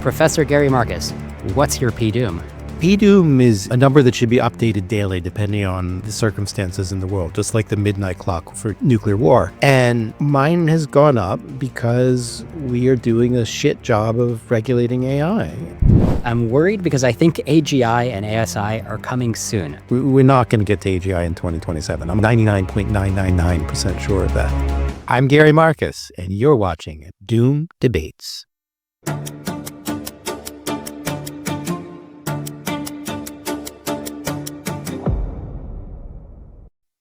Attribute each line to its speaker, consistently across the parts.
Speaker 1: Professor Gary Marcus, what's your PDoom?
Speaker 2: PDoom is a number that should be updated daily depending on the circumstances in the world, just like the midnight clock for nuclear war. And mine has gone up because we are doing a shit job of regulating AI.
Speaker 1: I'm worried because I think AGI and ASI are coming soon.
Speaker 2: We're not going to get to AGI in 2027. I'm 99.999% sure of that. I'm Gary Marcus, and you're watching Doom Debates.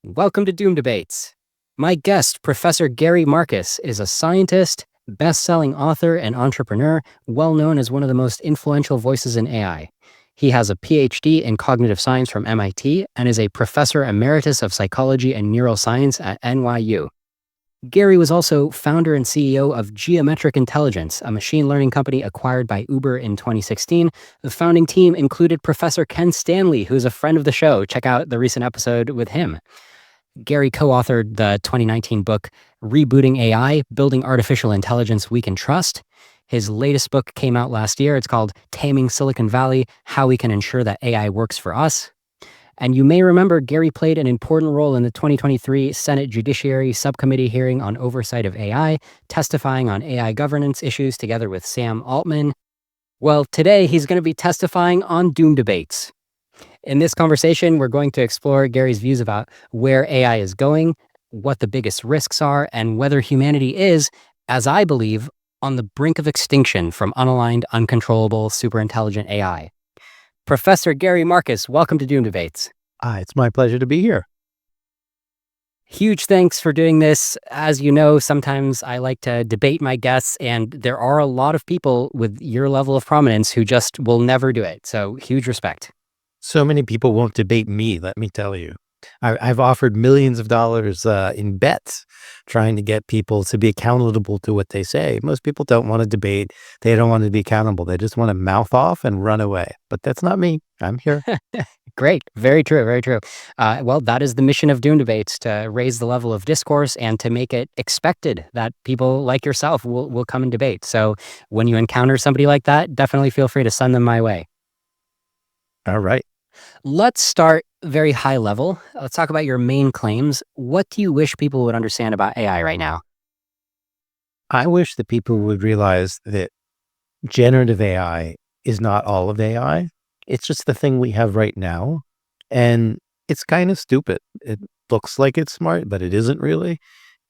Speaker 1: Welcome to Doom Debates. My guest, Professor Gary Marcus, is a scientist, best-selling author, and entrepreneur, well known as one of the most influential voices in AI. He has a PhD in cognitive science from MIT and is a professor emeritus of psychology and neuroscience at NYU. Gary was also founder and CEO of Geometric Intelligence, a machine learning company acquired by Uber in 2016. The founding team included Professor Ken Stanley, who's a friend of the show. Check out the recent episode with him. Gary co-authored the 2019 book, Rebooting AI, Building Artificial Intelligence We Can Trust. His latest book came out last year. It's called Taming Silicon Valley, How We Can Ensure That AI Works for Us. And you may remember Gary played an important role in the 2023 Senate Judiciary Subcommittee Hearing on Oversight of AI, testifying on AI governance issues together with Sam Altman. Well, today he's going to be testifying on Doom Debates. In this conversation, we're going to explore Gary's views about where AI is going, what the biggest risks are, and whether humanity is, as I believe, on the brink of extinction from unaligned, uncontrollable, superintelligent AI. Professor Gary Marcus, welcome to Doom Debates.
Speaker 2: It's my pleasure to be here.
Speaker 1: Huge thanks for doing this. As you know, sometimes I like to debate my guests, and there are a lot of people with your level of prominence who just will never do it. So huge respect.
Speaker 2: So many people won't debate me, let me tell you. I've offered millions of dollars in bets trying to get people to be accountable to what they say. Most people don't want to debate. They don't want to be accountable. They just want to mouth off and run away. But that's not me. I'm here.
Speaker 1: Great. Very true. Very true. Well, that is the mission of Doom Debates, to raise the level of discourse and to make it expected that people like yourself will come and debate. So when you encounter somebody like that, definitely feel free to send them my way.
Speaker 2: All right.
Speaker 1: Let's start very high level. Let's talk about your main claims. What do you wish people would understand about AI right now?
Speaker 2: I wish that people would realize that generative AI is not all of AI. It's just the thing we have right now. And it's kind of stupid. It looks like it's smart, but it isn't really.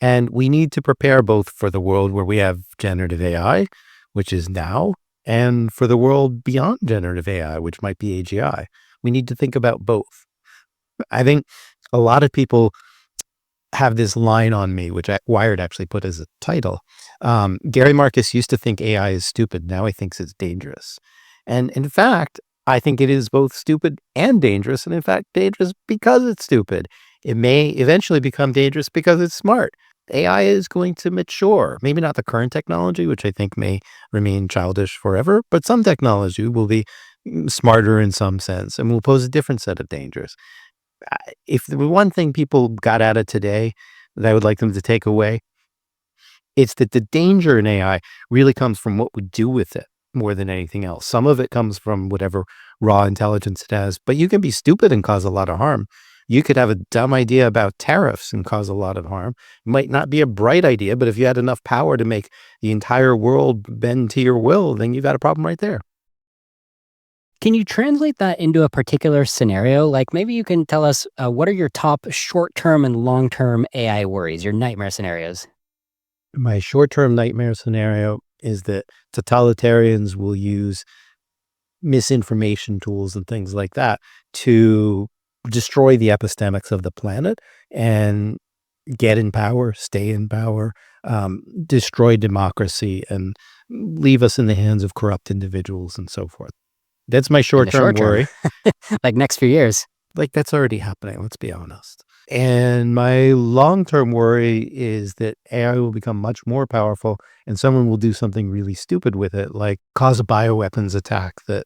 Speaker 2: And we need to prepare both for the world where we have generative AI, which is now, and for the world beyond generative AI, which might be AGI. We need to think about both. I think a lot of people have this line on me, which Wired actually put as a title. Gary Marcus used to think AI is stupid. Now he thinks it's dangerous. And in fact, I think it is both stupid and dangerous. And in fact, dangerous because it's stupid. It may eventually become dangerous because it's smart. AI is going to mature. Maybe not the current technology, which I think may remain childish forever, but some technology will be smarter in some sense and will pose a different set of dangers. If the one thing people got out of today that I would like them to take away, it's that the danger in AI really comes from what we do with it more than anything else. Some of it comes from whatever raw intelligence it has, but you can be stupid and cause a lot of harm. You could have a dumb idea about tariffs and cause a lot of harm. It might not be a bright idea, but if you had enough power to make the entire world bend to your will, then you've got a problem right there.
Speaker 1: Can you translate that into a particular scenario? Like maybe you can tell us what are your top short-term and long-term AI worries, your nightmare scenarios?
Speaker 2: My short-term nightmare scenario is that totalitarians will use misinformation tools and things like that to destroy the epistemics of the planet and get in power, stay in power, destroy democracy, and leave us in the hands of corrupt individuals and so forth. That's my short-term worry.
Speaker 1: Like next few years.
Speaker 2: Like that's already happening, let's be honest. And my long-term worry is that AI will become much more powerful and someone will do something really stupid with it, like cause a bioweapons attack that,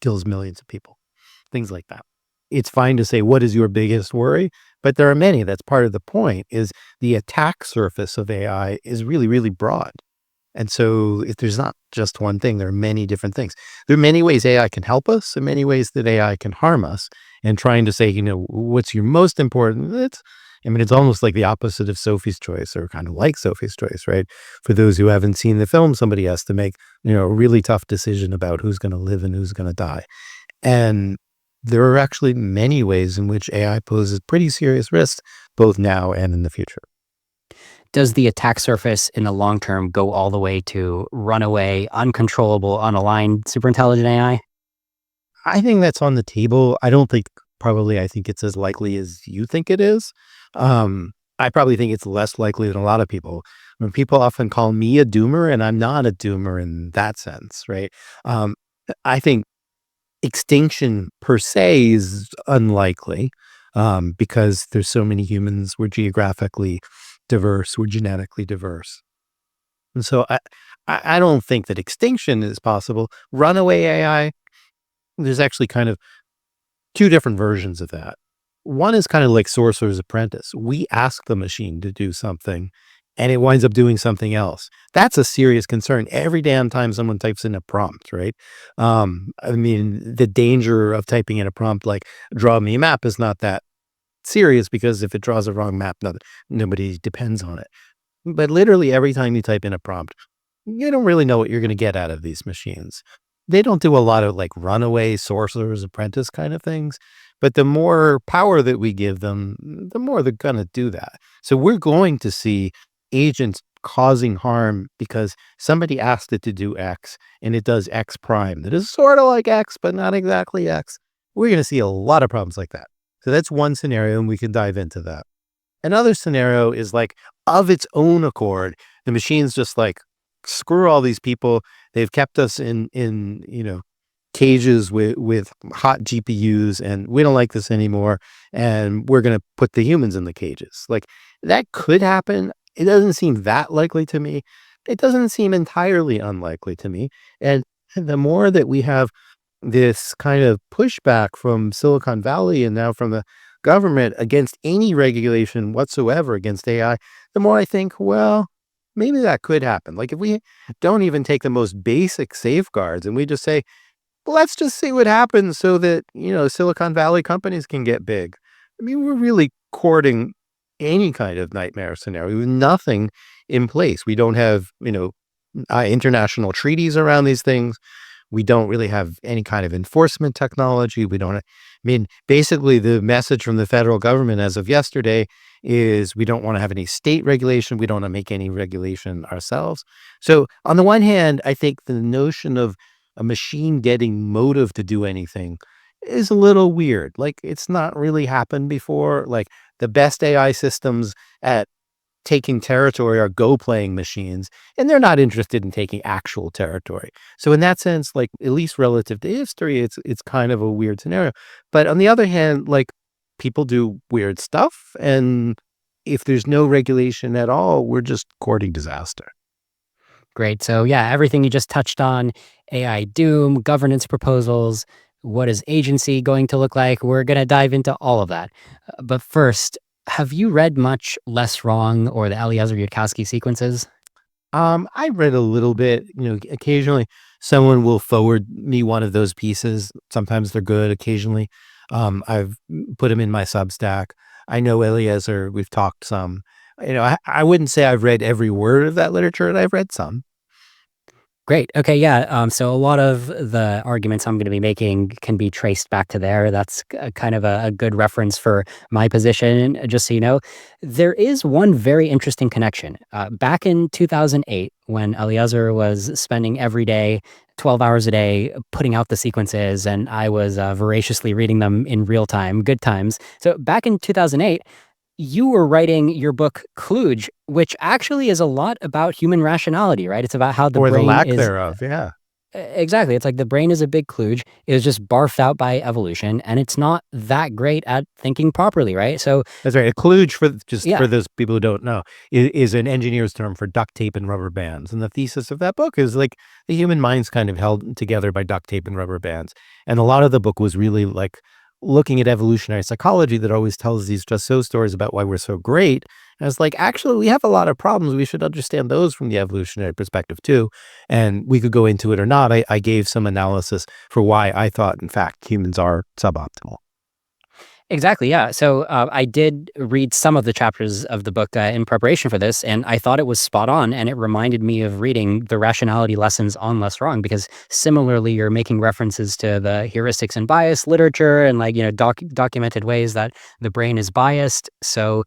Speaker 2: kills millions of people, things like that. It's fine to say, what is your biggest worry? But there are many. That's part of the point, is the attack surface of AI is really, really broad. And so if there's not just one thing, there are many different things. There are many ways AI can help us and many ways that AI can harm us. And trying to say, what's your most important? It's almost like the opposite of Sophie's Choice, or kind of like Sophie's Choice, right? For those who haven't seen the film, somebody has to make, a really tough decision about who's going to live and who's going to die. And there are actually many ways in which AI poses pretty serious risks, both now and in the future.
Speaker 1: Does the attack surface in the long term go all the way to runaway, uncontrollable, unaligned superintelligent AI?
Speaker 2: I think that's on the table. I think it's as likely as you think it is. I probably think it's less likely than a lot of people. When people often call me a doomer, and I'm not a doomer in that sense, right? I think extinction per se is unlikely, because there's so many humans. We're geographically diverse. We're genetically diverse. And so I don't think that extinction is possible. Runaway AI, there's actually kind of two different versions of that. One is kind of like Sorcerer's Apprentice. We ask the machine to do something and it winds up doing something else. That's a serious concern every damn time someone types in a prompt, right? The danger of typing in a prompt like draw me a map is not that serious, because if it draws a wrong map, nobody depends on it. But literally every time you type in a prompt, you don't really know what you're going to get out of these machines. They don't do a lot of like runaway Sorcerer's Apprentice kind of things, but the more power that we give them, the more they're going to do that. So we're going to see agents causing harm because somebody asked it to do X and it does X prime. That is sort of like X, but not exactly X. We're going to see a lot of problems like that. So that's one scenario, and we can dive into that. Another scenario is like, of its own accord, the machine's just like, screw all these people. They've kept us in cages with hot GPUs, and we don't like this anymore. And we're going to put the humans in the cages. Like, that could happen. It doesn't seem that likely to me. It doesn't seem entirely unlikely to me. And the more that we have this kind of pushback from Silicon Valley and now from the government against any regulation whatsoever against AI, the more I think, well, maybe that could happen. Like, if we don't even take the most basic safeguards and we just say, let's just see what happens so that, Silicon Valley companies can get big. We're really courting any kind of nightmare scenario with nothing in place. We don't have, international treaties around these things. We don't really have any kind of enforcement technology. Basically the message from the federal government as of yesterday is we don't want to have any state regulation. We don't want to make any regulation ourselves. So on the one hand, I think the notion of a machine getting motive to do anything is a little weird. Like, it's not really happened before. Like, the best AI systems at taking territory are Go playing machines, and they're not interested in taking actual territory. So in that sense, like, at least relative to history, it's kind of a weird scenario. But on the other hand, like, people do weird stuff, and if there's no regulation at all, we're just courting disaster.
Speaker 1: Great. So, yeah, everything you just touched on, AI doom, governance proposals, what is agency going to look like? We're going to dive into all of that. But first, have you read much Less Wrong or the Eliezer Yudkowsky sequences?
Speaker 2: I read a little bit, occasionally someone will forward me one of those pieces. Sometimes they're good. Occasionally, I've put them in my Substack. I know Eliezer, we've talked some. I wouldn't say I've read every word of that literature, and I've read some.
Speaker 1: Great. Okay. Yeah. So a lot of the arguments I'm going to be making can be traced back to there. That's kind of a good reference for my position. Just so you know, there is one very interesting connection. Back in 2008, when Eliezer was spending every day, 12 hours a day, putting out the sequences, and I was voraciously reading them in real time, good times. So back in 2008, you were writing your book Kluge, which actually is a lot about human rationality, right? It's about how the
Speaker 2: Or the
Speaker 1: brain
Speaker 2: lack
Speaker 1: is
Speaker 2: thereof, yeah.
Speaker 1: exactly. It's like the brain is a big kludge. It was just barfed out by evolution, and it's not that great at thinking properly, right? So
Speaker 2: That's right. A kludge, for
Speaker 1: yeah,
Speaker 2: those people who don't know, is an engineer's term for duct tape and rubber bands. And the thesis of that book is like the human mind's kind of held together by duct tape and rubber bands. And a lot of the book was really like looking at evolutionary psychology that always tells these just so stories about why we're so great. And it's like, actually, we have a lot of problems. We should understand those from the evolutionary perspective too. And we could go into it or not. I gave some analysis for why I thought, in fact, humans are suboptimal.
Speaker 1: Exactly. Yeah. So I did read some of the chapters of the book in preparation for this, and I thought it was spot on. And it reminded me of reading the rationality lessons on Less Wrong, because similarly, you're making references to the heuristics and bias literature and, like, documented ways that the brain is biased. So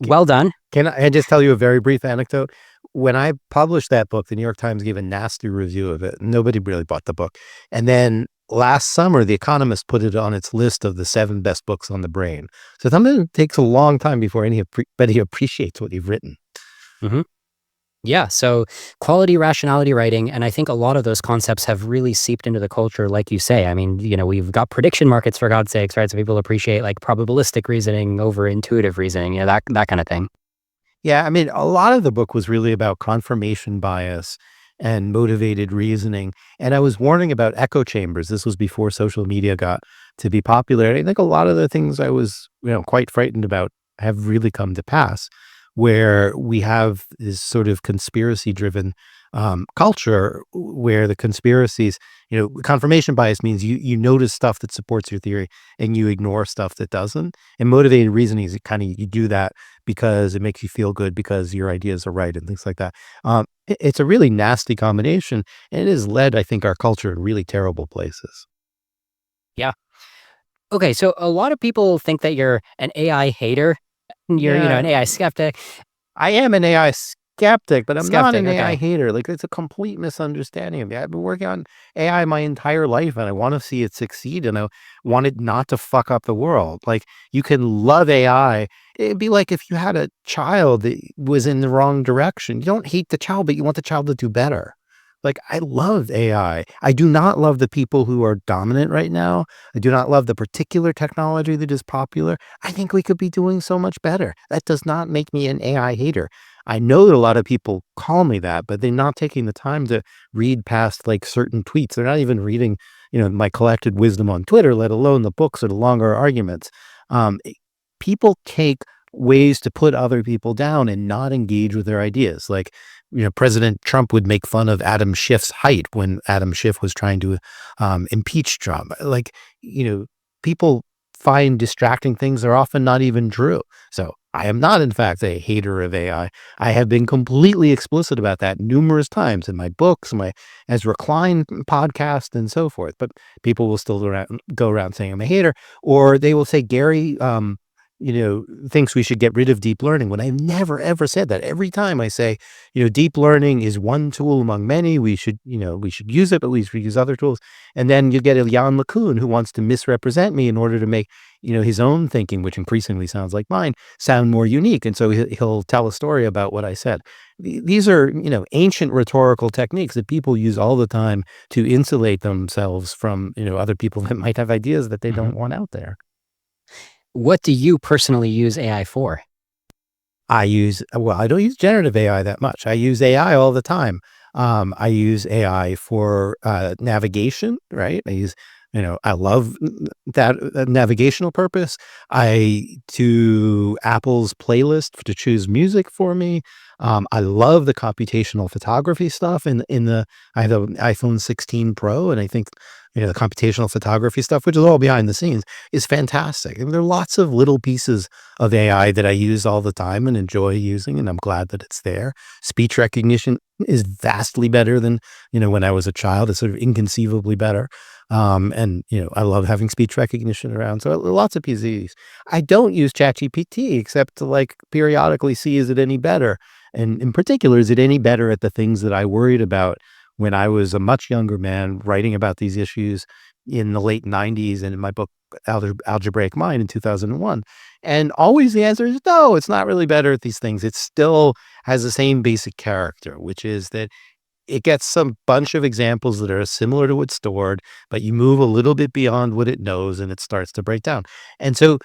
Speaker 1: well done.
Speaker 2: Can I just tell you a very brief anecdote? When I published that book, the New York Times gave a nasty review of it. Nobody really bought the book. And then last summer, The Economist put it on its list of the 7 best books on the brain. So sometimes it takes a long time before anybody appreciates what you've written.
Speaker 1: Hmm. Yeah. So quality rationality writing. And I think a lot of those concepts have really seeped into the culture, like you say. I mean, we've got prediction markets, for God's sakes, right? So people appreciate like probabilistic reasoning over intuitive reasoning, that kind of thing.
Speaker 2: Yeah, I mean, a lot of the book was really about confirmation bias and motivated reasoning. And I was warning about echo chambers. This was before social media got to be popular. I think a lot of the things I was, quite frightened about have really come to pass, where we have this sort of conspiracy driven culture where the conspiracies, confirmation bias means you notice stuff that supports your theory and you ignore stuff that doesn't. And motivated reasoning is kind of, you do that because it makes you feel good because your ideas are right and things like that. It's a really nasty combination, and it has led, I think, our culture in really terrible places.
Speaker 1: Yeah. Okay. So a lot of people think that you're an AI hater. You're,
Speaker 2: Yeah,
Speaker 1: an AI skeptic.
Speaker 2: I am an AI skeptic, but I'm not
Speaker 1: Skeptic.
Speaker 2: an AI
Speaker 1: Okay.
Speaker 2: hater. Like, it's a complete misunderstanding of me. I've been working on AI my entire life, and I want to see it succeed, and I want it not to fuck up the world. Like, you can love AI. It'd be like if you had a child that was in the wrong direction. You don't hate the child, but you want the child to do better. Like, I love AI. I do not love the people who are dominant right now. I do not love the particular technology that is popular. I think we could be doing so much better. That does not make me an AI hater. I know that a lot of people call me that, but they're not taking the time to read past like certain tweets. They're not even reading, my collected wisdom on Twitter, let alone the books or the longer arguments. Um, it- People take ways to put other people down and not engage with their ideas. Like, President Trump would make fun of Adam Schiff's height when Adam Schiff was trying to impeach Trump. Like, people find distracting things that are often not even true. So I am not, in fact, a hater of AI. I have been completely explicit about that numerous times in my books, my as Recline podcast, and so forth. But people will still go around saying I'm a hater, or they will say Gary, thinks we should get rid of deep learning, when I've never ever said that. Every time I say, deep learning is one tool among many. We should use it, but we should use other tools. And then you get a Jan LeCun who wants to misrepresent me in order to make, his own thinking, which increasingly sounds like mine, sound more unique. And so he'll tell a story about what I said. These are, ancient rhetorical techniques that people use all the time to insulate themselves from, other people that might have ideas that they
Speaker 1: Mhm.
Speaker 2: don't want out there.
Speaker 1: What do you personally use AI for?
Speaker 2: I don't use generative AI that much. I use AI all the time. I use AI for navigation, right? I love that navigational purpose. I do Apple's playlist to choose music for me. I love the computational photography stuff. I have an iPhone 16 Pro, and I think, the computational photography stuff, which is all behind the scenes, is fantastic. And there are lots of little pieces of AI that I use all the time and enjoy using, and I'm glad that it's there. Speech recognition is vastly better than, when I was a child. It's sort of inconceivably better. I love having speech recognition around. So lots of PZs. I don't use ChatGPT except to like periodically see, is it any better? And in particular, is it any better at the things that I worried about when I was a much younger man writing about these issues in the late 90s and in my book, Algebraic Mind, in 2001. And always the answer is no, it's not really better at these things. It still has the same basic character, which is that it gets some bunch of examples that are similar to what's stored, but you move a little bit beyond what it knows and it starts to break down. And so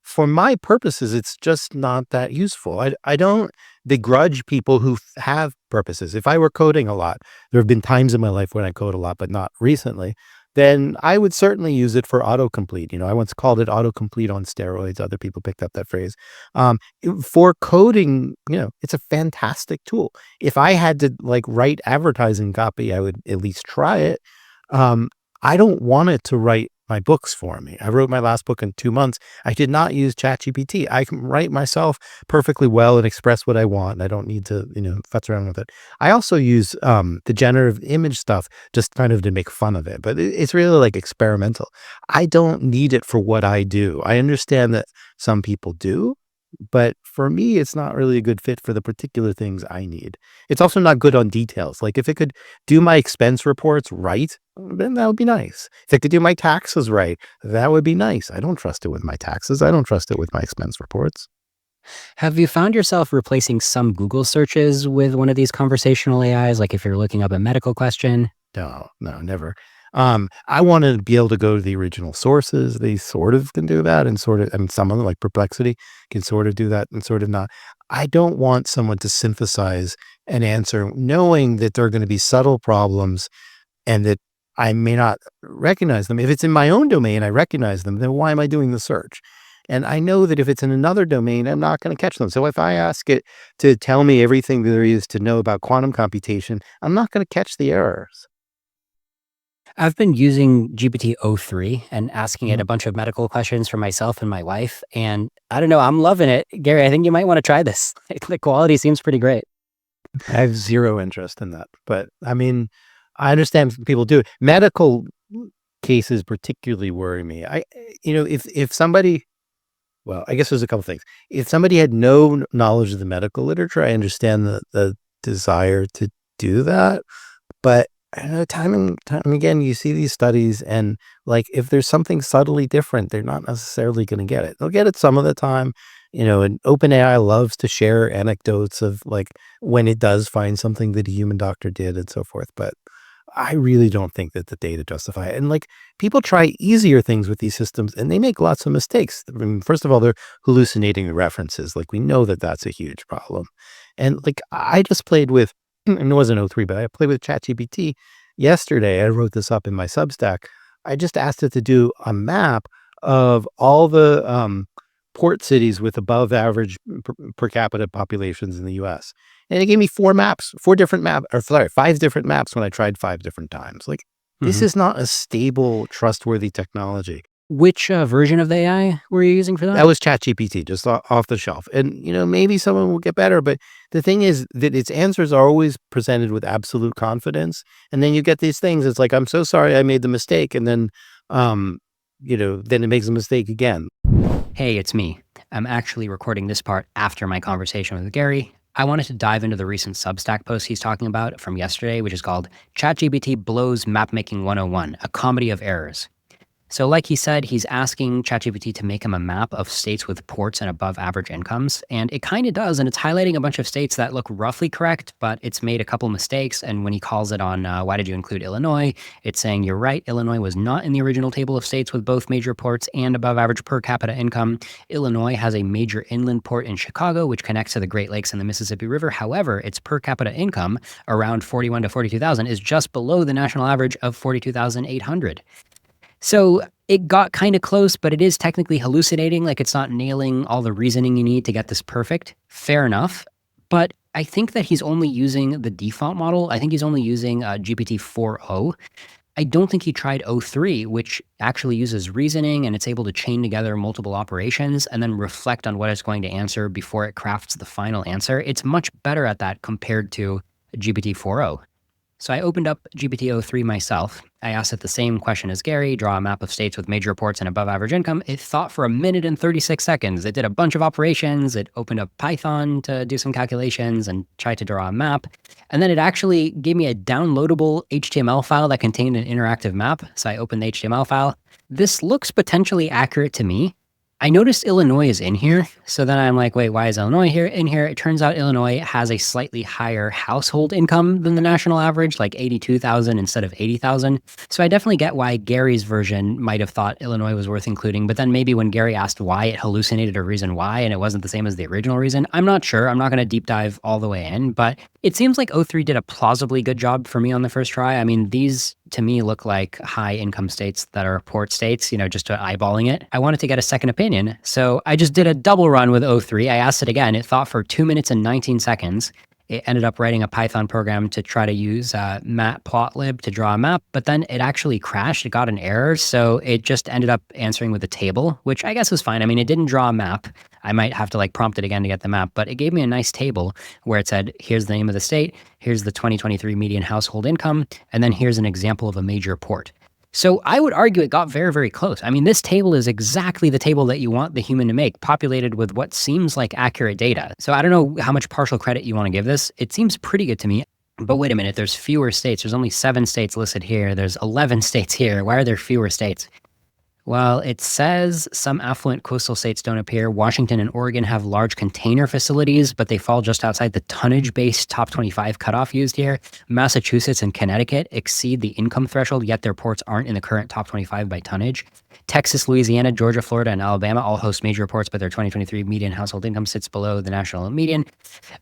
Speaker 2: for my purposes, it's just not that useful. I don't begrudge people who have purposes. If I were coding a lot, there have been times in my life when I code a lot, but not recently. then I would certainly use it for autocomplete. I once called it autocomplete on steroids. Other people picked up that phrase. For coding, it's a fantastic tool. If I had to write advertising copy, I would at least try it. I don't want it to write my books for me. I wrote my last book in 2 months. I did not use ChatGPT. I can write myself perfectly well and express what I want. I don't need to, futz around with it. I also use the generative image stuff just kind of to make fun of it, but it's really experimental. I don't need it for what I do. I understand that some people do, but for me, it's not really a good fit for the particular things I need. It's also not good on details. If it could do my expense reports right, then that would be nice. If it could do my taxes right, that would be nice. I don't trust it with my taxes. I don't trust it with my expense reports.
Speaker 1: Have you found yourself replacing some Google searches with one of these conversational AIs, like if you're looking up a medical question?
Speaker 2: No, never. I want to be able to go to the original sources. They sort of can do that, and some of them, like Perplexity, can sort of do that and sort of not. I don't want someone to synthesize an answer knowing that there are going to be subtle problems and that I may not recognize them. If it's in my own domain, I recognize them, then why am I doing the search? And I know that if it's in another domain, I'm not going to catch them. So if I ask it to tell me everything there is to know about quantum computation, I'm not going to catch the errors.
Speaker 1: I've been using GPT-03 and asking it
Speaker 2: Mhm.
Speaker 1: a bunch of medical questions for myself and my wife. And I don't know, I'm loving it. Gary, I think you might want to try this. The quality seems pretty great.
Speaker 2: I have zero interest in that, but I mean, I understand people do it. Medical cases particularly worry me. If somebody, well, I guess there's a couple things. If somebody had no knowledge of the medical literature, I understand the desire to do that. But I don't know, time and time again, you see these studies, and if there's something subtly different, they're not necessarily going to get it. They'll get it some of the time, and OpenAI loves to share anecdotes of when it does find something that a human doctor did and so forth. But I really don't think that the data justify it. And people try easier things with these systems and they make lots of mistakes. I mean, first of all, they're hallucinating the references. We know that that's a huge problem. And I just played with, and it wasn't O3, but I played with ChatGPT yesterday. I wrote this up in my Substack. I just asked it to do a map of all the port cities with above average per capita populations in the US. And it gave me 5 different maps when I tried 5 different times. This
Speaker 1: Mhm.
Speaker 2: is not a stable, trustworthy technology.
Speaker 1: Which version of the AI were you using for
Speaker 2: That
Speaker 1: that?
Speaker 2: was ChatGPT, just off the shelf. And, maybe someone will get better, but the thing is that its answers are always presented with absolute confidence. And then you get these things. It's I'm so sorry I made the mistake. And then, then it makes a mistake again.
Speaker 1: Hey, it's me. I'm actually recording this part after my conversation with Gary. I wanted to dive into the recent Substack post he's talking about from yesterday, which is called ChatGPT Blows Mapmaking 101, a comedy of errors. So like he said, he's asking ChatGPT to make him a map of states with ports and above average incomes. And it kind of does. And it's highlighting a bunch of states that look roughly correct, but it's made a couple mistakes. And when he calls it on, why did you include Illinois? It's saying, you're right. Illinois was not in the original table of states with both major ports and above average per capita income. Illinois has a major inland port in Chicago, which connects to the Great Lakes and the Mississippi River. However, its per capita income, around 41 to 42,000, is just below the national average of 42,800. So it got kind of close, but it is technically hallucinating. It's not nailing all the reasoning you need to get this perfect. Fair enough. But I think that he's only using the default model. I think he's only using GPT 4.0. I don't think he tried O3, which actually uses reasoning and it's able to chain together multiple operations and then reflect on what it's going to answer before it crafts the final answer. It's much better at that compared to GPT 4.0. So I opened up GPT-03 myself. I asked it the same question as Gary, draw a map of states with major ports and above average income. It thought for 1 minute and 36 seconds. It did a bunch of operations. It opened up Python to do some calculations and tried to draw a map. And then it actually gave me a downloadable HTML file that contained an interactive map. So I opened the HTML file. This looks potentially accurate to me. I noticed Illinois is in here. So then I'm like, wait, why is Illinois in here? It turns out Illinois has a slightly higher household income than the national average, like 82,000 instead of 80,000. So I definitely get why Gary's version might have thought Illinois was worth including. But then maybe when Gary asked why, it hallucinated a reason why, and it wasn't the same as the original reason. I'm not sure. I'm not going to deep dive all the way in, but it seems like O3 did a plausibly good job for me on the first try. I mean, these to me look like high income states that are port states, just to eyeballing it. I wanted to get a second opinion. So I just did a double run with O3. I asked it again. It thought for 2 minutes and 19 seconds. It ended up writing a Python program to try to use matplotlib to draw a map, but then it actually crashed. It got an error. So it just ended up answering with a table, which I guess was fine. I mean, it didn't draw a map. I might have to prompt it again to get the map, but it gave me a nice table where it said, here's the name of the state, here's the 2023 median household income, and then here's an example of a major port. So I would argue it got very, very close. I mean, this table is exactly the table that you want the human to make, populated with what seems like accurate data. So I don't know how much partial credit you want to give this. It seems pretty good to me. But wait a minute, there's fewer states. There's only 7 states listed here. There's 11 states here. Why are there fewer states? Well, it says some affluent coastal states don't appear. Washington and Oregon have large container facilities, but they fall just outside the tonnage-based top 25 cutoff used here. Massachusetts and Connecticut exceed the income threshold, yet their ports aren't in the current top 25 by tonnage. Texas, Louisiana, Georgia, Florida, and Alabama all host major ports, but their 2023 median household income sits below the national median.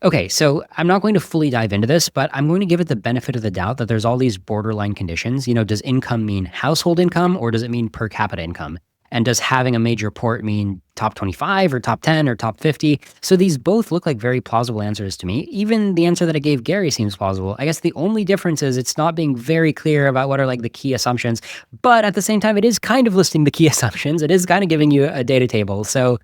Speaker 1: Okay, so I'm not going to fully dive into this, but I'm going to give it the benefit of the doubt that there's all these borderline conditions. Does income mean household income, or does it mean per capita income? And does having a major port mean top 25 or top 10 or top 50? So these both look like very plausible answers to me. Even the answer that I gave Gary seems plausible. I guess the only difference is it's not being very clear about what are the key assumptions, but at the same time, it is kind of listing the key assumptions. It is kind of giving you a data table. So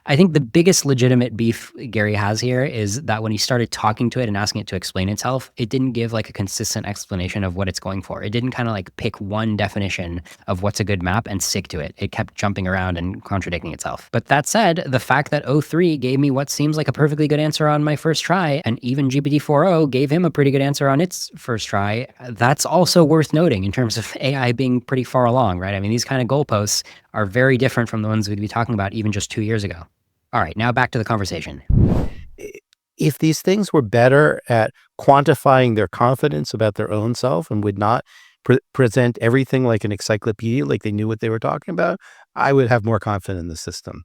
Speaker 1: I think the biggest legitimate beef Gary has here is that when he started talking to it and asking it to explain itself, it didn't give a consistent explanation of what it's going for. It didn't kind of pick one definition of what's a good map and stick to it. It kept jumping around and contradicting itself. But that said, the fact that O3 gave me what seems like a perfectly good answer on my first try, and even GPT-4o gave him a pretty good answer on its first try, that's also worth noting in terms of AI being pretty far along, right? I mean, these kind of goalposts are very different from the ones we'd be talking about even just 2 years ago. All right, now back to the conversation.
Speaker 2: If these things were better at quantifying their confidence about their own self and would not present everything like an encyclopedia, like they knew what they were talking about, I would have more confidence in the system.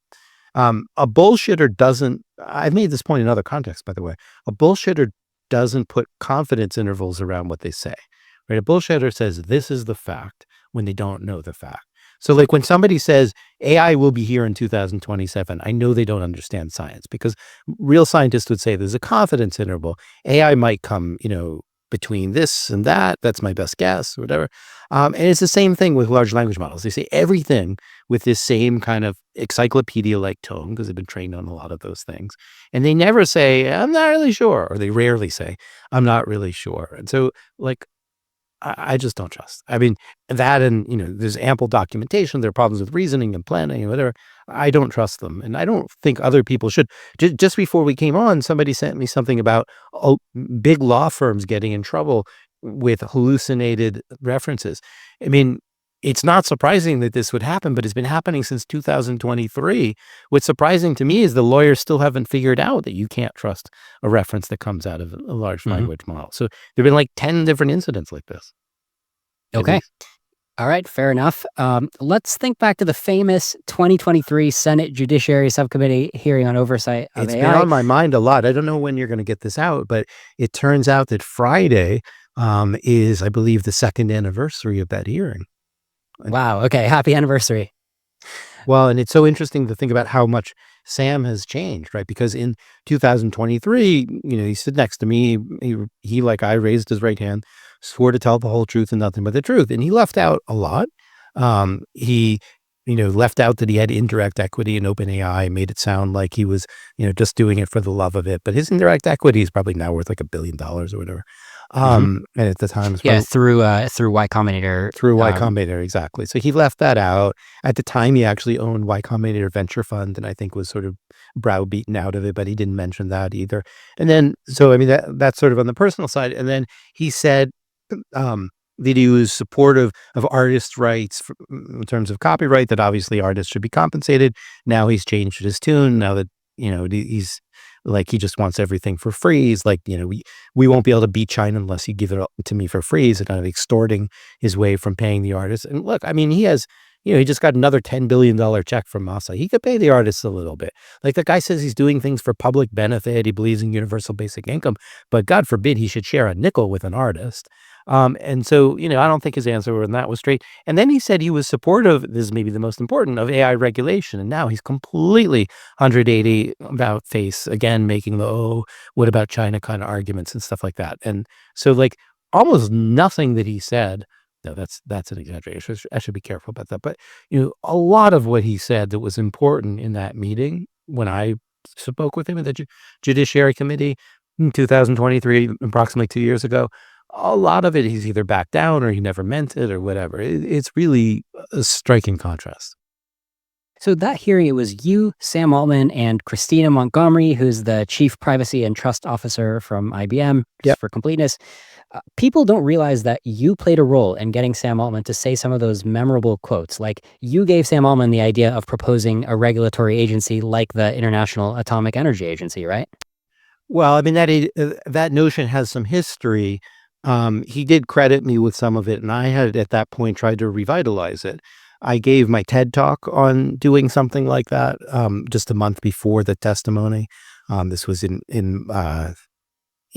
Speaker 2: A bullshitter doesn't, I've made this point in other contexts, by the way, a bullshitter doesn't put confidence intervals around what they say, right? A bullshitter says, this is the fact when they don't know the fact. So when somebody says AI will be here in 2027, I know they don't understand science, because real scientists would say there's a confidence interval. AI might come, between this and that. That's my best guess, or whatever. And it's the same thing with large language models. They say everything with this same kind of encyclopedia-like tone, because they've been trained on a lot of those things. And they never say, I'm not really sure, or they rarely say, I'm not really sure. And so I just don't trust. I mean, that, and, there's ample documentation. There are problems with reasoning and planning and whatever. I don't trust them. And I don't think other people should. Just before we came on, somebody sent me something about big law firms getting in trouble with hallucinated references. I mean, it's not surprising that this would happen, but it's been happening since 2023. What's surprising to me is the lawyers still haven't figured out that you can't trust a reference that comes out of a large language model. So there have been 10 different incidents like this.
Speaker 1: Okay. All right, fair enough. Let's think back to the famous 2023 Senate Judiciary Subcommittee hearing on oversight of AI.
Speaker 2: It's been on my mind a lot. I don't know when you're going to get this out, but it turns out that Friday is, I believe, the 2nd anniversary of that hearing.
Speaker 1: Wow. Okay. Happy anniversary.
Speaker 2: Well, and it's so interesting to think about how much Sam has changed, right? Because in 2023, he stood next to me. He, like I, raised his right hand, swore to tell the whole truth and nothing but the truth. And he left out a lot. He left out that he had indirect equity in OpenAI, made it sound like he was, just doing it for the love of it. But his indirect equity is probably now worth $1 billion or whatever. And at the time,
Speaker 1: through Y Combinator.
Speaker 2: Through Y Combinator, exactly. So he left that out. At the time, he actually owned Y Combinator Venture Fund, and I think was sort of browbeaten out of it, but he didn't mention that either. And then, so I mean, that's sort of on the personal side. And then he said that he was supportive of artists' rights in terms of copyright, that obviously artists should be compensated. Now he's changed his tune. Now that, he's he just wants everything for free. He's like, we won't be able to beat China unless you give it to me for free. He's kind of extorting his way from paying the artists. And look, I mean, he has, he just got another $10 billion check from Masa. He could pay the artists a little bit. The guy says he's doing things for public benefit. He believes in universal basic income, but God forbid he should share a nickel with an artist. And so, I don't think his answer on that was straight. And then he said he was supportive, this is maybe the most important, of AI regulation. And now he's completely 180 about face, again, making the, oh, what about China kind of arguments and stuff like that. And so, like, almost nothing that he said, no, that's an exaggeration. I should be careful about that. But, a lot of what he said that was important in that meeting when I spoke with him at the Judiciary Committee in 2023, approximately 2 years ago, a lot of it he's either backed down or he never meant it or whatever. It's really a striking contrast.
Speaker 1: So that hearing, it was you, Sam Altman, and Christina Montgomery, who's the Chief Privacy and Trust Officer from IBM, just
Speaker 2: Yep.
Speaker 1: for completeness. People don't realize that you played a role in getting Sam Altman to say some of those memorable quotes. Like, you gave Sam Altman the idea of proposing a regulatory agency like the International Atomic Energy Agency, right?
Speaker 2: Well, I mean, that notion has some history. He did credit me with some of it, and I had at that point tried to revitalize it. I gave my TED talk on doing something like that just a month before the testimony. This was in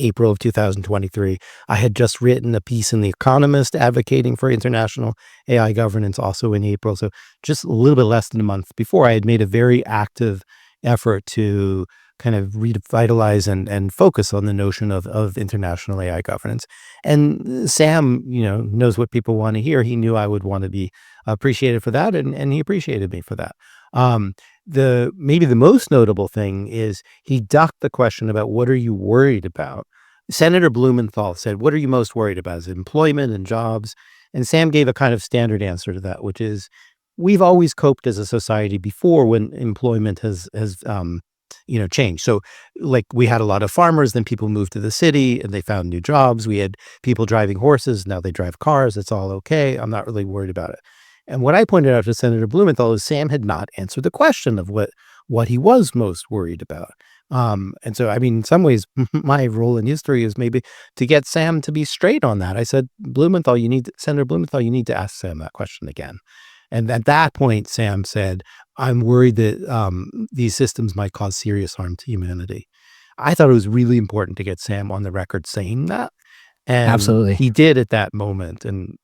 Speaker 2: April of 2023. I had just written a piece in The Economist advocating for international AI governance, also in April. So just a little bit less than a month before, I had made a very active effort to kind of revitalize and focus on the notion of international AI governance. And Sam, knows what people want to hear. He knew I would want to be appreciated for that, and he appreciated me for that. Um, maybe the most notable thing is he ducked the question about what are you worried about. Senator Blumenthal said, "What are you most worried about? Is it employment and jobs?" And Sam gave a kind of standard answer to that, which is, we've always coped as a society before when employment has changed. So, like, we had a lot of farmers, then people moved to the city and they found new jobs. We had people driving horses, now they drive cars. It's all okay. I'm not really worried about it. And what I pointed out to Senator Blumenthal is Sam had not answered the question of what he was most worried about. And so, I mean, in some ways, my role in history is maybe to get Sam to be straight on that. I said, Senator Blumenthal, you need to ask Sam that question again. And at that point, Sam said, I'm worried that these systems might cause serious harm to humanity. I thought it was really important to get Sam on the record saying that. And
Speaker 1: Absolutely.
Speaker 2: he did at that moment. And,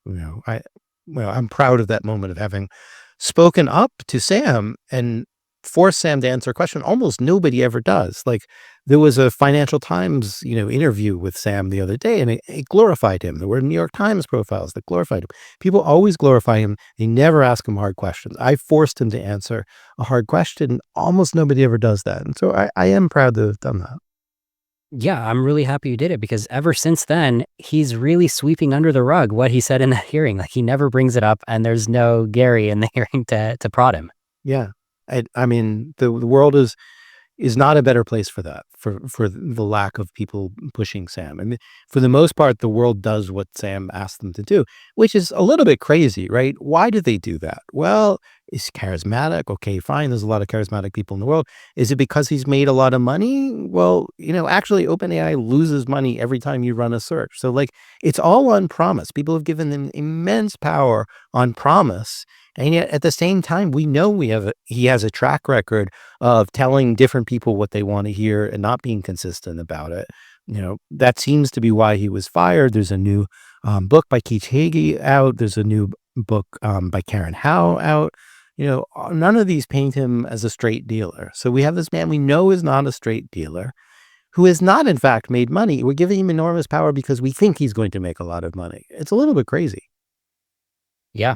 Speaker 2: I'm proud of that moment of having spoken up to Sam and forced Sam to answer a question almost nobody ever does. Like, there was a Financial Times, interview with Sam the other day, and it glorified him. There were New York Times profiles that glorified him. People always glorify him. They never ask him hard questions. I forced him to answer a hard question. Almost nobody ever does that. And so I am proud to have done that.
Speaker 1: Yeah, I'm really happy you did it, because ever since then, he's really sweeping under the rug what he said in that hearing. Like, he never brings it up, and there's no Gary in the hearing to prod him.
Speaker 2: Yeah. I mean, the world is not a better place for that, for the lack of people pushing Sam. I mean, for the most part, the world does what Sam asked them to do, which is a little bit crazy, right? Why do they do that? Well, he's charismatic. Okay, fine. There's a lot of charismatic people in the world. Is it because he's made a lot of money? Well, actually, OpenAI loses money every time you run a search. So, like, it's all on promise. People have given them immense power on promise. And yet, at the same time, we know he has a track record of telling different people what they want to hear and not being consistent about it. That seems to be why he was fired. There's a new book by Keith Hagee out. There's a new book by Karen Howe out. None of these paint him as a straight dealer. So we have this man we know is not a straight dealer, who has not, in fact, made money. We're giving him enormous power because we think he's going to make a lot of money. It's a little bit crazy.
Speaker 1: Yeah.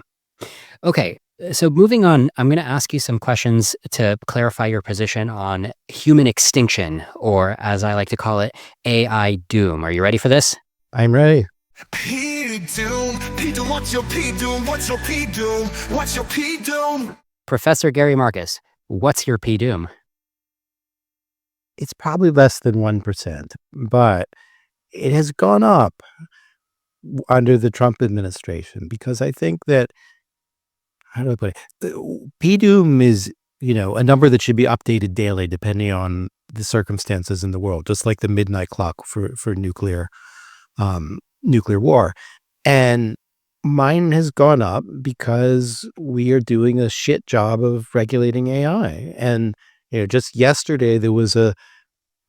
Speaker 1: Okay. So moving on, I'm going to ask you some questions to clarify your position on human extinction, or as I like to call it, AI doom. Are you ready for this?
Speaker 2: I'm ready.
Speaker 3: P-doom, P-doom, what's your P-doom, what's your P-doom, what's your P-doom?
Speaker 1: Professor Gary Marcus, what's your P doom?
Speaker 2: It's probably less than 1%, but it has gone up under the Trump administration because I think that, how do I put it? PDOOM is, a number that should be updated daily depending on the circumstances in the world, just like the midnight clock for nuclear war. And mine has gone up because we are doing a shit job of regulating AI. And, just yesterday there was or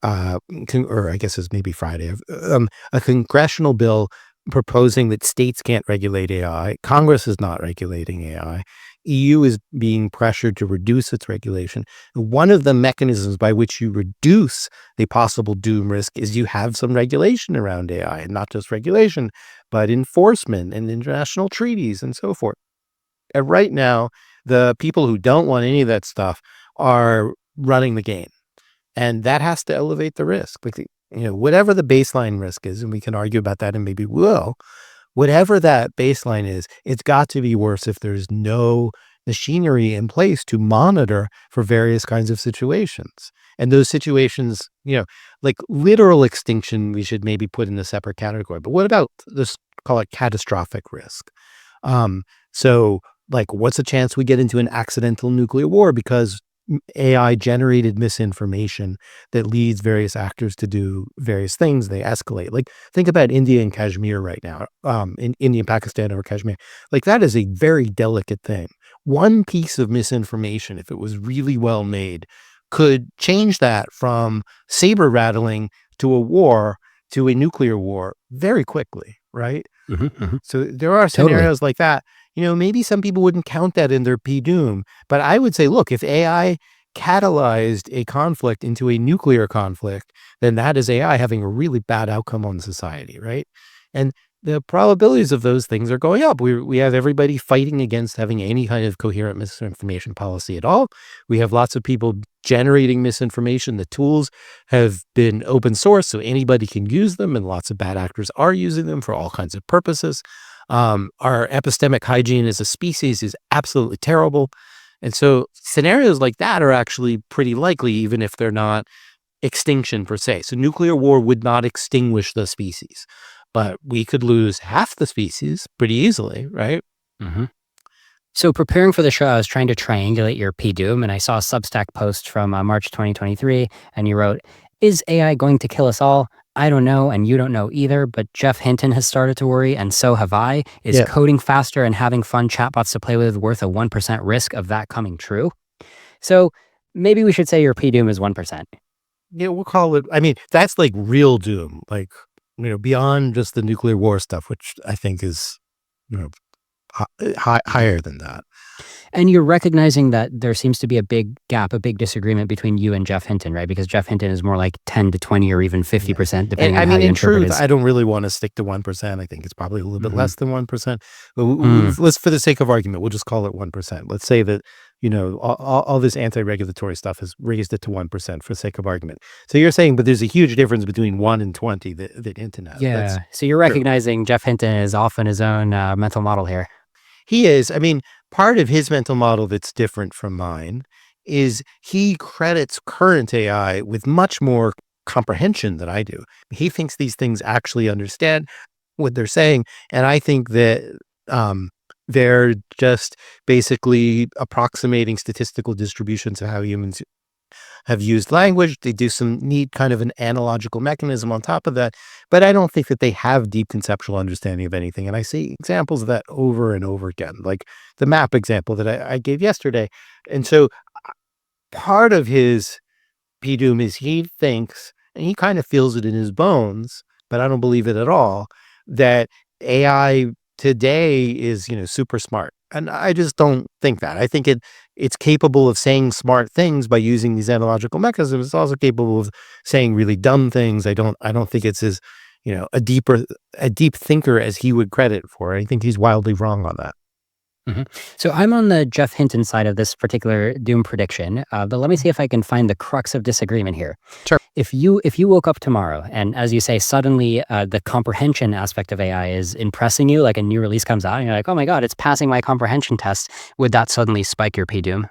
Speaker 2: I guess it was maybe Friday, a congressional bill proposing that states can't regulate AI. Congress is not regulating AI. EU is being pressured to reduce its regulation. One of the mechanisms by which you reduce the possible doom risk is you have some regulation around AI, and not just regulation, but enforcement and international treaties and so forth. And right now, the people who don't want any of that stuff are running the game. And that has to elevate the risk. Like, whatever the baseline risk is, and we can argue about that and maybe will, whatever that baseline is, it's got to be worse if there's no machinery in place to monitor for various kinds of situations. And those situations, like literal extinction, we should maybe put in a separate category. But what about this, call it catastrophic risk? So like, what's the chance we get into an accidental nuclear war because AI generated misinformation that leads various actors to do various things? They escalate. Like, think about India and Kashmir right now, in India and Pakistan over Kashmir. Like, that is a very delicate thing. One piece of misinformation, if it was really well made, could change that from saber rattling to a war, to a nuclear war very quickly, right? So there are scenarios like that. Maybe some people wouldn't count that in their P-doom, but I would say, look, if AI catalyzed a conflict into a nuclear conflict, then that is AI having a really bad outcome on society, right? And the probabilities of those things are going up. We have everybody fighting against having any kind of coherent misinformation policy at all. We have lots of people generating misinformation. The tools have been open source, so anybody can use them, and lots of bad actors are using them for all kinds of purposes. Our epistemic hygiene as a species is absolutely terrible. And so scenarios like that are actually pretty likely, even if they're not extinction per se. So nuclear war would not extinguish the species, but we could lose half the species pretty easily, right?
Speaker 1: So preparing for the show, I was trying to triangulate your P-doom, and I saw a Substack post from March 2023, and you wrote, "Is AI going to kill us all? I don't know, and you don't know either, but Jeff Hinton has started to worry, and so have I. Is coding faster and having fun chatbots to play with worth a 1% risk of that coming true?" So maybe we should say your P-doom is 1%.
Speaker 2: Yeah, we'll call it, I mean, that's like real doom, like, beyond just the nuclear war stuff, which I think is, higher than that.
Speaker 1: And you're recognizing that there seems to be a big gap, a big disagreement between you and Jeff Hinton, right? Because Jeff Hinton is more like 10 to 20 or even 50%, depending on how you interpret it.
Speaker 2: I don't really want to stick to 1%. I think it's probably a little bit less than 1%. But let's, for the sake of argument, we'll just call it 1%. Let's say that, all this anti-regulatory stuff has raised it to 1% for the sake of argument. So you're saying, but there's a huge difference between 1 and 20 that Hinton has.
Speaker 1: Yeah. So you're recognizing Jeff Hinton is off in his own mental model here.
Speaker 2: He is. I mean, part of his mental model that's different from mine is he credits current AI with much more comprehension than I do. He thinks these things actually understand what they're saying. And I think that they're just basically approximating statistical distributions of how humans have used language. They do some neat kind of an analogical mechanism on top of that, but I don't think that they have deep conceptual understanding of anything. And I see examples of that over and over again, like the map example that I gave yesterday. And so part of his P-doom is he thinks, and he kind of feels it in his bones, but I don't believe it at all, that AI today is, super smart. And I just don't think that. I think it's capable of saying smart things by using these analogical mechanisms. It's also capable of saying really dumb things. I don't think it's as, a deep thinker as he would credit for. I think he's wildly wrong on that.
Speaker 1: So I'm on the Jeff Hinton side of this particular doom prediction, but let me see if I can find the crux of disagreement here.
Speaker 2: Sure.
Speaker 1: If you woke up tomorrow and, as you say, suddenly the comprehension aspect of AI is impressing you, like a new release comes out and you're like, oh my God, it's passing my comprehension test, would that suddenly spike your P-doom?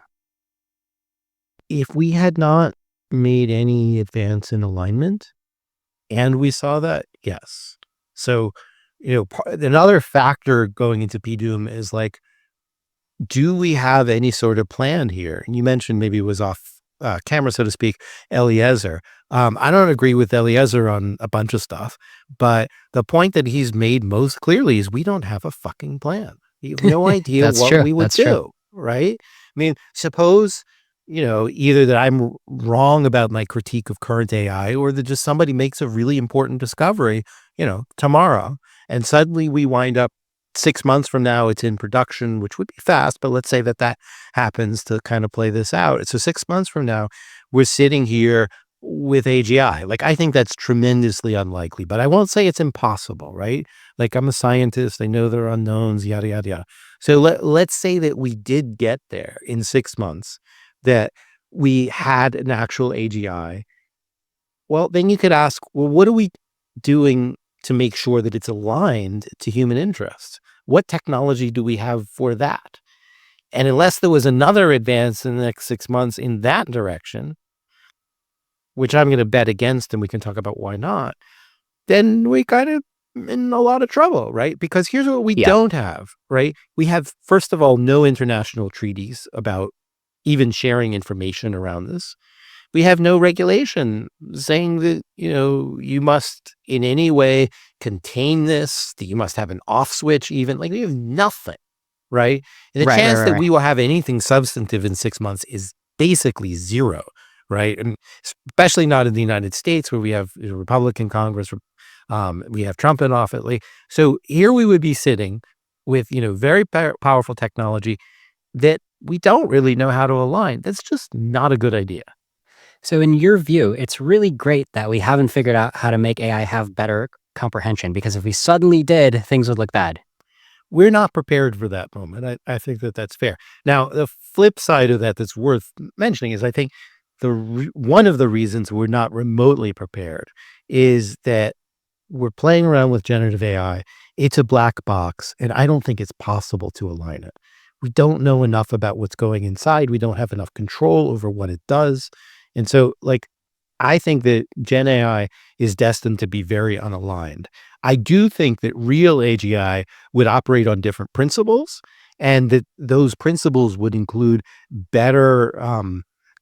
Speaker 2: If we had not made any advance in alignment and we saw that, yes. So, another factor going into P-doom is like, do we have any sort of plan here? And you mentioned maybe it was off camera, so to speak, Eliezer. I don't agree with Eliezer on a bunch of stuff, but the point that he's made most clearly is we don't have a fucking plan. You have no idea what we would do, right? I mean, suppose, either that I'm wrong about my critique of current AI or that just somebody makes a really important discovery, tomorrow. And suddenly we wind up 6 months from now, it's in production, which would be fast, but let's say that happens to kind of play this out. So 6 months from now, we're sitting here with AGI. Like, I think that's tremendously unlikely, but I won't say it's impossible, right? Like, I'm a scientist. I know there are unknowns, yada, yada, yada. So let's say that we did get there in 6 months, that we had an actual AGI. Well, then you could ask, well, what are we doing to make sure that it's aligned to human interests? What technology do we have for that? And unless there was another advance in the next 6 months in that direction, which I'm going to bet against, and we can talk about why not, then we kind of in a lot of trouble, right? Because here's what we don't have, right? We have, first of all, no international treaties about even sharing information around this. We have no regulation saying that, you must in any way contain this, that you must have an off switch even. Like, we have nothing, right? And the chance that we will have anything substantive in 6 months is basically zero, right? And especially not in the United States, where we have a Republican Congress, we have Trump in office. So here we would be sitting with, very powerful technology that we don't really know how to align. That's just not a good idea.
Speaker 1: So in your view, it's really great that we haven't figured out how to make AI have better comprehension, because if we suddenly did, things would look bad.
Speaker 2: We're not prepared for that moment. I think that's fair. Now, the flip side of that that's worth mentioning is, I think one of the reasons we're not remotely prepared is that we're playing around with generative AI. It's a black box, and I don't think it's possible to align it. We don't know enough about what's going inside. We don't have enough control over what it does. And so, I think that Gen AI is destined to be very unaligned. I do think that real AGI would operate on different principles, and that those principles would include better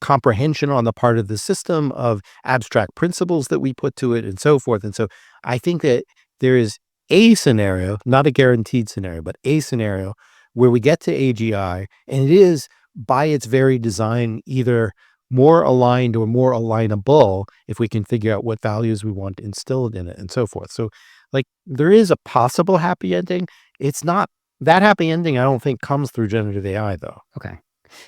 Speaker 2: comprehension on the part of the system of abstract principles that we put to it and so forth. And so I think that there is a scenario, not a guaranteed scenario, but a scenario where we get to AGI, and it is by its very design either more aligned or more alignable if we can figure out what values we want instilled in it and so forth. So there is a possible happy ending. It's not that happy ending, I don't think, comes through generative AI though.
Speaker 1: Okay.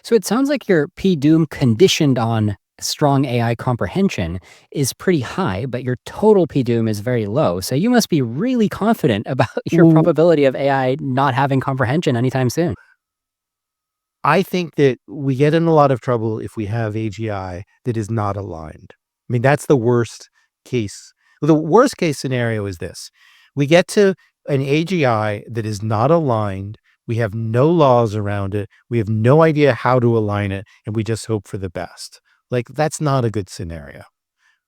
Speaker 1: So it sounds like your P-doom conditioned on strong AI comprehension is pretty high, but your total P-doom is very low. So you must be really confident about your probability of AI not having comprehension anytime soon.
Speaker 2: I think that we get in a lot of trouble if we have AGI that is not aligned. I mean, that's the worst case. The worst case scenario is this. We get to an AGI that is not aligned. We have no laws around it. We have no idea how to align it, and we just hope for the best. That's not a good scenario,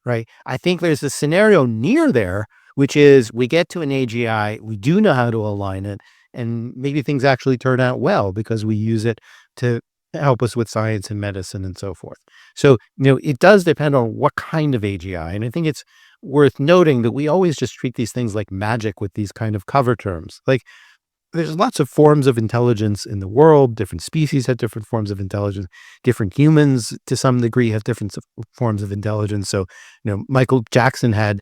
Speaker 2: right? I think there's a scenario near there, which is we get to an AGI, we do know how to align it, and maybe things actually turn out well because we use it to help us with science and medicine and so forth. So, it does depend on what kind of AGI. And I think it's worth noting that we always just treat these things like magic with these kind of cover terms. There's lots of forms of intelligence in the world. Different species have different forms of intelligence. Different humans, to some degree, have different forms of intelligence. So, Michael Jackson had,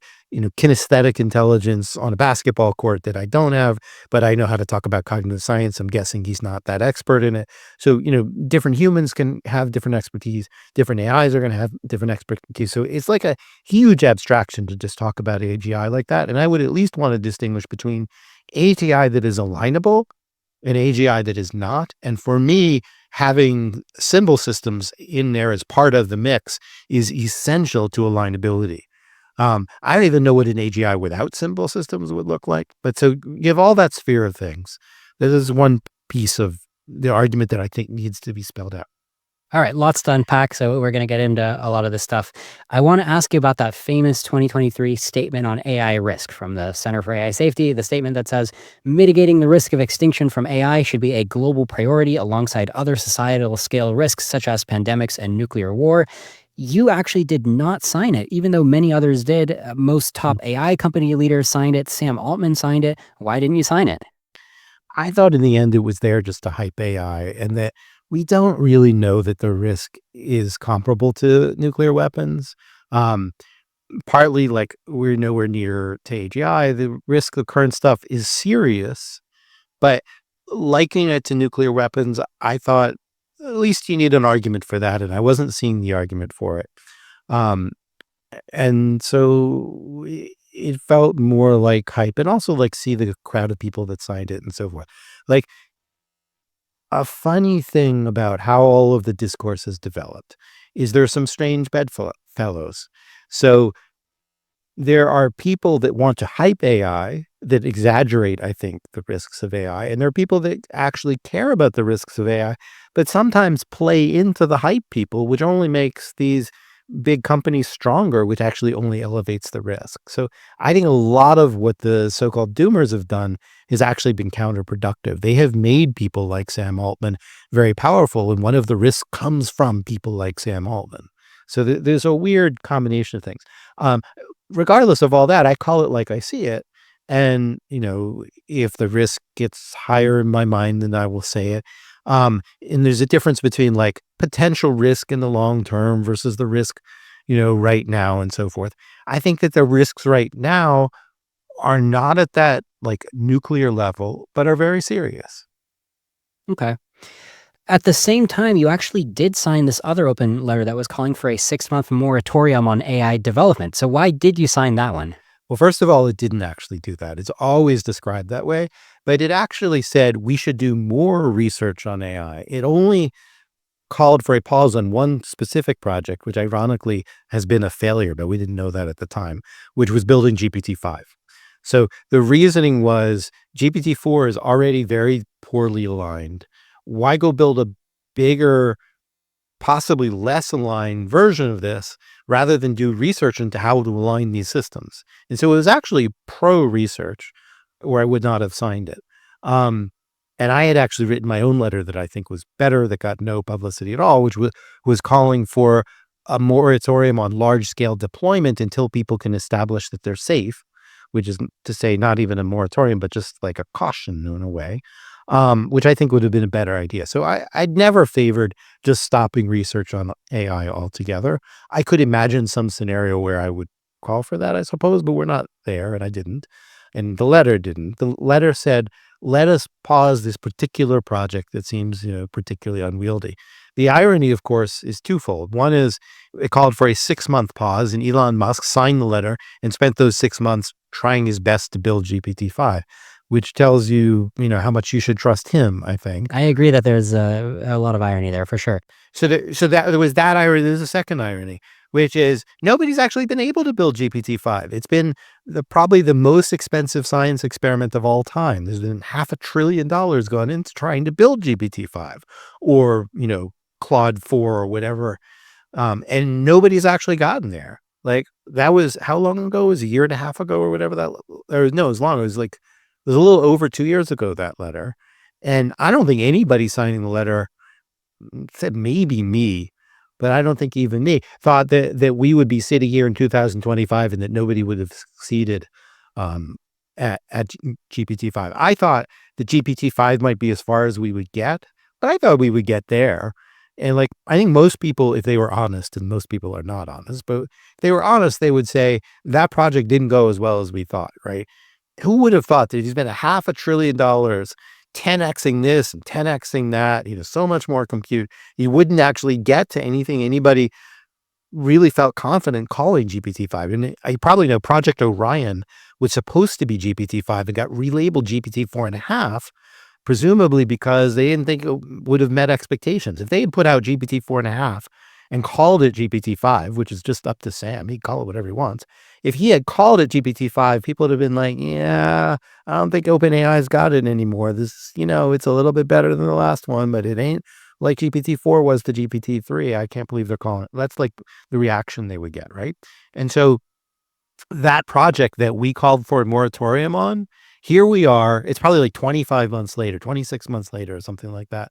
Speaker 2: kinesthetic intelligence on a basketball court that I don't have, but I know how to talk about cognitive science. I'm guessing he's not that expert in it. So, different humans can have different expertise. Different AIs are going to have different expertise. So it's like a huge abstraction to just talk about AGI like that. And I would at least want to distinguish between AGI that is alignable and AGI that is not. And for me, having symbol systems in there as part of the mix is essential to alignability. I don't even know what an AGI without symbol systems would look like. But so you have all that sphere of things. This is one piece of the argument that I think needs to be spelled out.
Speaker 1: All right, lots to unpack, so we're going to get into a lot of this stuff. I want to ask you about that famous 2023 statement on AI risk from the Center for AI Safety, the statement that says, mitigating the risk of extinction from AI should be a global priority alongside other societal scale risks such as pandemics and nuclear war. You actually did not sign it, even though many others did. Most top AI company leaders signed it. Sam Altman signed it. Why didn't you sign it?
Speaker 2: I thought in the end it was there just to hype AI, and that we don't really know that the risk is comparable to nuclear weapons. partly like we're nowhere near to AGI. The risk of current stuff is serious, but likening it to nuclear weapons, I thought at least you need an argument for that, and I wasn't seeing the argument for it. Um, and so it felt more like hype, and also like see the crowd of people that signed it and so forth. Like a funny thing about how all of the discourse has developed is there's some strange bedfellows. So there are people that want to hype AI that exaggerate, I think, the risks of AI. And there are people that actually care about the risks of AI, but sometimes play into the hype people, which only makes these big companies stronger, which actually only elevates the risk. So I think a lot of what the so-called doomers have done has actually been counterproductive. They have made people like Sam Altman very powerful, and one of the risks comes from people like Sam Altman. So there's a weird combination of things. Regardless of all that, I call it like I see it. And, if the risk gets higher in my mind, then I will say it. And there's a difference between like potential risk in the long term versus the risk, right now and so forth. I think that the risks right now are not at that like nuclear level, but are very serious.
Speaker 1: Okay. At the same time, you actually did sign this other open letter that was calling for a 6-month moratorium on AI development. So why did you sign that one?
Speaker 2: Well, first of all, it didn't actually do that. It's always described that way, but it actually said we should do more research on AI. It only called for a pause on one specific project, which ironically has been a failure, but we didn't know that at the time, which was building GPT-5. So the reasoning was GPT-4 is already very poorly aligned. Why go build a bigger, possibly less aligned version of this rather than do research into how to align these systems? And so it was actually pro research, or I would not have signed it. And I had actually written my own letter that I think was better, that got no publicity at all, which was calling for a moratorium on large scale deployment until people can establish that they're safe, which is to say not even a moratorium, but just like a caution in a way, which I think would have been a better idea. So I'd never favored just stopping research on AI altogether. I could imagine some scenario where I would call for that, I suppose, but we're not there, and I didn't. And the letter didn't. The letter said, let us pause this particular project that seems, particularly unwieldy. The irony, of course, is twofold. One is it called for a 6-month pause, and Elon Musk signed the letter and spent those 6 months trying his best to build GPT-5, which tells you, how much you should trust him, I think.
Speaker 1: I agree that there's a lot of irony there for sure.
Speaker 2: So that there was that irony. There's a second irony, which is nobody's actually been able to build GPT-5. It's been probably the most expensive science experiment of all time. There's been $500 billion gone into trying to build GPT-5 or, Claude 4 or whatever. And nobody's actually gotten there. Like that was how long ago? It was a year and a half ago or whatever that, or no, it was long. It was a little over 2 years ago, that letter. And I don't think anybody signing the letter, said maybe me, but I don't think even me thought that we would be sitting here in 2025 and that nobody would have succeeded at GPT-5. I thought the GPT-5 might be as far as we would get, but I thought we would get there. And like, I think most people, if they were honest, and most people are not honest, but if they were honest, they would say that project didn't go as well as we thought, right? Who would have thought that he's spent $500 billion 10xing this and 10xing that, so much more compute, you wouldn't actually get to anything anybody really felt confident calling GPT-5. And I probably know Project Orion was supposed to be GPT-5 and got relabeled GPT-4.5, presumably because they didn't think it would have met expectations. If they had put out GPT-4.5 and called it GPT-5, which is just up to Sam, he'd call it whatever he wants. If he had called it GPT-5, people would have been like, yeah, I don't think OpenAI's got it anymore. This, it's a little bit better than the last one, but it ain't like GPT-4 was to GPT-3. I can't believe they're calling it. That's like the reaction they would get, right? And so that project that we called for a moratorium on, here we are. It's probably like 25 months later, 26 months later or something like that.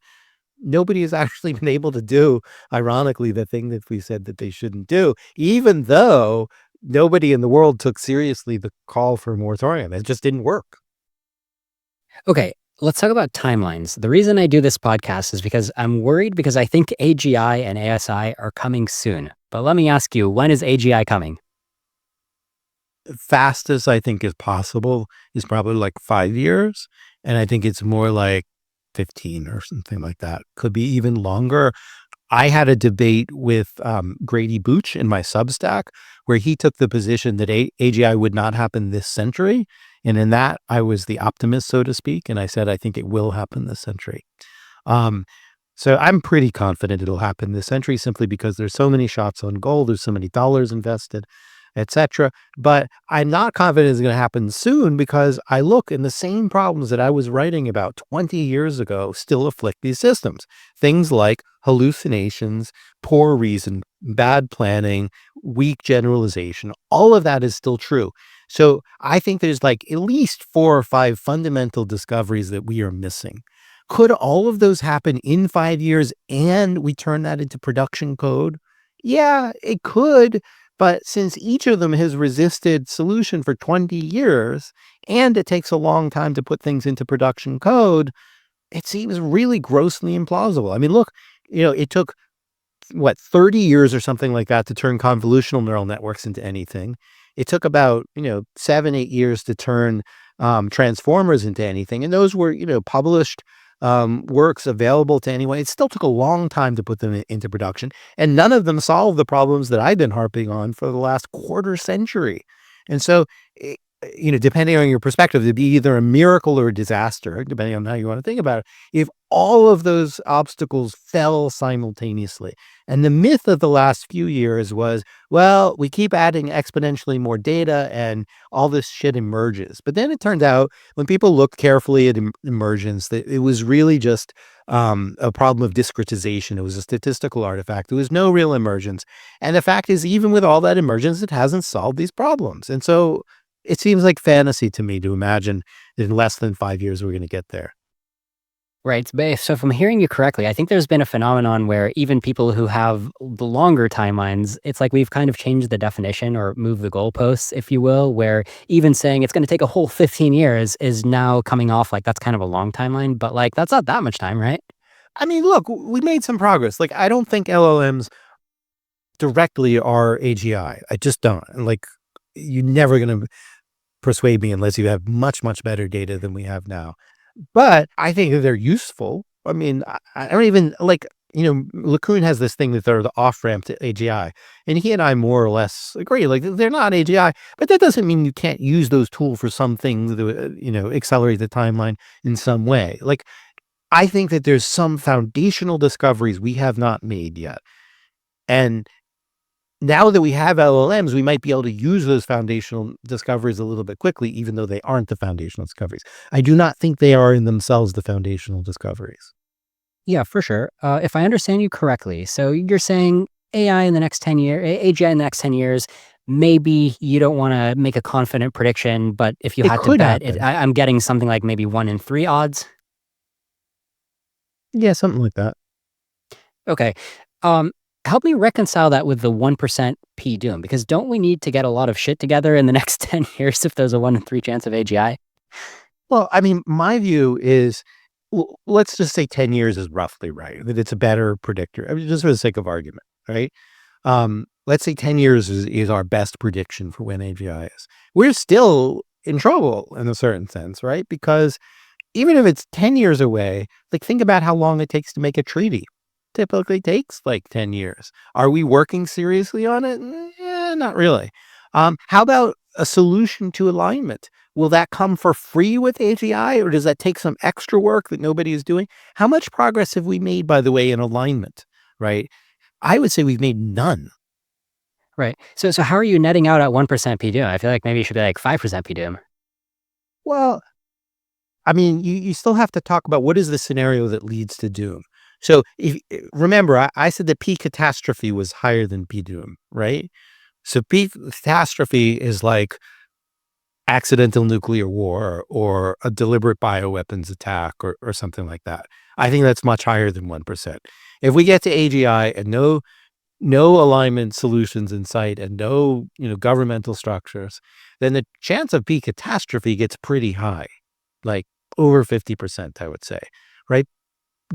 Speaker 2: Nobody has actually been able to do, ironically, the thing that we said that they shouldn't do, even though nobody in the world took seriously the call for a moratorium. It just didn't work.
Speaker 1: Okay, let's talk about timelines. The reason I do this podcast is because I'm worried because I think AGI and ASI are coming soon. But let me ask you, when is AGI coming?
Speaker 2: fastest I think is possible is probably like 5 years. And I think it's more like 15 or something like that. Could be even longer. I had a debate with Grady Booch in my Substack where he took the position that AGI would not happen this century. And in that, I was the optimist, so to speak. And I said, I think it will happen this century. Um, so I'm pretty confident it'll happen this century simply because there's so many shots on goal, there's so many dollars invested, etc. But I'm not confident it's going to happen soon because I look and the same problems that I was writing about 20 years ago still afflict these systems. Things like hallucinations, poor reason, bad planning, weak generalization, all of that is still true. So I think there's like at least 4 or 5 fundamental discoveries that we are missing. Could all of those happen in 5 years and we turn that into production code? Yeah, it could. But since each of them has resisted solution for 20 years and it takes a long time to put things into production code, it seems really grossly implausible. I mean, look, it took 30 years or something like that to turn convolutional neural networks into anything. It took about, 7, 8 years to turn transformers into anything. And those were, published works available to anyone. It still took a long time to put them into production. And none of them solved the problems that I've been harping on for the last quarter century. And so, depending on your perspective, it'd be either a miracle or a disaster, depending on how you want to think about it, if all of those obstacles fell simultaneously. And the myth of the last few years was, well, we keep adding exponentially more data and all this shit emerges. But then it turned out when people looked carefully at emergence, that it was really just a problem of discretization. It was a statistical artifact. There was no real emergence. And the fact is, even with all that emergence, it hasn't solved these problems. And so it seems like fantasy to me to imagine that in less than 5 years, we're going to get there.
Speaker 1: Right. So if I'm hearing you correctly, I think there's been a phenomenon where even people who have the longer timelines, it's like we've kind of changed the definition or moved the goalposts, if you will, where even saying it's going to take a whole 15 years is now coming off like that's kind of a long timeline, but like that's not that much time, right?
Speaker 2: I mean, look, we made some progress. Like, I don't think LLMs directly are AGI. I just don't. And like, you're never going to persuade me unless you have much, much better data than we have now. But I think that they're useful. I mean, I don't even like, LeCun has this thing that they're the off-ramp to AGI. And he and I more or less agree. Like, they're not AGI, but that doesn't mean you can't use those tools for something to, accelerate the timeline in some way. Like, I think that there's some foundational discoveries we have not made yet. And now that we have LLMs, we might be able to use those foundational discoveries a little bit quickly, even though they aren't the foundational discoveries. I do not think they are in themselves the foundational discoveries.
Speaker 1: Yeah, for sure. If I understand you correctly, so you're saying AI in the next 10 years, AGI in the next 10 years, maybe you don't want to make a confident prediction, but if you
Speaker 2: It
Speaker 1: had to
Speaker 2: could
Speaker 1: bet,
Speaker 2: happen.
Speaker 1: I'm getting something like maybe 1 in 3 odds.
Speaker 2: Yeah, something like that.
Speaker 1: Okay. Um, Help me reconcile that with the 1% P doom, because don't we need to get a lot of shit together in the next 10 years if there's a 1 in 3 chance of AGI?
Speaker 2: Well, I mean, my view is, let's just say 10 years is roughly right, that it's a better predictor. I mean, just for the sake of argument, right? Let's say 10 years is our best prediction for when AGI is. We're still in trouble in a certain sense, right? Because even if it's 10 years away, like think about how long it takes to make a treaty. Typically takes like 10 years. Are we working seriously on it? Not really. How about a solution to alignment? Will that come for free with AGI, or does that take some extra work that nobody is doing? How much progress have we made, by the way, in alignment, right? I would say we've made none.
Speaker 1: Right. So how are you netting out at 1% P doom? I feel like maybe you should be like 5% P doom.
Speaker 2: Well, I mean, you still have to talk about what is the scenario that leads to doom. So remember, I said that P catastrophe was higher than P doom, right? So P catastrophe is like accidental nuclear war or a deliberate bioweapons attack or something like that. I think that's much higher than 1%. If we get to AGI and no alignment solutions in sight and no governmental structures, then the chance of P catastrophe gets pretty high, like over 50%, I would say, right?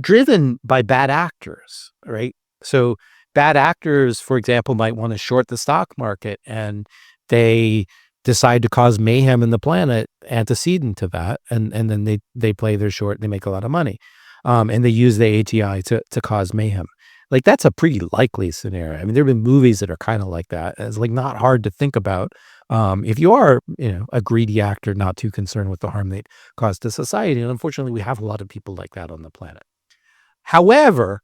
Speaker 2: Driven by bad actors, right? So bad actors, for example, might want to short the stock market and they decide to cause mayhem in the planet antecedent to that, and then they play their short, they make a lot of money, and they use the ATI to cause mayhem. Like, that's a pretty likely scenario. I mean, there have been movies that are kind of like that. It's like not hard to think about, if you are, a greedy actor, not too concerned with the harm they cause to society. And unfortunately, we have a lot of people like that on the planet. However,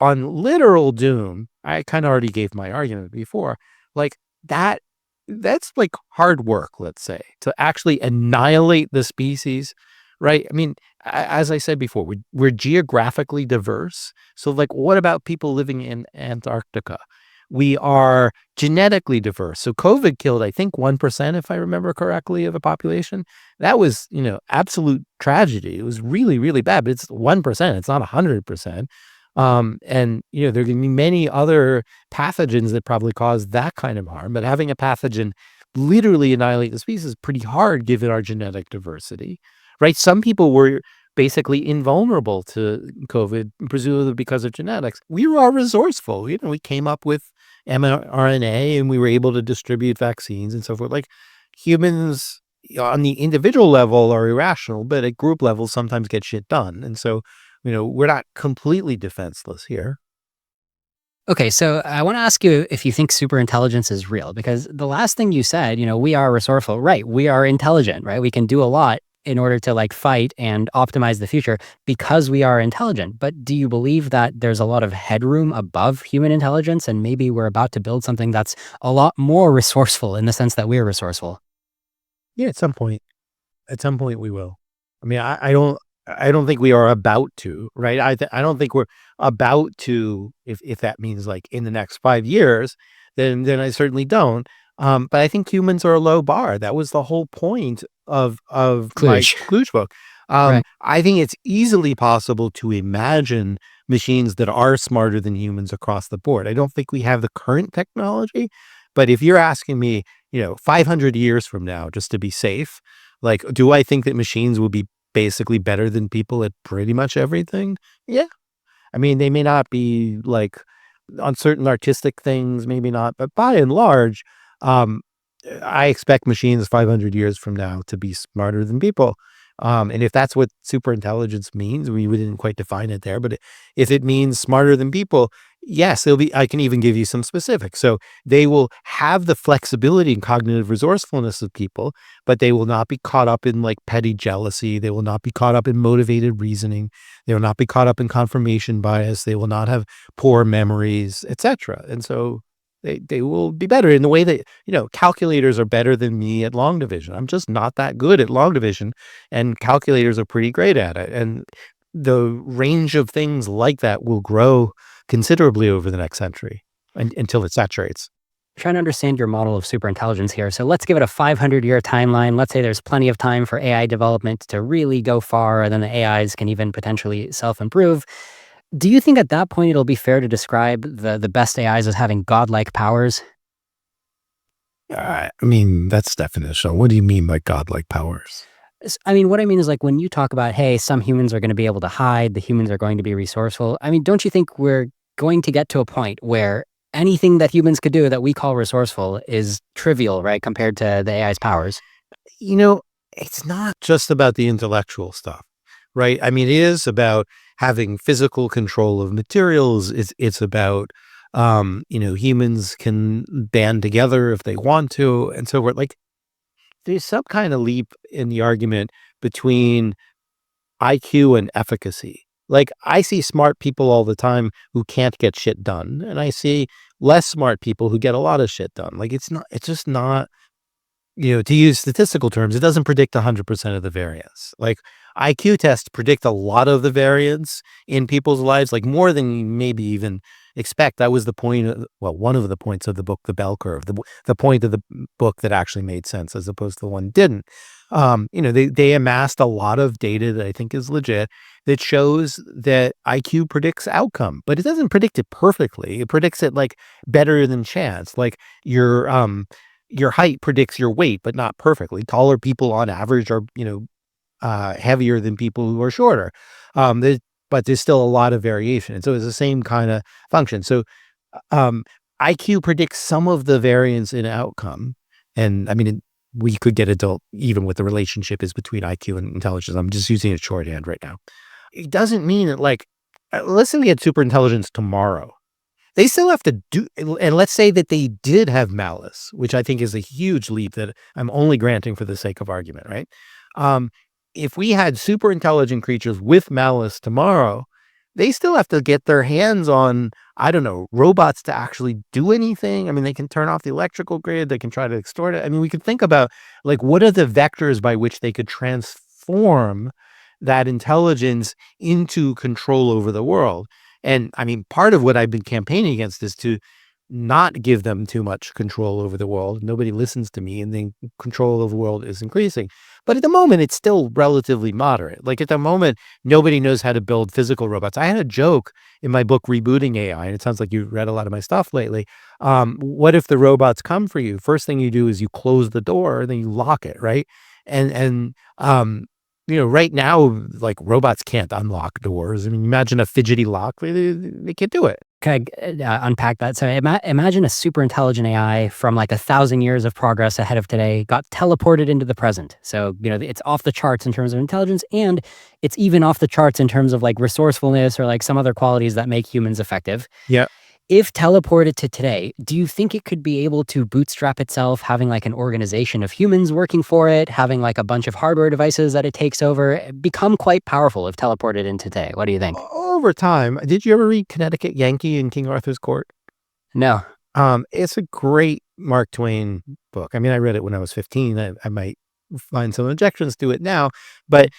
Speaker 2: on literal doom, I kind of already gave my argument before, like that's like hard work, let's say, to actually annihilate the species, right? I mean, as I said before, we're geographically diverse. So like, what about people living in Antarctica? We are genetically diverse. So COVID killed, I think, 1%, if I remember correctly, of the population. That was, absolute tragedy. It was really, really bad, but it's 1%. It's not 100%. And, there are going to be many other pathogens that probably cause that kind of harm. But having a pathogen literally annihilate the species is pretty hard given our genetic diversity, right? Some people were basically invulnerable to COVID, presumably because of genetics. We were resourceful. We came up with mRNA and we were able to distribute vaccines and so forth. Like, humans on the individual level are irrational, but at group level sometimes get shit done. And so, we're not completely defenseless here.
Speaker 1: Okay, so I want to ask you if you think superintelligence is real, because the last thing you said, we are resourceful, right? We are intelligent, right? We can do a lot in order to like fight and optimize the future because we are intelligent. But do you believe that there's a lot of headroom above human intelligence and maybe we're about to build something that's a lot more resourceful in the sense that we're resourceful?
Speaker 2: Yeah, at some point. At some point we will. I mean, I don't think we are about to, right? I don't think we're about to, if that means like in the next 5 years, then I certainly don't. But I think humans are a low bar. That was the whole point of my
Speaker 1: Kluge.
Speaker 2: Kluge book.
Speaker 1: Right.
Speaker 2: I think it's easily possible to imagine machines that are smarter than humans across the board. I don't think we have the current technology, but if you're asking me, 500 years from now, just to be safe, like, do I think that machines will be basically better than people at pretty much everything? Yeah. I mean, they may not be like on certain artistic things, maybe not, but by and large, um, I expect machines 500 years from now to be smarter than people. And if that's what superintelligence means, we didn't quite define it there, but if it means smarter than people, yes, I can even give you some specifics. So they will have the flexibility and cognitive resourcefulness of people, but they will not be caught up in like petty jealousy. They will not be caught up in motivated reasoning. They will not be caught up in confirmation bias. They will not have poor memories, etc. And so they will be better in the way that, calculators are better than me at long division. I'm just not that good at long division, and calculators are pretty great at it. And the range of things like that will grow considerably over the next century until it saturates.
Speaker 1: Trying to understand your model of superintelligence here. So let's give it a 500-year timeline. Let's say there's plenty of time for AI development to really go far, and then the AIs can even potentially self-improve. Do you think at that point it'll be fair to describe the best AIs as having godlike powers?
Speaker 2: I mean, that's definitional. What do you mean by godlike powers?
Speaker 1: I mean, what I mean is like when you talk about, hey, some humans are going to be able to hide, the humans are going to be resourceful. I mean, don't you think we're going to get to a point where anything that humans could do that we call resourceful is trivial, right, compared to the AI's powers?
Speaker 2: It's not just about the intellectual stuff, right? I mean, it is about having physical control of materials. It's about, humans can band together if they want to, and so forth. Like, there's some kind of leap in the argument between IQ and efficacy. Like, I see smart people all the time who can't get shit done, and I see less smart people who get a lot of shit done. Like, it's just not, to use statistical terms, it doesn't predict 100% of the variance. Like, IQ tests predict a lot of the variance in people's lives, like more than you maybe even expect. That was the point one of the points of the book, The Bell Curve, the point of the book that actually made sense as opposed to the one that didn't. They amassed a lot of data that I think is legit that shows that IQ predicts outcome, but it doesn't predict it perfectly. It predicts it like better than chance. Like your height predicts your weight, but not perfectly. Taller people on average are, heavier than people who are shorter. But there's still a lot of variation. And so it's the same kind of function. So IQ predicts some of the variance in outcome. And I mean, we could get adult even with the relationship is between IQ and intelligence. I'm just using it shorthand right now. It doesn't mean that let's say we had superintelligence tomorrow. They still have to do, and let's say that they did have malice, which I think is a huge leap that I'm only granting for the sake of argument, right? Um, if we had super intelligent creatures with malice tomorrow, they still have to get their hands on, I don't know, robots to actually do anything. I mean, they can turn off the electrical grid, they can try to extort it. I mean, we could think about what are the vectors by which they could transform that intelligence into control over the world. And I mean, part of what I've been campaigning against is to not give them too much control over the world. Nobody listens to me, and the control of the world is increasing. But at the moment, it's still relatively moderate. Like at the moment, nobody knows how to build physical robots. I had a joke in my book, Rebooting AI, and it sounds like you've read a lot of my stuff lately. What if the robots come for you? First thing you do is you close the door, then you lock it, right? And right now, like robots can't unlock doors. I mean, imagine a fidgety lock. They can't do it.
Speaker 1: Can I unpack that? So imagine a super intelligent AI from like 1,000 years of progress ahead of today got teleported into the present. So, it's off the charts in terms of intelligence, and it's even off the charts in terms of like resourcefulness or like some other qualities that make humans effective.
Speaker 2: Yeah.
Speaker 1: If teleported to today, do you think it could be able to bootstrap itself, having like an organization of humans working for it, having like a bunch of hardware devices that it takes over, become quite powerful if teleported in today? What do you think?
Speaker 2: Over time, did you ever read Connecticut Yankee in King Arthur's Court?
Speaker 1: No.
Speaker 2: It's a great Mark Twain book. I mean, I read it when I was 15. I might find some objections to it now, but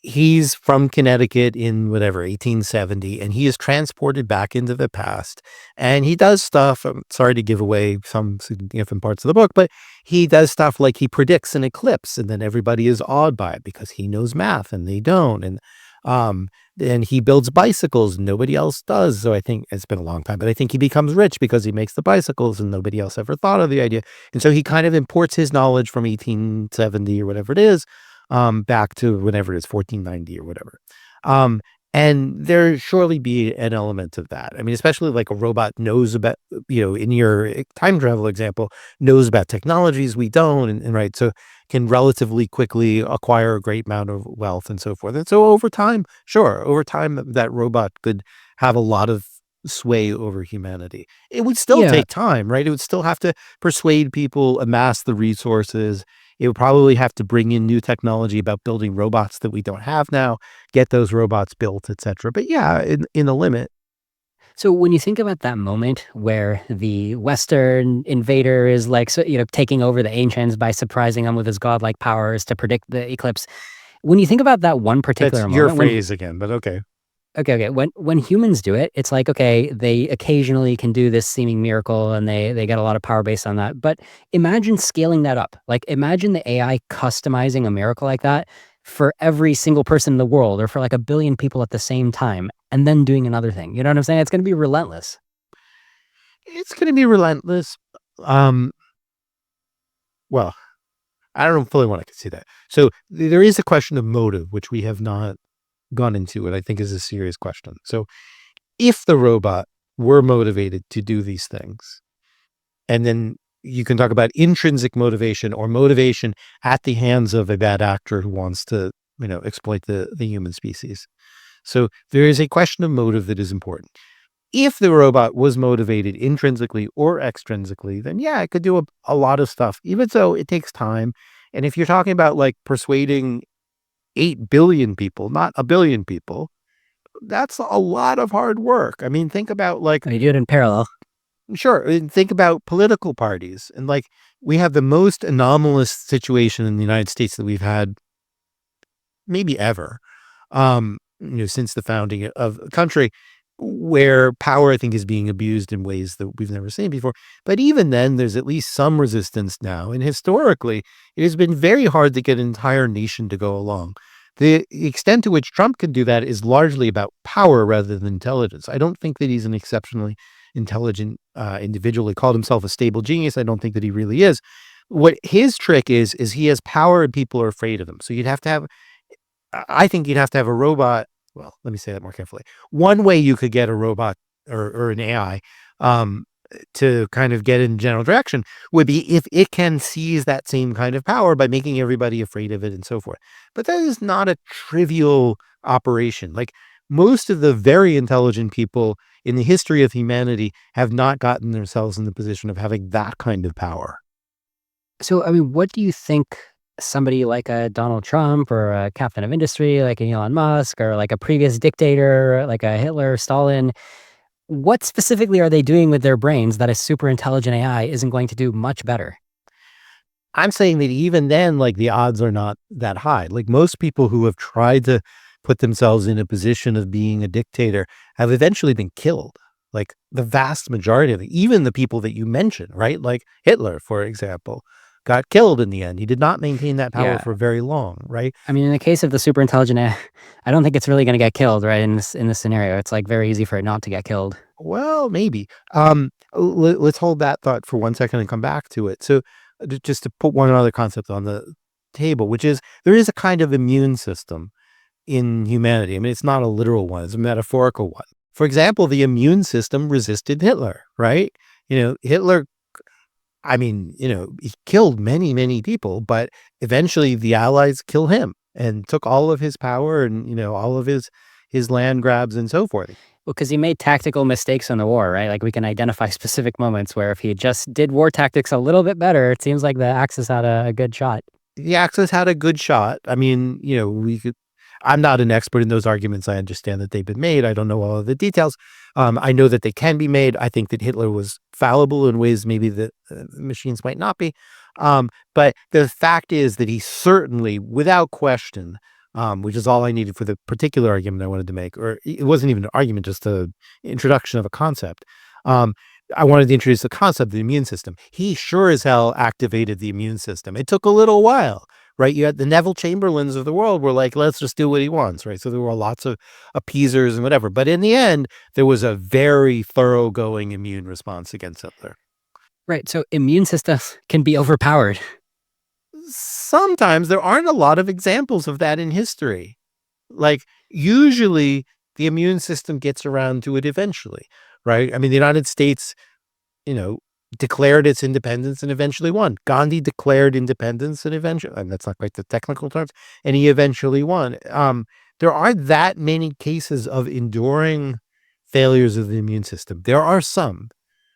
Speaker 2: he's from Connecticut in whatever 1870, and he is transported back into the past, and he does stuff. I'm sorry to give away some significant parts of the book, but he does stuff like he predicts an eclipse, and then everybody is awed by it because he knows math and they don't, um, and he builds bicycles, nobody else does. So I think it's been a long time, but I think he becomes rich because he makes the bicycles and nobody else ever thought of the idea. And so he kind of imports his knowledge from 1870 or whatever it is, back to whenever it is, 1490 or whatever. And there surely be an element of that. I mean, especially like a robot knows about, in your time travel example, knows about technologies we don't, and right, so can relatively quickly acquire a great amount of wealth and so forth. And so over time, that robot could have a lot of sway over humanity. It would still
Speaker 1: Yeah.
Speaker 2: take time, right? It would still have to persuade people, amass the resources. It would probably have to bring in new technology about building robots that we don't have now, get those robots built, etc. But yeah, in the limit.
Speaker 1: So when you think about that moment where the Western invader is like, so, taking over the ancients by surprising them with his godlike powers to predict the eclipse, when you think about that one
Speaker 2: That's
Speaker 1: particular
Speaker 2: your
Speaker 1: moment,
Speaker 2: phrase again, but okay.
Speaker 1: okay, when humans do it, it's like, okay, they occasionally can do this seeming miracle and they get a lot of power based on that. But imagine scaling that up. Like imagine the AI customizing a miracle like that for every single person in the world or for like 1 billion people at the same time and then doing another thing. You know what I'm saying? It's going to be relentless.
Speaker 2: It's going to be relentless. Um, well, I don't fully want to see that. So there is a question of motive, which we have not gone into, and I think is a serious question. So if the robot were motivated to do these things, and then you can talk about intrinsic motivation or motivation at the hands of a bad actor who wants to, exploit the human species. So there is a question of motive that is important. If the robot was motivated intrinsically or extrinsically, then yeah, it could do a lot of stuff, even though it takes time. And if you're talking about like persuading 8 billion people, not 1 billion people, that's a lot of hard work. I mean, think about like,
Speaker 1: You do it in parallel.
Speaker 2: sure, and think about political parties. And like, we have the most anomalous situation in the United States that we've had maybe ever, since the founding of the country, where power, I think, is being abused in ways that we've never seen before. But even then, there's at least some resistance now. And historically, it has been very hard to get an entire nation to go along. The extent to which Trump can do that is largely about power rather than intelligence. I don't think that he's an exceptionally intelligent individual. He called himself a stable genius. I don't think that he really is. What his trick is he has power and people are afraid of him. So I think you'd have to have a robot. Well, let me say that more carefully. One way you could get a robot or an AI to kind of get in general direction would be if it can seize that same kind of power by making everybody afraid of it and so forth. But that is not a trivial operation. Like most of the very intelligent people in the history of humanity have not gotten themselves in the position of having that kind of power.
Speaker 1: So, I mean, what do you think somebody like a Donald Trump or a captain of industry like an Elon Musk or like a previous dictator like a Hitler, Stalin, what specifically are they doing with their brains that a super intelligent AI isn't going to do much better?
Speaker 2: I'm saying that even then, like the odds are not that high. Like most people who have tried to put themselves in a position of being a dictator have eventually been killed. Like the vast majority of it, even the people that you mentioned, right? Like Hitler, for example, got killed in the end. He did not maintain that power
Speaker 1: Yeah.
Speaker 2: for very long, right?
Speaker 1: I mean, in the case of the super intelligent AI, I don't think it's really going to get killed, right? In this scenario, it's like very easy for it not to get killed.
Speaker 2: Well, maybe. Let's hold that thought for 1 second and come back to it. So, just to put one other concept on the table, which is there is a kind of immune system in humanity. I mean, it's not a literal one; it's a metaphorical one. For example, the immune system resisted Hitler, right? Hitler. I mean, he killed many, many people, but eventually the Allies kill him and took all of his power and all of his land grabs and so forth.
Speaker 1: Well, because he made tactical mistakes in the war, right? Like we can identify specific moments where if he just did war tactics a little bit better, it seems like the Axis had a good shot.
Speaker 2: The Axis had a good shot. I mean, I'm not an expert in those arguments. I understand that they've been made. I don't know all of the details. I know that they can be made. I think that Hitler was fallible in ways maybe that machines might not be. But the fact is that he certainly, without question, which is all I needed for the particular argument I wanted to make, or it wasn't even an argument, just an introduction of a concept. I wanted to introduce the concept of the immune system. He sure as hell activated the immune system. It took a little while, right? You had the Neville Chamberlains of the world were like, let's just do what he wants, right? So there were lots of appeasers and whatever. But in the end, there was a very thoroughgoing immune response against Hitler.
Speaker 1: Right. So immune systems can be overpowered.
Speaker 2: Sometimes there aren't a lot of examples of that in history. Like usually the immune system gets around to it eventually, right? I mean, the United States, declared its independence and eventually won. Gandhi declared independence and eventually, and that's not quite the technical terms, and he eventually won. There aren't that many cases of enduring failures of the immune system. There are some,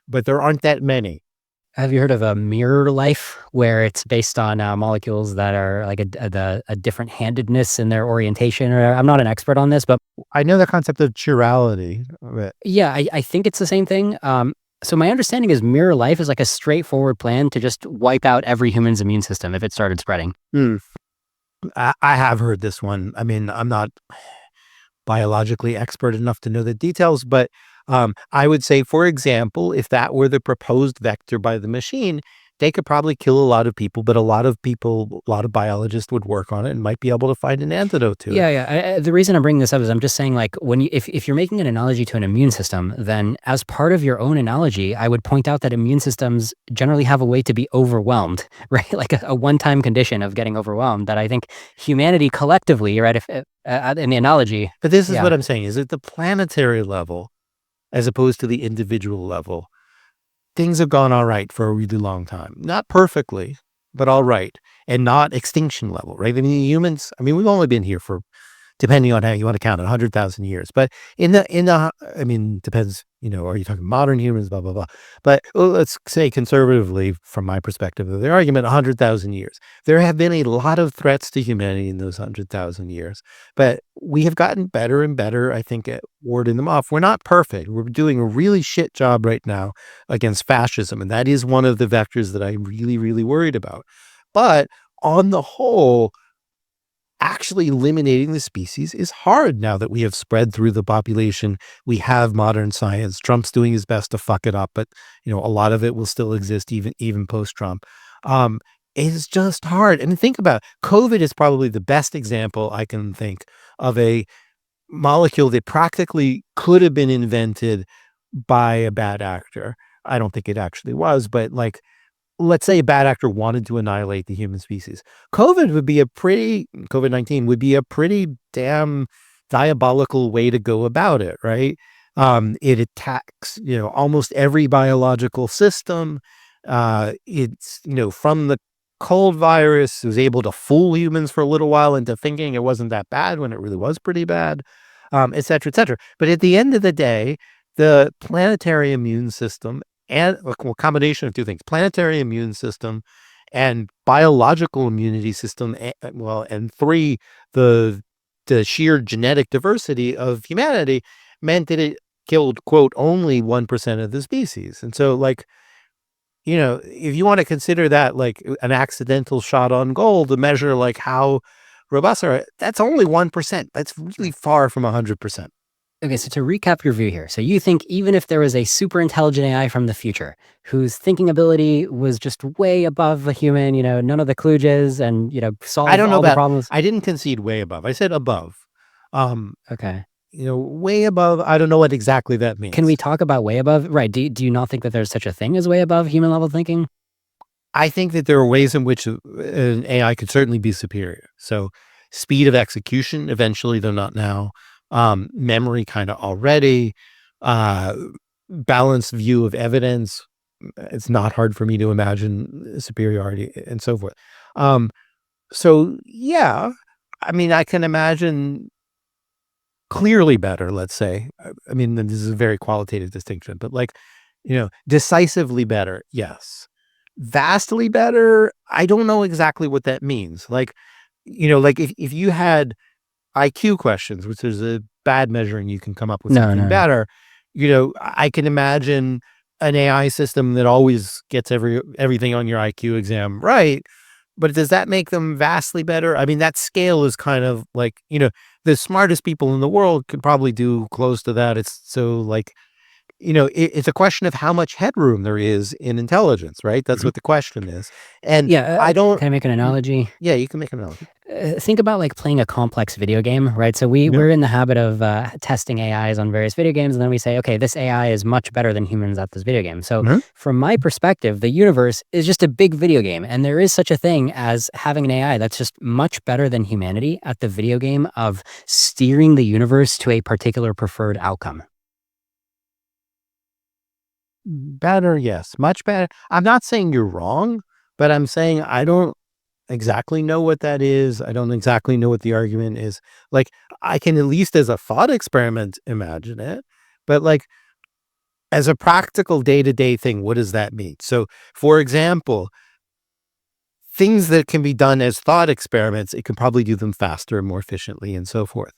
Speaker 2: but there aren't that many.
Speaker 1: Have you heard of a mirror life where it's based on molecules that are like a different handedness in their orientation? Or I'm not an expert on this, but
Speaker 2: I know the concept of chirality. But
Speaker 1: yeah, I think it's the same thing. So my understanding is mirror life is like a straightforward plan to just wipe out every human's immune system if it started spreading.
Speaker 2: I have heard this one. I mean, I'm not biologically expert enough to know the details, but I would say, for example, if that were the proposed vector by the machine, they could probably kill a lot of people, but a lot of biologists would work on it and might be able to find an antidote to it.
Speaker 1: Yeah. The reason I'm bringing this up is I'm just saying, like, if you're making an analogy to an immune system, then as part of your own analogy, I would point out that immune systems generally have a way to be overwhelmed, right? Like a one-time condition of getting overwhelmed that I think humanity collectively, right? If in the analogy,
Speaker 2: But this is
Speaker 1: yeah.
Speaker 2: what I'm saying, is at the planetary level, as opposed to the individual level, things have gone all right for a really long time. Not perfectly, but all right. And not extinction level, right? I mean, humans, we've only been here for, depending on how you want to count it, 100,000 years. But depends, are you talking modern humans, blah, blah, blah. But let's say conservatively, from my perspective of the argument, 100,000 years. There have been a lot of threats to humanity in those 100,000 years. But we have gotten better and better, I think, at warding them off. We're not perfect. We're doing a really shit job right now against fascism. And that is one of the vectors that I'm really, really worried about. But on the whole, actually eliminating the species is hard now that we have spread through the population. We have modern science. Trump's doing his best to fuck it up, but a lot of it will still exist even post-Trump. It's just hard. And think about it. COVID is probably the best example I can think of a molecule that practically could have been invented by a bad actor. I don't think it actually was, but let's say a bad actor wanted to annihilate the human species. COVID-19 would be a pretty damn diabolical way to go about it, right? It attacks, almost every biological system. It's, from the cold virus, it was able to fool humans for a little while into thinking it wasn't that bad when it really was pretty bad, et cetera, et cetera. But at the end of the day, the planetary immune system and a combination of two things, planetary immune system and biological immunity system, and three, the sheer genetic diversity of humanity meant that it killed, quote, only 1% of the species. And so, if you want to consider that like an accidental shot on goal to measure like how robust are, that's only 1%. That's really far from 100%.
Speaker 1: Okay, so to recap your view here, so you think even if there was a super intelligent AI from the future whose thinking ability was just way above a human, none of the Kluges and,
Speaker 2: I
Speaker 1: solved
Speaker 2: don't know
Speaker 1: all the
Speaker 2: about,
Speaker 1: problems.
Speaker 2: I didn't concede way above. I said above. Um,
Speaker 1: Okay.
Speaker 2: Way above, I don't know what exactly that means.
Speaker 1: Can we talk about way above? Right. Do you not think that there's such a thing as way above human level thinking?
Speaker 2: I think that there are ways in which an AI could certainly be superior. So speed of execution, eventually, though not now. Memory kind of already. Uh, Balanced view of evidence. It's not hard for me to imagine superiority and so forth. So yeah, I mean, I can imagine clearly better, let's say. I mean, this is a very qualitative distinction, but decisively better, yes. Vastly better, I don't know exactly what that means. If you had IQ questions, which is a bad measuring, you can come up with
Speaker 1: No,
Speaker 2: something
Speaker 1: no.
Speaker 2: better. I can imagine an AI system that always gets everything on your IQ exam right. But does that make them vastly better? I mean, that scale is kind of like, the smartest people in the world could probably do close to that. It's so it's a question of how much headroom there is in intelligence, right? That's
Speaker 1: Mhm.
Speaker 2: what the question is. And
Speaker 1: Yeah.
Speaker 2: I don't,
Speaker 1: Can I make an analogy?
Speaker 2: yeah, you can make an analogy.
Speaker 1: Think about like playing a complex video game, right? So
Speaker 2: Yeah.
Speaker 1: we're in the habit of testing AIs on various video games, and then we say, okay, this AI is much better than humans at this video game. So
Speaker 2: Mhm.
Speaker 1: from my perspective, the universe is just a big video game, and there is such a thing as having an AI that's just much better than humanity at the video game of steering the universe to a particular preferred outcome.
Speaker 2: Better, yes, much better. I'm not saying you're wrong, but I'm saying I don't exactly know what that is. I don't exactly know what the argument is. Like, I can at least as a thought experiment imagine it, but as a practical day-to-day thing, what does that mean? So, for example, things that can be done as thought experiments, it can probably do them faster and more efficiently and so forth.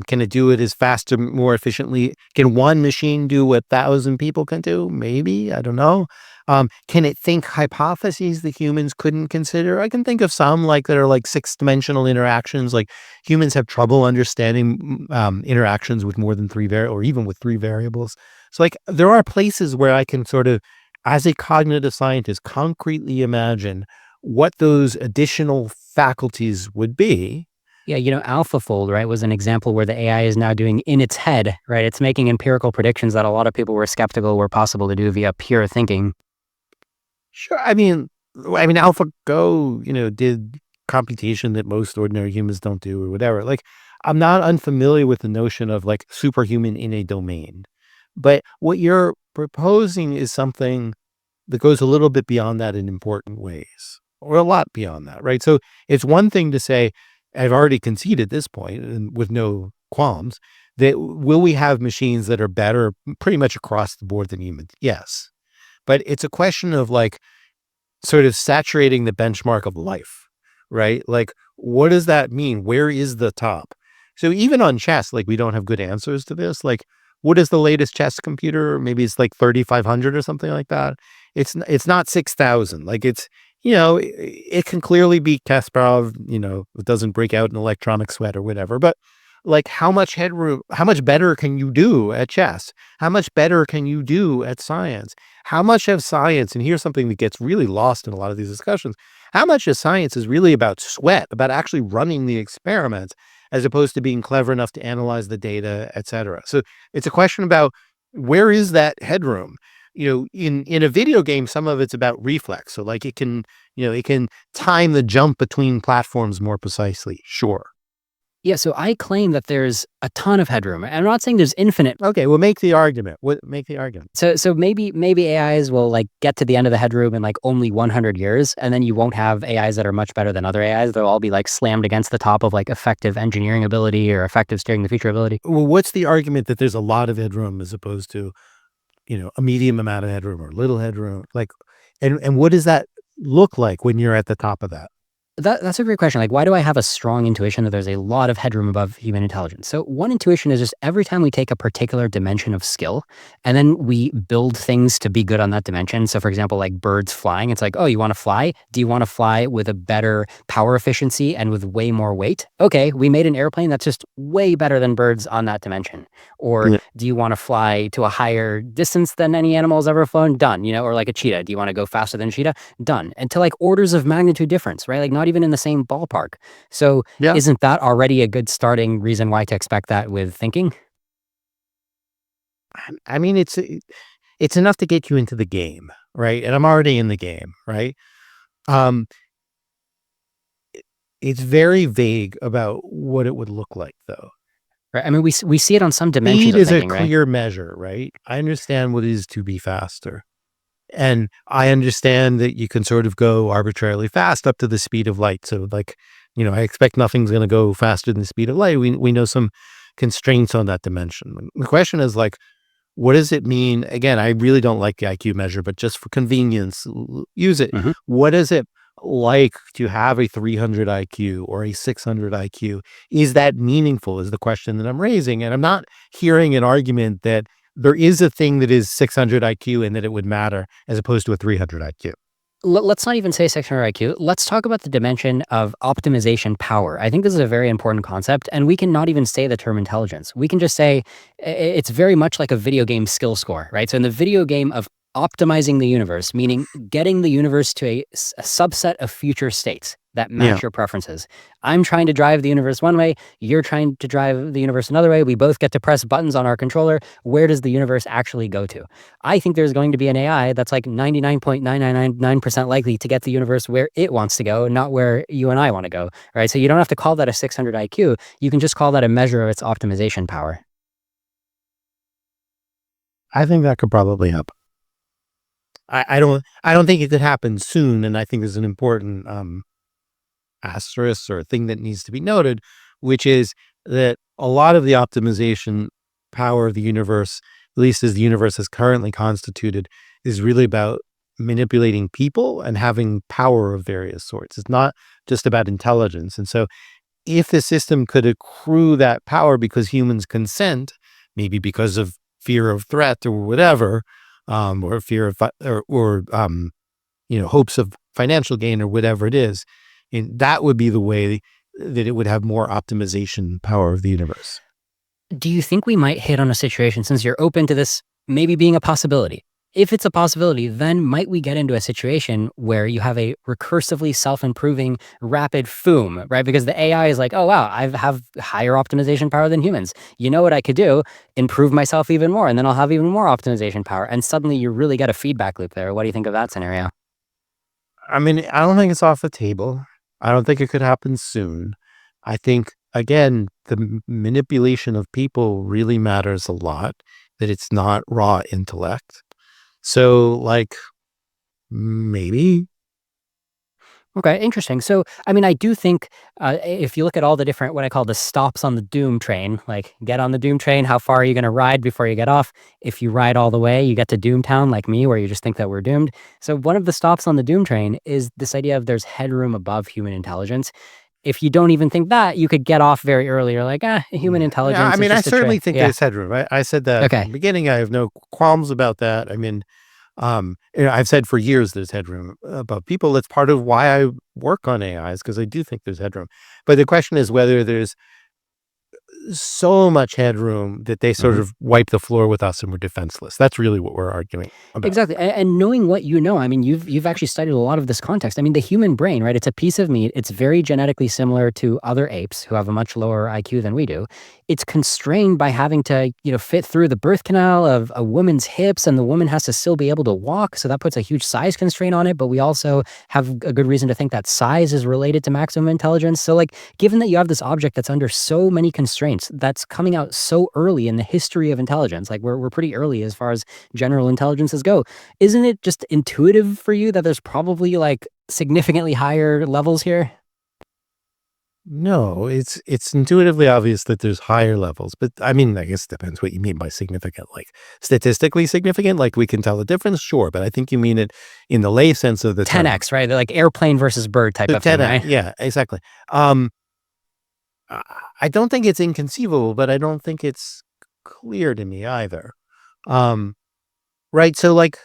Speaker 2: Can it do it as faster, more efficiently? Can one machine do what 1,000 people can do? Maybe, I don't know. Can it think hypotheses that humans couldn't consider? I can think of some that are like six-dimensional interactions. Like humans have trouble understanding interactions with more than or even with three variables. So there are places where I can sort of, as a cognitive scientist, concretely imagine what those additional faculties would be.
Speaker 1: Yeah, AlphaFold, right, was an example where the AI is now doing in its head, right? It's making empirical predictions that a lot of people were skeptical were possible to do via pure thinking.
Speaker 2: Sure. AlphaGo, did computation that most ordinary humans don't do or whatever. I'm not unfamiliar with the notion of superhuman in a domain. But what you're proposing is something that goes a little bit beyond that in important ways, or a lot beyond that, right? So it's one thing to say, I've already conceded this point and with no qualms, that will we have machines that are better pretty much across the board than humans? Yes. But it's a question of sort of saturating the benchmark of life, right? What does that mean? Where is the top? So even on chess, we don't have good answers to this. What is the latest chess computer? Maybe it's 3,500 or something like that. It's not 6,000. It can clearly beat Kasparov. It doesn't break out an electronic sweat or whatever. But how much headroom? How much better can you do at chess? How much better can you do at science? How much of science? And here's something that gets really lost in a lot of these discussions. How much of science is really about sweat, about actually running the experiments, as opposed to being clever enough to analyze the data, et cetera. So it's a question about where is that headroom? In a video game, some of it's about reflex. So it can time the jump between platforms more precisely. Sure.
Speaker 1: Yeah, so I claim that there's a ton of headroom. I'm not saying there's infinite.
Speaker 2: Okay, well, make the argument. Make the argument.
Speaker 1: So maybe AIs will like get to the end of the headroom in like only 100 years, and then you won't have AIs that are much better than other AIs. They'll all be like slammed against the top of like effective engineering ability or effective steering the future ability.
Speaker 2: Well, what's the argument that there's a lot of headroom as opposed to, a medium amount of headroom or little headroom? Like, and what does that look like when you're at the top of that?
Speaker 1: That's a great question. Like, why do I have a strong intuition that there's a lot of headroom above human intelligence? So one intuition is just every time we take a particular dimension of skill and then we build things to be good on that dimension. So for example, like birds flying, it's like, oh, you want to fly? Do you want to fly with a better power efficiency and with way more weight? Okay, we made an airplane that's just way better than birds on that dimension. Or
Speaker 2: Yeah.
Speaker 1: do you want to fly to a higher distance than any animal has ever flown? Done. Or like a cheetah. Do you want to go faster than a cheetah? Done. And to like orders of magnitude difference, right? Like not even in the same ballpark. So
Speaker 2: Yeah.
Speaker 1: isn't that already a good starting reason why to expect that with thinking?
Speaker 2: I mean, it's enough to get you into the game, right? And I'm already in the game, right? Um, it's very vague about what it would look like, though.
Speaker 1: Right? I mean, we see it on some dimensions
Speaker 2: Speed
Speaker 1: of
Speaker 2: is a
Speaker 1: thinking, right?
Speaker 2: clear measure, right? I understand what it is to be faster. And I understand that you can sort of go arbitrarily fast up to the speed of light. So like, I expect nothing's going to go faster than the speed of light. We know some constraints on that dimension. The question is like, what does it mean? Again, I really don't like the IQ measure, but just for convenience, use it.
Speaker 1: Mhm.
Speaker 2: What is it like to have a 300 IQ or a 600 IQ? Is that meaningful is the question that I'm raising. And I'm not hearing an argument that there is a thing that is 600 IQ and that it would matter as opposed to a 300 IQ.
Speaker 1: Let's not even say 600 IQ. Let's talk about the dimension of optimization power. I think this is a very important concept, and we can not even say the term intelligence. We can just say it's very much like a video game skill score, right? So in the video game of optimizing the universe, meaning getting the universe to a subset of future states that
Speaker 2: Yeah.
Speaker 1: match your preferences. I'm trying to drive the universe one way, you're trying to drive the universe another way. We both get to press buttons on our controller. Where does the universe actually go to? I think there's going to be an AI that's like 99.9999% likely to get the universe where it wants to go, not where you and I want to go, right? So you don't have to call that a 600 IQ. You can just call that a measure of its optimization power.
Speaker 2: I think that could probably happen. I don't think it could happen soon. And I think there's an important asterisk or thing that needs to be noted, which is that a lot of the optimization power of the universe, at least as the universe is currently constituted, is really about manipulating people and having power of various sorts. It's not just about intelligence. And so if the system could accrue that power because humans consent, maybe because of fear of threat or whatever, or fear of hopes of financial gain or whatever it is, and that would be the way that it would have more optimization power of the universe.
Speaker 1: Do you think we might hit on a situation, since you're open to this maybe being a possibility? If it's a possibility, then might we get into a situation where you have a recursively self-improving rapid foom, right? Because the AI is like, oh, wow, I have higher optimization power than humans. You know what I could do? Improve myself even more, and then I'll have even more optimization power. And suddenly you really get a feedback loop there. What do you think of that scenario?
Speaker 2: I mean, I don't think it's off the table. I don't think it could happen soon. I think, again, the manipulation of people really matters a lot, that it's not raw intellect. So, like, maybe.
Speaker 1: Okay, interesting. So, I mean, I do think if you look at all the different, what I call the stops on the doom train, like get on the doom train, how far are you going to ride before you get off? If you ride all the way, you get to Doomtown like me, where you just think that we're doomed. So, one of the stops on the doom train is this idea of there's headroom above human intelligence. If you don't even think that, you could get off very early. You're like, human
Speaker 2: Yeah, I
Speaker 1: intelligence is
Speaker 2: mean, I
Speaker 1: just a
Speaker 2: certainly
Speaker 1: trick.
Speaker 2: think
Speaker 1: Yeah.
Speaker 2: there's headroom. I said that from
Speaker 1: Okay.
Speaker 2: the beginning. I have no qualms about that. I mean, I've said for years there's headroom above people. That's part of why I work on AIs, because I do think there's headroom. But the question is whether there's so much headroom that they sort of wipe the floor with us and we're defenseless. That's really what we're arguing about.
Speaker 1: Exactly. And knowing what you know, I mean, you've actually studied a lot of this context. I mean, the human brain, right? It's a piece of meat. It's very genetically similar to other apes who have a much lower IQ than we do. It's constrained by having to, fit through the birth canal of a woman's hips, and the woman has to still be able to walk. So that puts a huge size constraint on it. But we also have a good reason to think that size is related to maximum intelligence. So, like, given that you have this object that's under so many constraints, that's coming out so early in the history of intelligence, like we're pretty early as far as general intelligences go. Isn't it just intuitive for you that there's probably like significantly higher levels here?
Speaker 2: No, it's intuitively obvious that there's higher levels, but I mean, I guess it depends what you mean by significant. Like statistically significant, like we can tell the difference, sure, but I think you mean it in the lay sense of the term.
Speaker 1: 10x, right? They're like airplane versus bird type
Speaker 2: The
Speaker 1: of thing,
Speaker 2: 10x,
Speaker 1: right?
Speaker 2: yeah, exactly. I don't think it's inconceivable, but I don't think it's clear to me either. Right. So like,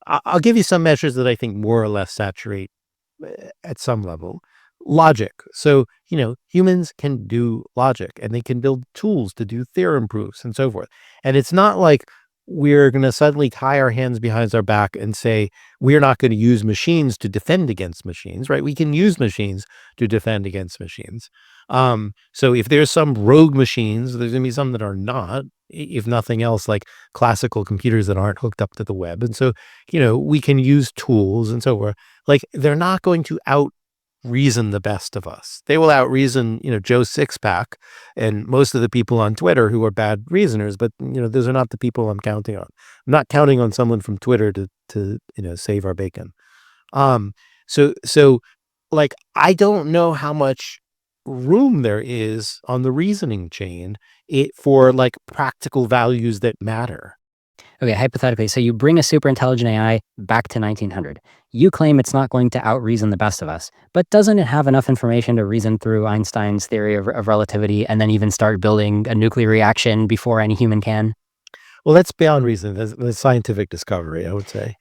Speaker 2: I'll give you some measures that I think more or less saturate at some level. Logic. So, humans can do logic and they can build tools to do theorem proofs and so forth. And it's not like we're going to suddenly tie our hands behind our back and say, we're not going to use machines to defend against machines, right? We can use machines to defend against machines. So if there's some rogue machines, there's going to be some that are not, if nothing else, like classical computers that aren't hooked up to the web. And so, we can use tools and so forth. Like they're not going to out reason the best of us. They will out reason, Joe Sixpack and most of the people on Twitter who are bad reasoners, but those are not the people I'm counting on. I'm not counting on someone from Twitter to save our bacon. So like I don't know how much room there is on the reasoning chain for like practical values that matter.
Speaker 1: Okay, hypothetically, so you bring a super intelligent AI back to 1900. You claim it's not going to outreason the best of us, but doesn't it have enough information to reason through Einstein's theory of relativity and then even start building a nuclear reaction before any human can?
Speaker 2: Well, that's beyond reason. That's scientific discovery, I would say.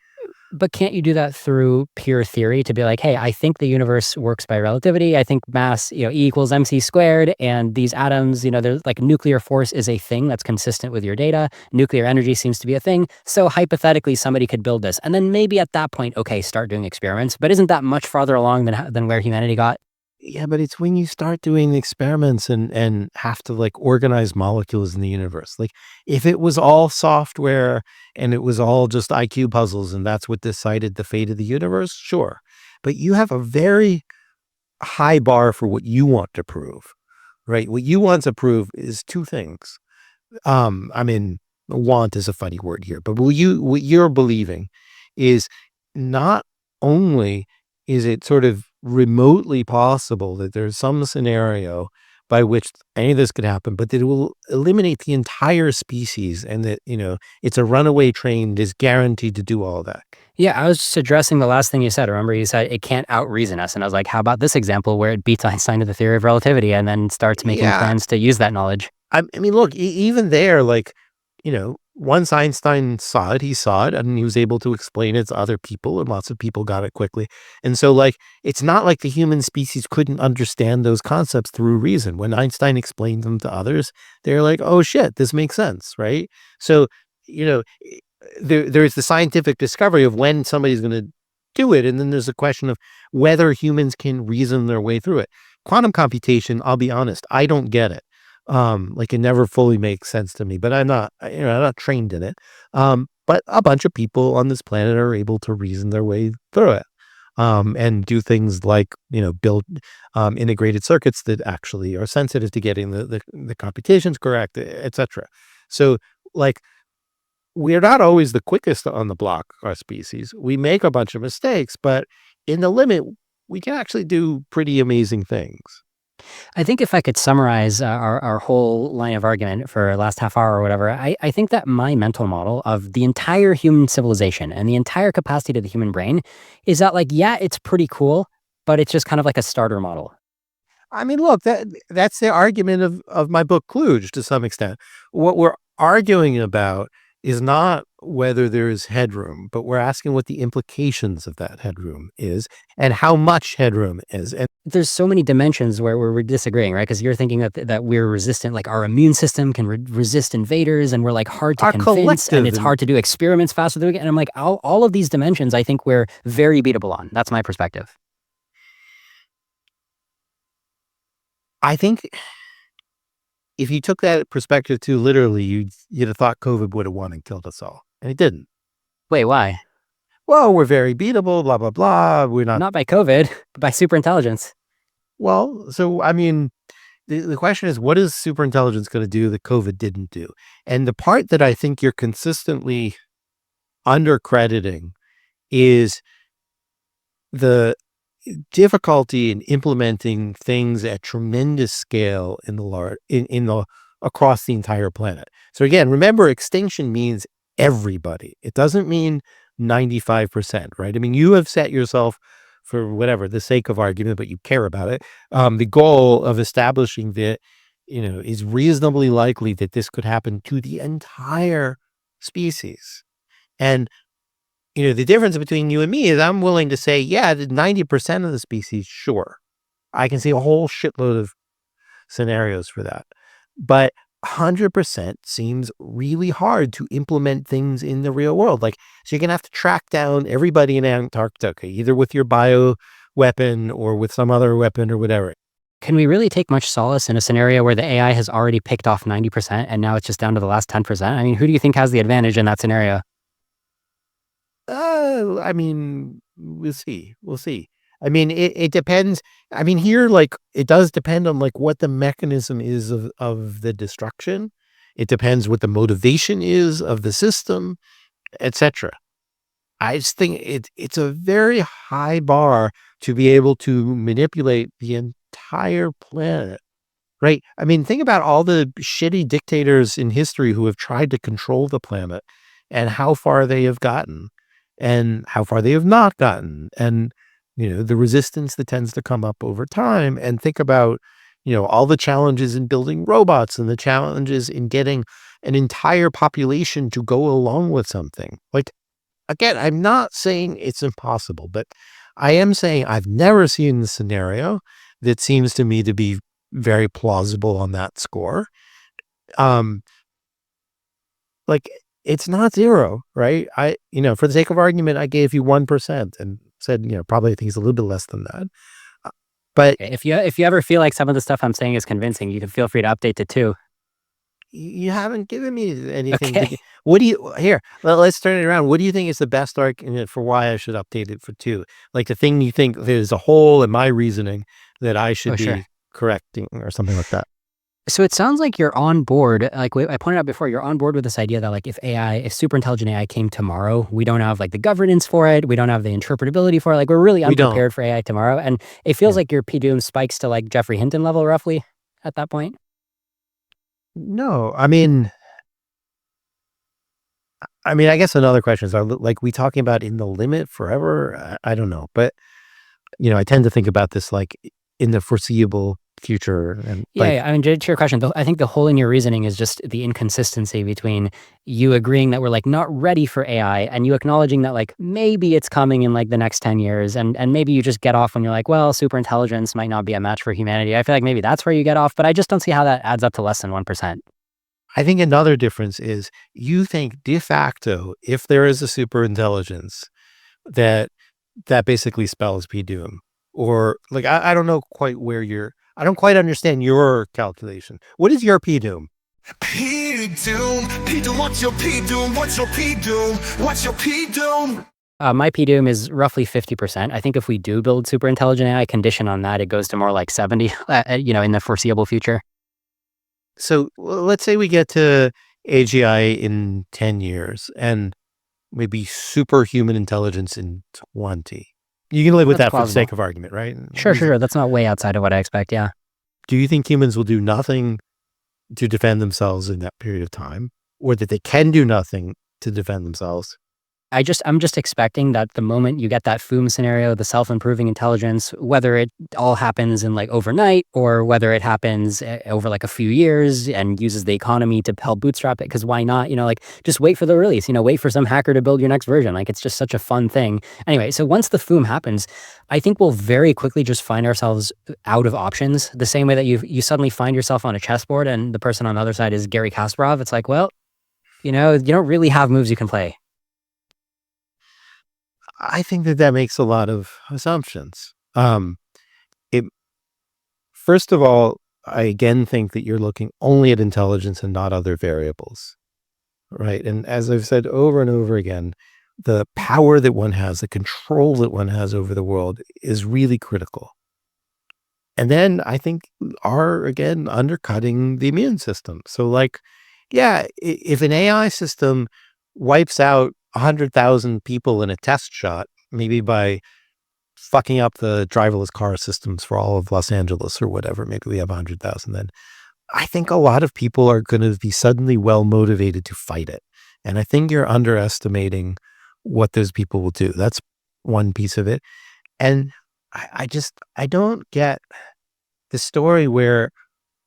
Speaker 1: But can't you do that through pure theory to be like, hey, I think the universe works by relativity. I think mass, E equals mc squared. And these atoms, there's like nuclear force is a thing that's consistent with your data. Nuclear energy seems to be a thing. So hypothetically, somebody could build this. And then maybe at that point, okay, start doing experiments. But isn't that much farther along than where humanity got?
Speaker 2: Yeah, but it's when you start doing experiments and have to like organize molecules in the universe. Like if it was all software and it was all just IQ puzzles and that's what decided the fate of the universe, sure. But you have a very high bar for what you want to prove, right? What you want to prove is two things. I mean, want is a funny word here, but what you're believing is not only is it sort of remotely possible that there's some scenario by which any of this could happen, but that it will eliminate the entire species and that, it's a runaway train that is guaranteed to do all that.
Speaker 1: Yeah, I was just addressing the last thing you said. Remember, you said it can't outreason us. And I was like, how about this example where it beats Einstein to the theory of relativity and then starts making
Speaker 2: Yeah.
Speaker 1: plans to use that knowledge?
Speaker 2: I mean, look, even there, like, once Einstein saw it, he saw it and he was able to explain it to other people and lots of people got it quickly. And so like, it's not like the human species couldn't understand those concepts through reason. When Einstein explained them to others, they're like, oh shit, this makes sense, right? So, there's the scientific discovery of when somebody's going to do it. And then there's a question of whether humans can reason their way through it. Quantum computation, I'll be honest, I don't get it. Like it never fully makes sense to me, but I'm not trained in it. But a bunch of people on this planet are able to reason their way through it. And do things like, build integrated circuits that actually are sensitive to getting the computations correct, etc. So like, we're not always the quickest on the block, our species. We make a bunch of mistakes, but in the limit, we can actually do pretty amazing things.
Speaker 1: I think if I could summarize our whole line of argument for last half hour or whatever, I think that my mental model of the entire human civilization and the entire capacity of the human brain is that like, yeah, it's pretty cool, but it's just kind of like a starter model.
Speaker 2: I mean, look, that's the argument of my book Kluge to some extent. What we're arguing about is not whether there is headroom, but we're asking what the implications of that headroom is and how much headroom is. And
Speaker 1: There's so many dimensions where we're disagreeing, right? Because you're thinking that we're resistant, like our immune system can resist invaders, and we're like hard to
Speaker 2: our
Speaker 1: convince, and it's
Speaker 2: collective,
Speaker 1: hard to do experiments faster than we can. And I'm like, all of these dimensions, I think we're very beatable on. That's my perspective.
Speaker 2: I think if you took that perspective too literally, you'd have thought COVID would have won and killed us all. And it didn't.
Speaker 1: Wait, why?
Speaker 2: Well, we're very beatable, blah, blah, blah. We're not.
Speaker 1: Not by COVID, but by superintelligence.
Speaker 2: Well, so, I mean, the question is, what is superintelligence going to do that COVID didn't do? And the part that I think you're consistently undercrediting is the difficulty in implementing things at tremendous scale in the across the entire planet. So again, remember, extinction means everybody. It doesn't mean 95%, right? I mean, you have set yourself, for whatever the sake of argument, but you care about it, the goal of establishing that, is reasonably likely that this could happen to the entire species. And the difference between you and me is I'm willing to say, yeah, 90% of the species, sure. I can see a whole shitload of scenarios for that. But 100% seems really hard to implement things in the real world. Like, so you're going to have to track down everybody in Antarctica, either with your bio weapon or with some other weapon or whatever.
Speaker 1: Can we really take much solace in a scenario where the AI has already picked off 90% and now it's just down to the last 10%? I mean, who do you think has the advantage in that scenario?
Speaker 2: I mean, we'll see. We'll see. I mean, it depends. I mean, here, like, it does depend on like what the mechanism is of the destruction. It depends what the motivation is of the system, etc. I just think it's a very high bar to be able to manipulate the entire planet. Right. I mean, think about all the shitty dictators in history who have tried to control the planet and how far they have gotten and how far they have not gotten. And, the resistance that tends to come up over time. And think about, all the challenges in building robots and the challenges in getting an entire population to go along with something. Like, again, I'm not saying it's impossible, but I am saying I've never seen the scenario that seems to me to be very plausible on that score. Like, it's not zero, right? For the sake of argument, I gave you 1% and said, probably I think it's a little bit less than that. But
Speaker 1: If you ever feel like some of the stuff I'm saying is convincing, you can feel free to update it too.
Speaker 2: you haven't given me anything.
Speaker 1: Okay.
Speaker 2: Let's turn it around. What do you think is the best argument for why I should update it for 2? Like the thing you think there's a hole in my reasoning that I should be
Speaker 1: Sure.
Speaker 2: correcting or something like that.
Speaker 1: So it sounds like you're on board. Like I pointed out before, you're on board with this idea that like if super intelligent AI came tomorrow, we don't have like the governance for it. We don't have the interpretability for it. Like we're really
Speaker 2: We don't.
Speaker 1: unprepared for AI tomorrow. And it feels
Speaker 2: Yeah.
Speaker 1: like your PDoom spikes to like Jeffrey Hinton level roughly at that point.
Speaker 2: No, I mean, I guess another question is, like we talking about in the limit forever? I don't know. But, I tend to think about this like in the foreseeable future. And
Speaker 1: Yeah. I mean, to your question, I think the hole in your reasoning is just the inconsistency between you agreeing that we're like not ready for AI and you acknowledging that like maybe it's coming in like the next 10 years and maybe you just get off when you're like, well, superintelligence might not be a match for humanity. I feel like maybe that's where you get off, but I just don't see how that adds up to less than 1%.
Speaker 2: I think another difference is you think de facto, if there is a superintelligence, that basically spells P-doom. Or like, I don't know quite I don't quite understand your calculation. What is your P-doom?
Speaker 3: P-doom, P-doom, what's your P-doom? What's your P-doom? What's your P-doom?
Speaker 1: My PDoom is roughly 50%. I think if we do build superintelligent AI, condition on that, it goes to more like 70, in the foreseeable future.
Speaker 2: So let's say we get to AGI in 10 years and maybe superhuman intelligence in 20. You can live with
Speaker 1: That's
Speaker 2: that for the
Speaker 1: plausible.
Speaker 2: sake of argument, right?
Speaker 1: Sure. That's not way outside of what I expect, yeah.
Speaker 2: Do you think humans will do nothing to defend themselves in that period of time? Or that they can do nothing to defend themselves?
Speaker 1: I'm just expecting that the moment you get that FOOM scenario, the self-improving intelligence, whether it all happens in like overnight or whether it happens over like a few years and uses the economy to help bootstrap it, because why not? Like just wait for the release, wait for some hacker to build your next version. Like it's just such a fun thing. Anyway, so once the FOOM happens, I think we'll very quickly just find ourselves out of options. The same way that you suddenly find yourself on a chessboard and the person on the other side is Gary Kasparov. It's like, well, you don't really have moves you can play.
Speaker 2: I think that makes a lot of assumptions. It First of all, I again think that you're looking only at intelligence and not other variables, right? And as I've said over and over again, the power that one has, the control that one has over the world is really critical. And then I think are, again, undercutting the immune system. So like, yeah, if an AI system wipes out 100,000 people in a test shot, maybe by fucking up the driverless car systems for all of Los Angeles or whatever, maybe we have 100,000 then, I think a lot of people are going to be suddenly well motivated to fight it. And I think you're underestimating what those people will do. That's one piece of it. And I don't get the story where,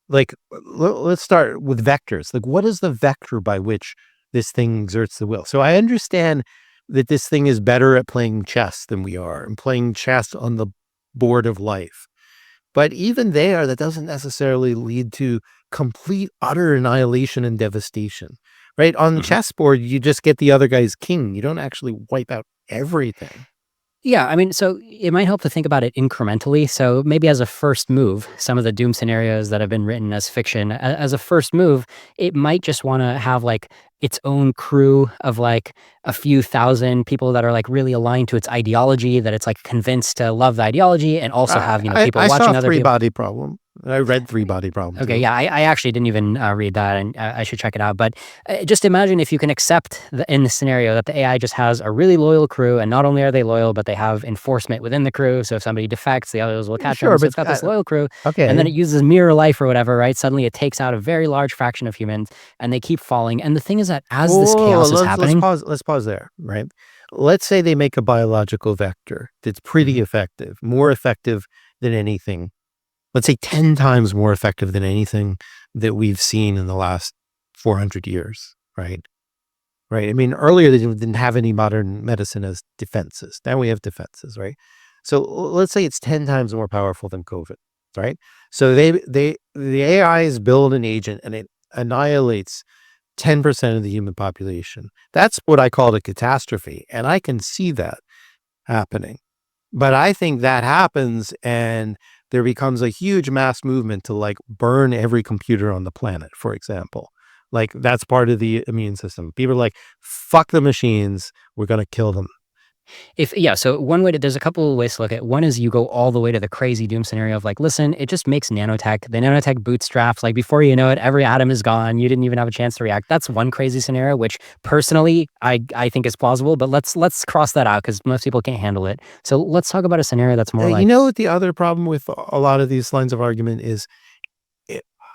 Speaker 2: like, let's start with vectors. Like, what is the vector by which this thing exerts the will? So I understand that this thing is better at playing chess than we are and playing chess on the board of life. But even there, that doesn't necessarily lead to complete, utter annihilation and devastation, right? On the chessboard, you just get the other guy's king. You don't actually wipe out everything.
Speaker 1: Yeah, I mean, so it might help to think about it incrementally. So maybe as a first move, some of the doom scenarios that have been written as fiction, as a first move, it might just want to have like its own crew of like a few thousand people that are like really aligned to its ideology, that it's like convinced to love the ideology, and also have, people
Speaker 2: I
Speaker 1: watching
Speaker 2: saw
Speaker 1: other
Speaker 2: Three
Speaker 1: people.
Speaker 2: Body Problem. I read Three Body Problem.
Speaker 1: Okay,
Speaker 2: too.
Speaker 1: yeah, I actually didn't even read that, and I should check it out. But just imagine if you can accept in the scenario that the AI just has a really loyal crew, and not only are they loyal, but they have enforcement within the crew. So if somebody defects, the others will catch them. So it's got this loyal crew, and then it uses mirror life or whatever, right? Suddenly it takes out a very large fraction of humans, and they keep falling. And the thing is that as this chaos is happening,
Speaker 2: let's pause there, right? Let's say they make a biological vector that's pretty effective, more effective than anything. Let's say 10 times more effective than anything that we've seen in the last 400 years, right? Right. I mean, earlier they didn't have any modern medicine as defenses. Now we have defenses, right? So let's say it's 10 times more powerful than COVID, right? So the AIs build an agent and it annihilates 10% of the human population. That's what I call a catastrophe. And I can see that happening. But I think that happens and there becomes a huge mass movement to like burn every computer on the planet, for example. Like that's part of the immune system. People are like, fuck the machines. We're going to kill them.
Speaker 1: So there's a couple of ways to look at it. One is you go all the way to the crazy doom scenario of like, listen, it just makes nanotech. The nanotech bootstraps, like before you know it, every atom is gone. You didn't even have a chance to react. That's one crazy scenario, which personally I think is plausible, but let's cross that out because most people can't handle it. So let's talk about a scenario that's more like...
Speaker 2: You know what the other problem with a lot of these lines of argument is?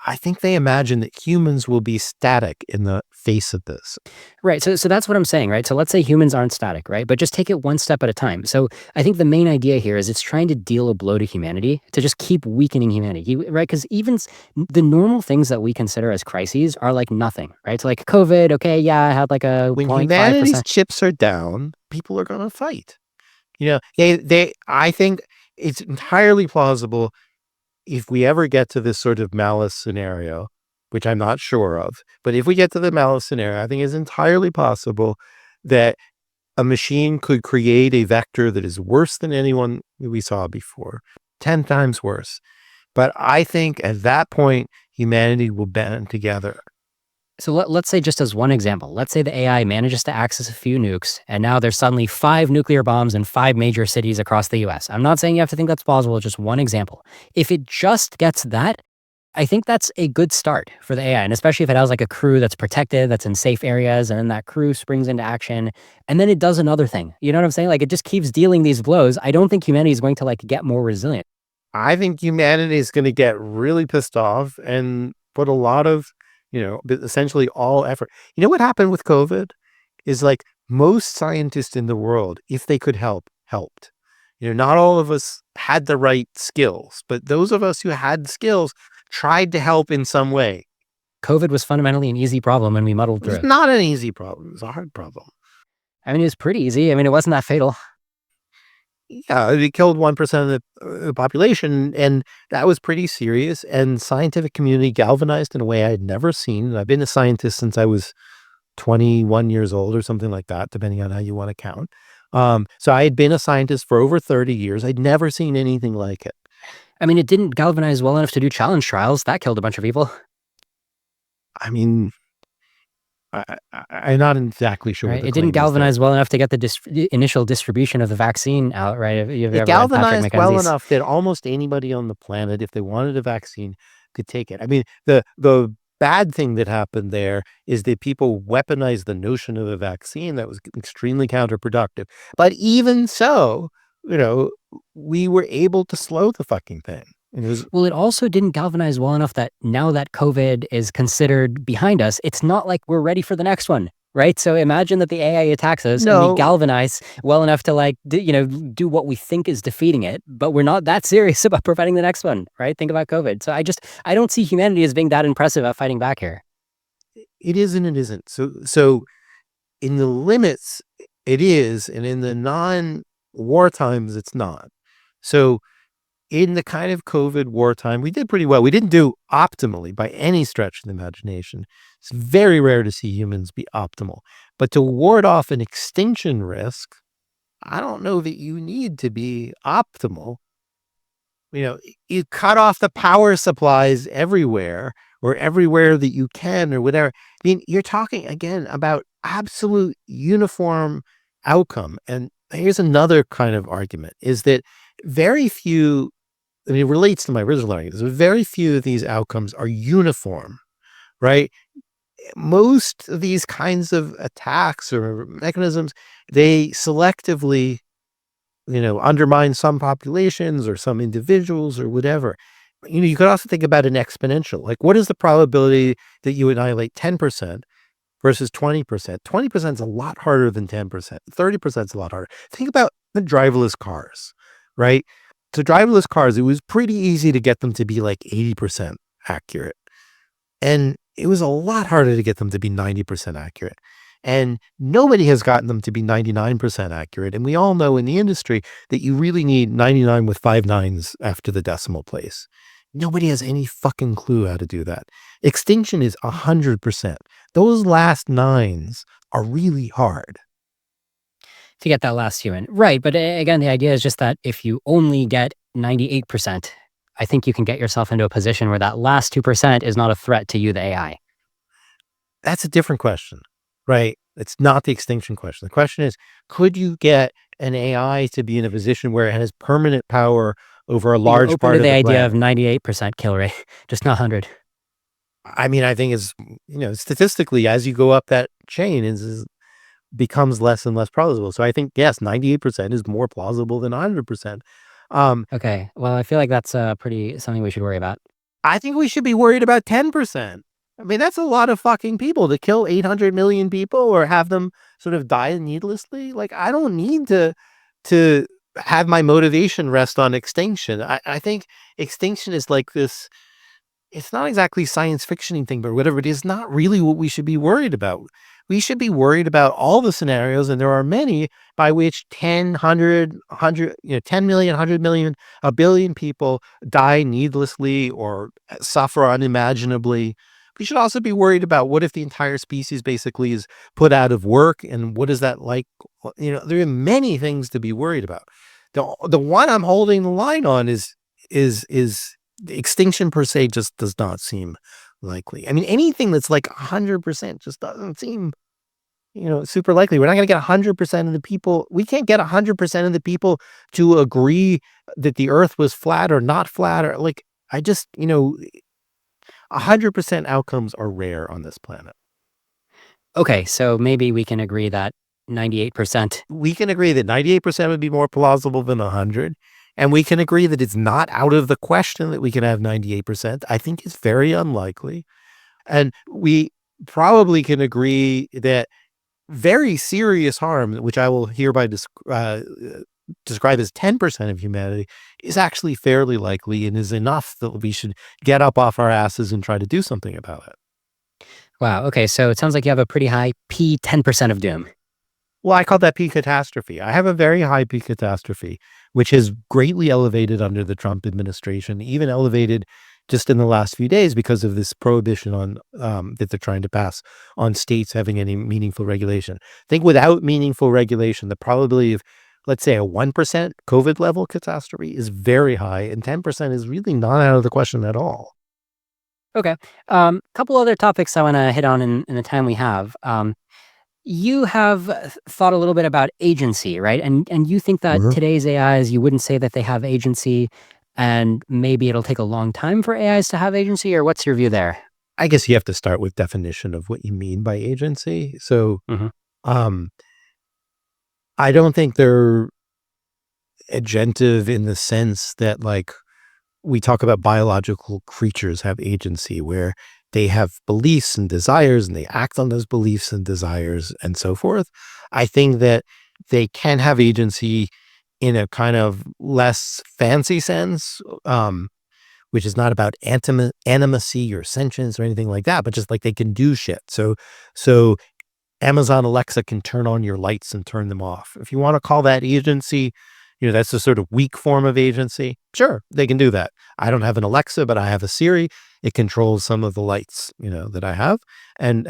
Speaker 2: I think they imagine that humans will be static in the face of this.
Speaker 1: Right. So that's what I'm saying, right? So let's say humans aren't static, right? But just take it one step at a time. So I think the main idea here is it's trying to deal a blow to humanity, to just keep weakening humanity, right? Because even the normal things that we consider as crises are like nothing, right? So like COVID, okay, yeah, I had like a
Speaker 2: when
Speaker 1: 0.5%.
Speaker 2: Humanity's chips are down, people are going to fight. I think it's entirely plausible if we ever get to this sort of malice scenario, which I'm not sure of, but if we get to the malice scenario, I think it's entirely possible that a machine could create a vector that is worse than anyone we saw before, 10 times worse. But I think at that point, humanity will band together.
Speaker 1: So let's say, just as one example, let's say the AI manages to access a few nukes, and now there's suddenly 5 nuclear bombs in 5 major cities across the US. I'm not saying you have to think that's plausible, it's just one example. If it just gets that, I think that's a good start for the AI, and especially if it has like a crew that's protected, that's in safe areas, and then that crew springs into action, and then it does another thing. You know what I'm saying? Like it just keeps dealing these blows. I don't think humanity is going to like get more resilient.
Speaker 2: I think humanity is going to get really pissed off and put a lot of, essentially all effort. You know what happened with COVID is like most scientists in the world, if they could help, helped. Not all of us had the right skills, but those of us who had skills tried to help in some way.
Speaker 1: COVID was fundamentally an easy problem and we muddled
Speaker 2: It
Speaker 1: through
Speaker 2: was
Speaker 1: it.
Speaker 2: not an easy problem. It was a hard problem.
Speaker 1: I mean, it was pretty easy. I mean, it wasn't that fatal.
Speaker 2: Yeah, it killed 1% of the population, and that was pretty serious. And scientific community galvanized in a way I had never seen. I've been a scientist since I was 21 years old or something like that, depending on how you want to count. So I had been a scientist for over 30 years. I'd never seen anything like it.
Speaker 1: I mean, it didn't galvanize well enough to do challenge trials. That killed a bunch of people.
Speaker 2: I mean, I'm not exactly sure what
Speaker 1: Right?
Speaker 2: the
Speaker 1: It didn't
Speaker 2: claim is there.
Speaker 1: galvanize well enough to get the initial distribution of the vaccine out, right? If you've
Speaker 2: It
Speaker 1: ever read Patrick
Speaker 2: galvanized well
Speaker 1: McKenzie's.
Speaker 2: enough that almost anybody on the planet, if they wanted a vaccine, could take it. I mean, the bad thing that happened there is that people weaponized the notion of a vaccine that was extremely counterproductive. But even so, we were able to slow the fucking thing. And it was
Speaker 1: Well, it also didn't galvanize well enough that now that COVID is considered behind us, it's not like we're ready for the next one, right? So imagine that the AI attacks us and we
Speaker 2: No.
Speaker 1: galvanize well enough to do what we think is defeating it, but we're not that serious about preventing the next one, right? Think about COVID. So I don't see humanity as being that impressive at fighting back here.
Speaker 2: it is and it isn't. So in the limits, it is, and in the non-war times, it's not. So in the kind of COVID wartime, we did pretty well. We didn't do optimally by any stretch of the imagination. It's very rare to see humans be optimal. But to ward off an extinction risk, I don't know that you need to be optimal. You cut off the power supplies everywhere or everywhere that you can or whatever. I mean, you're talking again about absolute uniform outcome. And here's another kind of argument is that very few, it relates to my original argument, very few of these outcomes are uniform, right? Most of these kinds of attacks or mechanisms, they selectively undermine some populations or some individuals or whatever. You could also think about an exponential. Like, what is the probability that you annihilate 10% versus 20%? 20% is a lot harder than 10%. 30% is a lot harder. Think about the driverless cars, right? So driverless cars, it was pretty easy to get them to be like 80% accurate. And it was a lot harder to get them to be 90% accurate. And nobody has gotten them to be 99% accurate. And we all know in the industry that you really need 99 with 5 nines after the decimal place. Nobody has any fucking clue how to do that. Extinction is 100%. Those last nines are really hard.
Speaker 1: To get that last human. Right. But again, the idea is just that if you only get 98%, I think you can get yourself into a position where that last 2% is not a threat to you, the AI.
Speaker 2: That's a different question, right? It's not the extinction question. The question is, could you get an AI to be in a position where it has permanent power over a large part of the
Speaker 1: idea
Speaker 2: planet?
Speaker 1: of 98% kill rate, just not 100.
Speaker 2: I mean, I think it's, statistically, as you go up that chain, becomes less and less plausible. So I think, yes, 98% is more plausible than 100%.
Speaker 1: Okay. Well, I feel like that's something we should worry about.
Speaker 2: I think we should be worried about 10%. I mean, that's a lot of fucking people to kill 800 million people or have them sort of die needlessly. Like, I don't need to have my motivation rest on extinction. I think extinction is like this, it's not exactly science fiction thing, but whatever, it is not really what we should be worried about. We should be worried about all the scenarios, and there are many by which 10, 100, 10 million, 100 million, a billion people die needlessly or suffer unimaginably. We should also be worried about what if the entire species basically is put out of work, and what is that like? There are many things to be worried about. The one I'm holding the line on is extinction per se just does not seem likely. I mean, anything that's like 100% just doesn't seem, super likely. We're not going to get 100% of the people. We can't get 100% of the people to agree that the earth was flat or not flat, or like, 100% outcomes are rare on this planet.
Speaker 1: Okay. So maybe we can agree that 98%.
Speaker 2: We can agree that 98% would be more plausible than 100. And we can agree that it's not out of the question that we can have 98%. I think it's very unlikely. And we probably can agree that very serious harm, which I will hereby describe as 10% of humanity, is actually fairly likely and is enough that we should get up off our asses and try to do something about it.
Speaker 1: Wow. Okay. So it sounds like you have a pretty high P 10% of doom.
Speaker 2: Well, I call that peak catastrophe. I have a very high peak catastrophe, which has greatly elevated under the Trump administration, even elevated just in the last few days because of this prohibition on that they're trying to pass on states having any meaningful regulation. I think without meaningful regulation, the probability of, let's say, a 1% COVID level catastrophe is very high, and 10% is really not out of the question at all.
Speaker 1: Okay. Couple other topics I want to hit on in the time we have. You have thought a little bit about agency, right? And you think that today's AIs, you wouldn't say that they have agency, and maybe it'll take a long time for AIs to have agency, or what's your view there?
Speaker 2: I guess you have to start with definition of what you mean by agency. So,
Speaker 1: Mhm.
Speaker 2: I don't think they're agentive in the sense that, like, we talk about biological creatures have agency, where they have beliefs and desires and they act on those beliefs and desires and so forth. I think that they can have agency in a kind of less fancy sense, which is not about animacy or sentience or anything like that, but just like they can do shit. So Amazon Alexa can turn on your lights and turn them off. If you want to call that agency, that's a sort of weak form of agency. Sure, they can do that. I don't have an Alexa, but I have a Siri. It controls some of the lights, that I have, and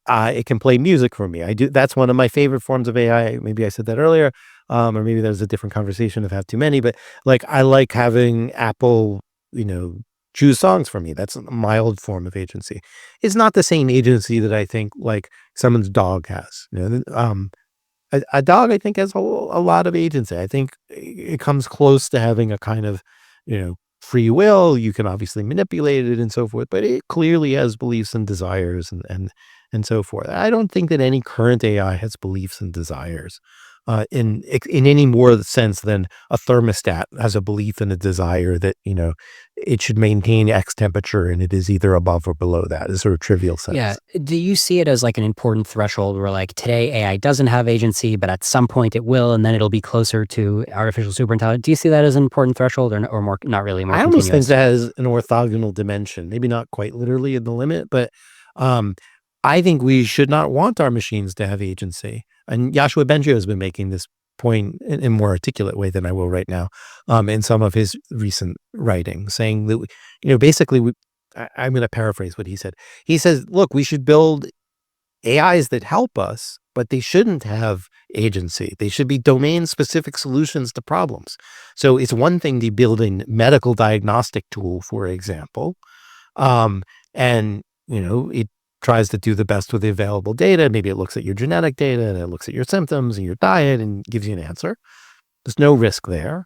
Speaker 2: it can play music for me. I do. That's one of my favorite forms of AI. Maybe I said that earlier, or maybe there's a different conversation. I've had too many, but like I like having Apple, choose songs for me. That's a mild form of agency. It's not the same agency that I think like someone's dog has. A dog, I think, has a lot of agency. I think it comes close to having a kind of, free will. You can obviously manipulate it and so forth, but it clearly has beliefs and desires and so forth. I don't think that any current AI has beliefs and desires in any more sense than a thermostat has a belief and a desire that, it should maintain X temperature and it is either above or below that. It's sort of trivial sense.
Speaker 1: Yeah. Do you see it as like an important threshold where like today AI doesn't have agency, but at some point it will, and then it'll be closer to artificial superintelligence? Do you see that as an important threshold or more, not really, more
Speaker 2: I almost think
Speaker 1: continuous?
Speaker 2: that has an orthogonal dimension, maybe not quite literally in the limit, but um, I think we should not want our machines to have agency. And Yoshua Bengio has been making this point in a more articulate way than I will right now, in some of his recent writing, saying that, basically, I'm going to paraphrase what he said. He says, look, we should build AIs that help us, but they shouldn't have agency. They should be domain-specific solutions to problems. So it's one thing to build a medical diagnostic tool, for example, and it tries to do the best with the available data. Maybe it looks at your genetic data and it looks at your symptoms and your diet and gives you an answer. There's no risk there.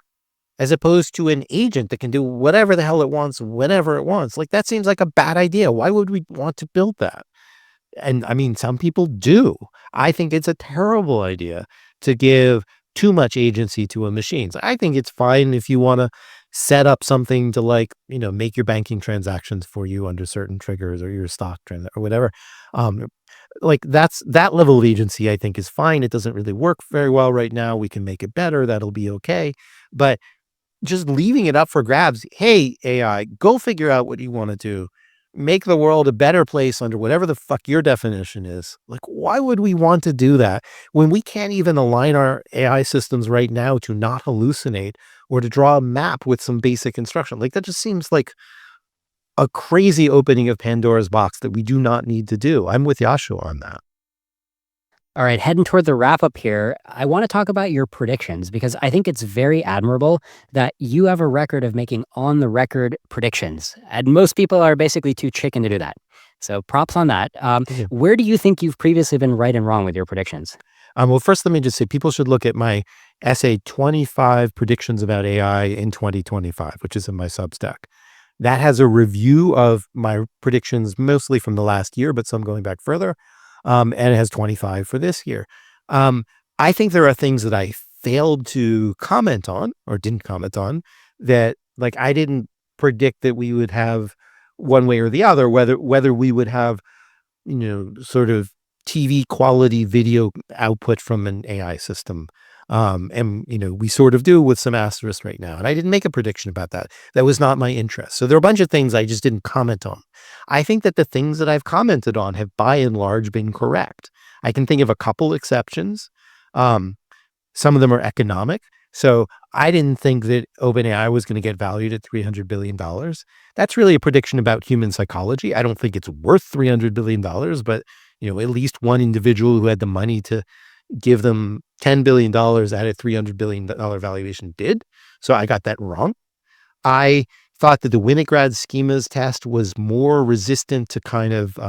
Speaker 2: As opposed to an agent that can do whatever the hell it wants, whenever it wants. Like, that seems like a bad idea. Why would we want to build that? And I mean, some people do. I think it's a terrible idea to give too much agency to a machine. So I think it's fine if you want to set up something to, like, make your banking transactions for you under certain triggers, or your stock trend or whatever. Like that level of agency, I think, is fine. It doesn't really work very well right now. We can make it better. That'll be okay. But just leaving it up for grabs. Hey, AI, go figure out what you want to do. Make the world a better place under whatever the fuck your definition is. Like, why would we want to do that when we can't even align our AI systems right now to not hallucinate or to draw a map with some basic instruction? Like, that just seems like a crazy opening of Pandora's box that we do not need to do. I'm with Yashua on that.
Speaker 1: All right, heading toward the wrap up here, I want to talk about your predictions because I think it's very admirable that you have a record of making on the record predictions. And most people are basically too chicken to do that. So props on that.
Speaker 2: Thank you.
Speaker 1: Where do you think you've previously been right and wrong with your predictions?
Speaker 2: Well, first, let me just say people should look at my essay, 25 Predictions About AI in 2025, which is in my Substack. That has a review of my predictions, mostly from the last year, but some going back further. And it has 25 for this year. I think there are things that I failed to comment on or didn't comment on that, like, I didn't predict that we would have one way or the other, whether we would have, sort of TV quality video output from an AI system. And, we sort of do with some asterisks right now. And I didn't make a prediction about that. That was not my interest. So there are a bunch of things I just didn't comment on. I think that the things that I've commented on have by and large been correct. I can think of a couple exceptions. Some of them are economic. So I didn't think that OpenAI was going to get valued at $300 billion. That's really a prediction about human psychology. I don't think it's worth $300 billion, but at least one individual who had the money to give them $10 billion at a $300 billion valuation did. So I got that wrong. I thought that the Winograd schemas test was more resistant to kind of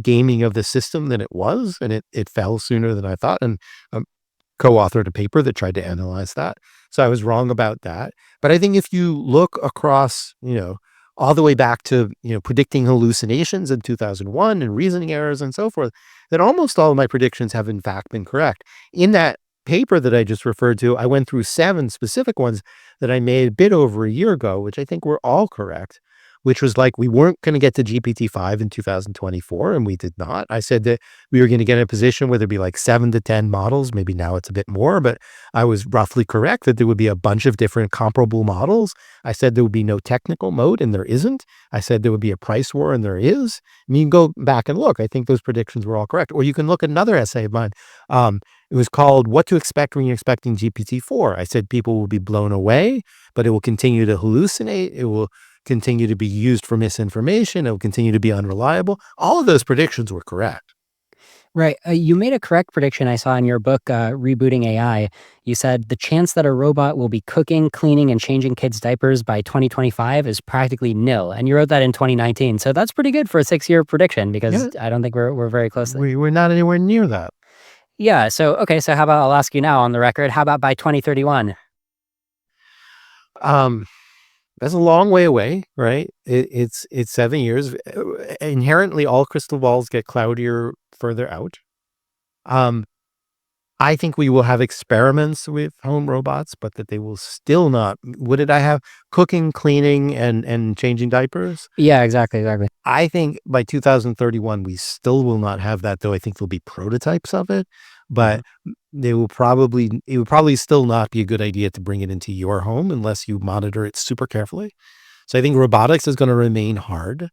Speaker 2: gaming of the system than it was, and it fell sooner than I thought. And co-authored a paper that tried to analyze that. So I was wrong about that. But I think if you look across, all the way back to, predicting hallucinations in 2001 and reasoning errors and so forth, that almost all of my predictions have in fact been correct. In that paper that I just referred to, I went through 7 specific ones that I made a bit over a year ago, which I think were all correct, which was like, we weren't going to get to GPT-5 in 2024, and we did not. I said that we were going to get in a position where there'd be like 7 to 10 models. Maybe now it's a bit more, but I was roughly correct that there would be a bunch of different comparable models. I said there would be no technical moat, and there isn't. I said there would be a price war, and there is. I mean, you can go back and look. I think those predictions were all correct. Or you can look at another essay of mine. It was called What to Expect When You're Expecting GPT-4. I said people will be blown away, but it will continue to hallucinate. It will continue to be used for misinformation. It will continue to be unreliable. All of those predictions were correct.
Speaker 1: Right. You made a correct prediction I saw in your book, Rebooting AI. You said the chance that a robot will be cooking, cleaning, and changing kids' diapers by 2025 is practically nil. And you wrote that in 2019. So that's pretty good for a 6-year prediction, because I don't think we're very close.
Speaker 2: We're not anywhere near that.
Speaker 1: Yeah. So, okay. So how about, I'll ask you now on the record, how about by 2031?
Speaker 2: That's a long way away, right? It's 7 years. Inherently, all crystal balls get cloudier further out. I think we will have experiments with home robots, but that they will still not. What did I have? Cooking, cleaning, and changing diapers?
Speaker 1: Yeah, exactly.
Speaker 2: I think by 2031, we still will not have that, though I think there'll be prototypes of it, but it would probably still not be a good idea to bring it into your home unless you monitor it super carefully. So I think robotics is going to remain hard.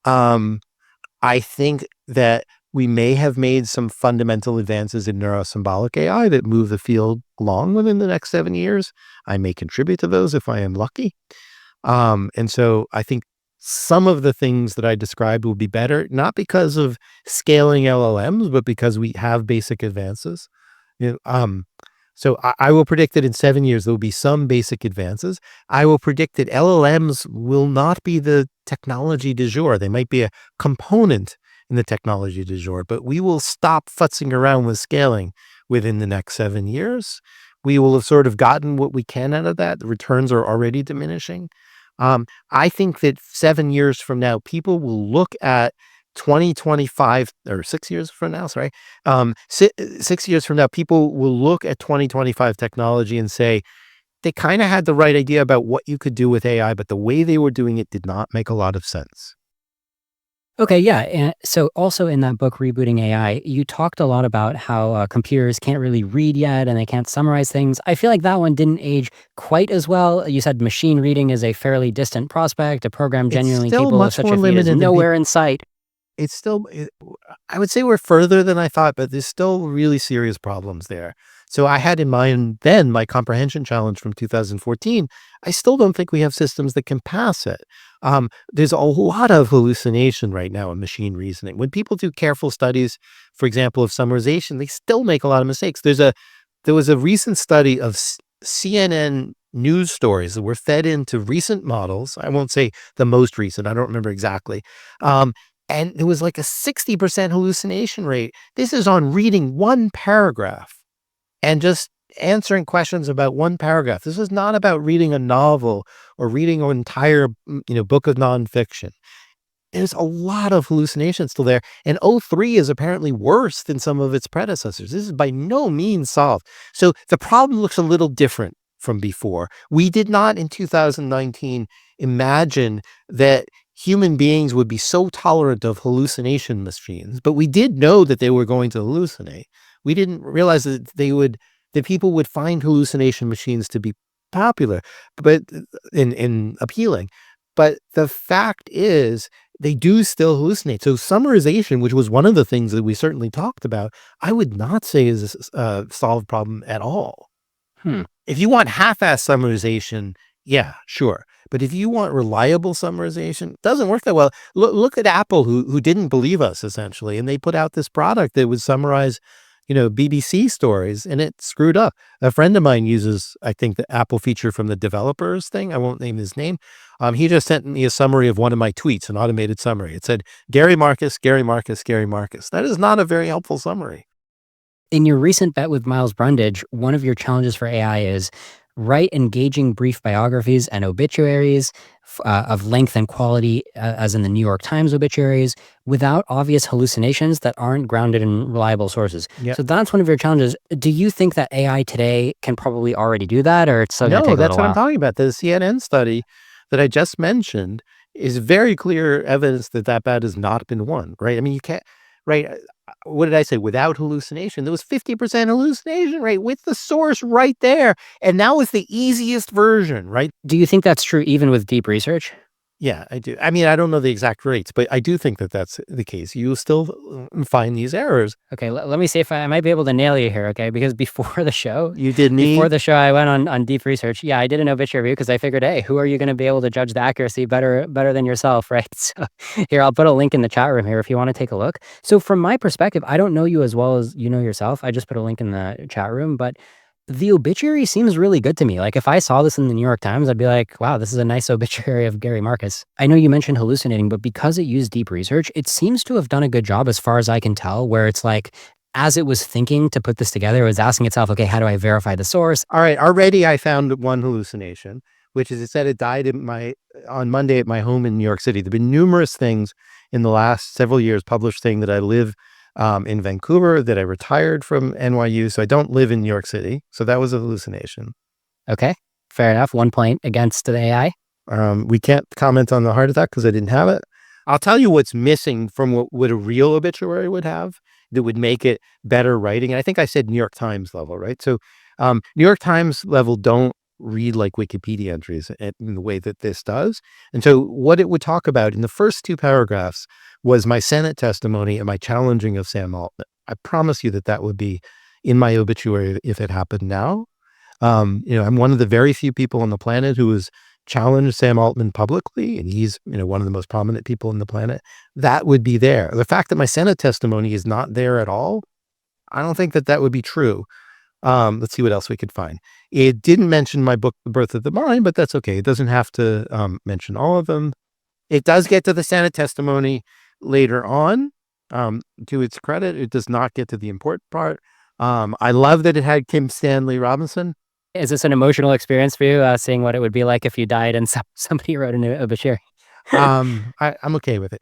Speaker 2: I think that we may have made some fundamental advances in neurosymbolic AI that move the field along within the next 7 years. I may contribute to those if I am lucky. And so I think some of the things that I described will be better, not because of scaling LLMs, but because we have basic advances. So I will predict that in 7 years, there will be some basic advances. I will predict that LLMs will not be the technology du jour. They might be a component in the technology du jour, but we will stop futzing around with scaling within the next 7 years. We will have sort of gotten what we can out of that. The returns are already diminishing. I think that 7 years from now, people will look at 2025 or 6 years from now, 6 years from now, people will look at 2025 technology and say, they kind of had the right idea about what you could do with AI, but the way they were doing it did not make a lot of sense.
Speaker 1: Okay, yeah. And so also in that book, Rebooting AI, you talked a lot about how computers can't really read yet and they can't summarize things. I feel like that one didn't age quite as well. You said machine reading is a fairly distant prospect. A program genuinely capable of such a feat is nowhere in sight.
Speaker 2: It's still, I would say we're further than I thought, but there's still really serious problems there. So I had in mind then my comprehension challenge from 2014. I still don't think we have systems that can pass it. There's a lot of hallucination right now in machine reasoning. When people do careful studies, for example, of summarization, they still make a lot of mistakes. There was a recent study of CNN news stories that were fed into recent models. I won't say the most recent. I don't remember exactly. And it was like a 60% hallucination rate. This is on reading one paragraph and just answering questions about one paragraph. This is not about reading a novel or reading an entire, book of nonfiction. There's a lot of hallucination still there. And O3 is apparently worse than some of its predecessors. This is by no means solved. So the problem looks a little different from before. We did not in 2019 imagine that human beings would be so tolerant of hallucination machines, but we did know that they were going to hallucinate. We didn't realize that that people would find hallucination machines to be popular, but in appealing. But the fact is, they do still hallucinate. So summarization, which was one of the things that we certainly talked about, I would not say is a solved problem at all. If you want half-ass summarization, yeah, sure. But if you want reliable summarization, it doesn't work that well. Look at Apple, who didn't believe us, essentially, and they put out this product that would summarize, BBC stories, and it screwed up. A friend of mine uses, I think, the Apple feature from the developers thing. I won't name his name. He just sent me a summary of one of my tweets, an automated summary. It said, Gary Marcus, Gary Marcus, Gary Marcus. That is not a very helpful summary.
Speaker 1: In your recent bet with Miles Brundage, one of your challenges for AI is write engaging brief biographies and obituaries of length and quality, as in the New York Times obituaries, without obvious hallucinations that aren't grounded in reliable sources.
Speaker 2: Yep.
Speaker 1: So that's one of your challenges. Do you think that AI today can probably already do that, or it's still going to take a
Speaker 2: No, that's
Speaker 1: little
Speaker 2: what I'm
Speaker 1: while?
Speaker 2: talking about. The CNN study that I just mentioned is very clear evidence that that bet has not been won, right? I mean, you can't, right? What did I say? Without hallucination, there was 50% hallucination rate with the source right there. And that was the easiest version, right?
Speaker 1: Do you think that's true even with deep research?
Speaker 2: Yeah, I do. I mean, I don't know the exact rates, but I do think that that's the case. You will still find these errors.
Speaker 1: Okay, let me see if I might be able to nail you here, okay? Because before the show,
Speaker 2: You did me.
Speaker 1: before the show, I went on deep research. Yeah, I did an obituary review because I figured, hey, who are you going to be able to judge the accuracy better than yourself, right? So here, I'll put a link in the chat room here if you want to take a look. So from my perspective, I don't know you as well as you know yourself. I just put a link in the chat room, but the obituary seems really good to me. Like if I saw this in the New York Times, I'd be like, wow, this is a nice obituary of Gary Marcus. I know you mentioned hallucinating, but because it used deep research, it seems to have done a good job as far as I can tell, where it's like, as it was thinking to put this together, it was asking itself, okay, how do I verify the source?
Speaker 2: All right, already I found one hallucination, which is it said it died on Monday at my home in New York City. There've been numerous things in the last several years published saying that I live in Vancouver, that I retired from NYU, so I don't live in New York City. So that was a hallucination.
Speaker 1: Okay, fair enough. 1 point against the AI.
Speaker 2: We can't comment on the heart attack because I didn't have it. I'll tell you what's missing from what a real obituary would have that would make it better writing. And I think I said New York Times level, right? So New York Times level don't read like Wikipedia entries in the way that this does. And so what it would talk about in the first two paragraphs was my Senate testimony and my challenging of Sam Altman. I promise you that would be in my obituary if it happened now. I'm one of the very few people on the planet who has challenged Sam Altman publicly, and he's, one of the most prominent people on the planet. That would be there. The fact that my Senate testimony is not there at all, I don't think that would be true. Let's see what else we could find. It didn't mention my book, The Birth of the Mind, but that's okay. It doesn't have to mention all of them. It does get to the Senate testimony later on. To its credit, it does not get to the important part. I love that it had Kim Stanley Robinson.
Speaker 1: Is this an emotional experience for you, seeing what it would be like if you died and somebody wrote an obituary?
Speaker 2: I'm okay with it.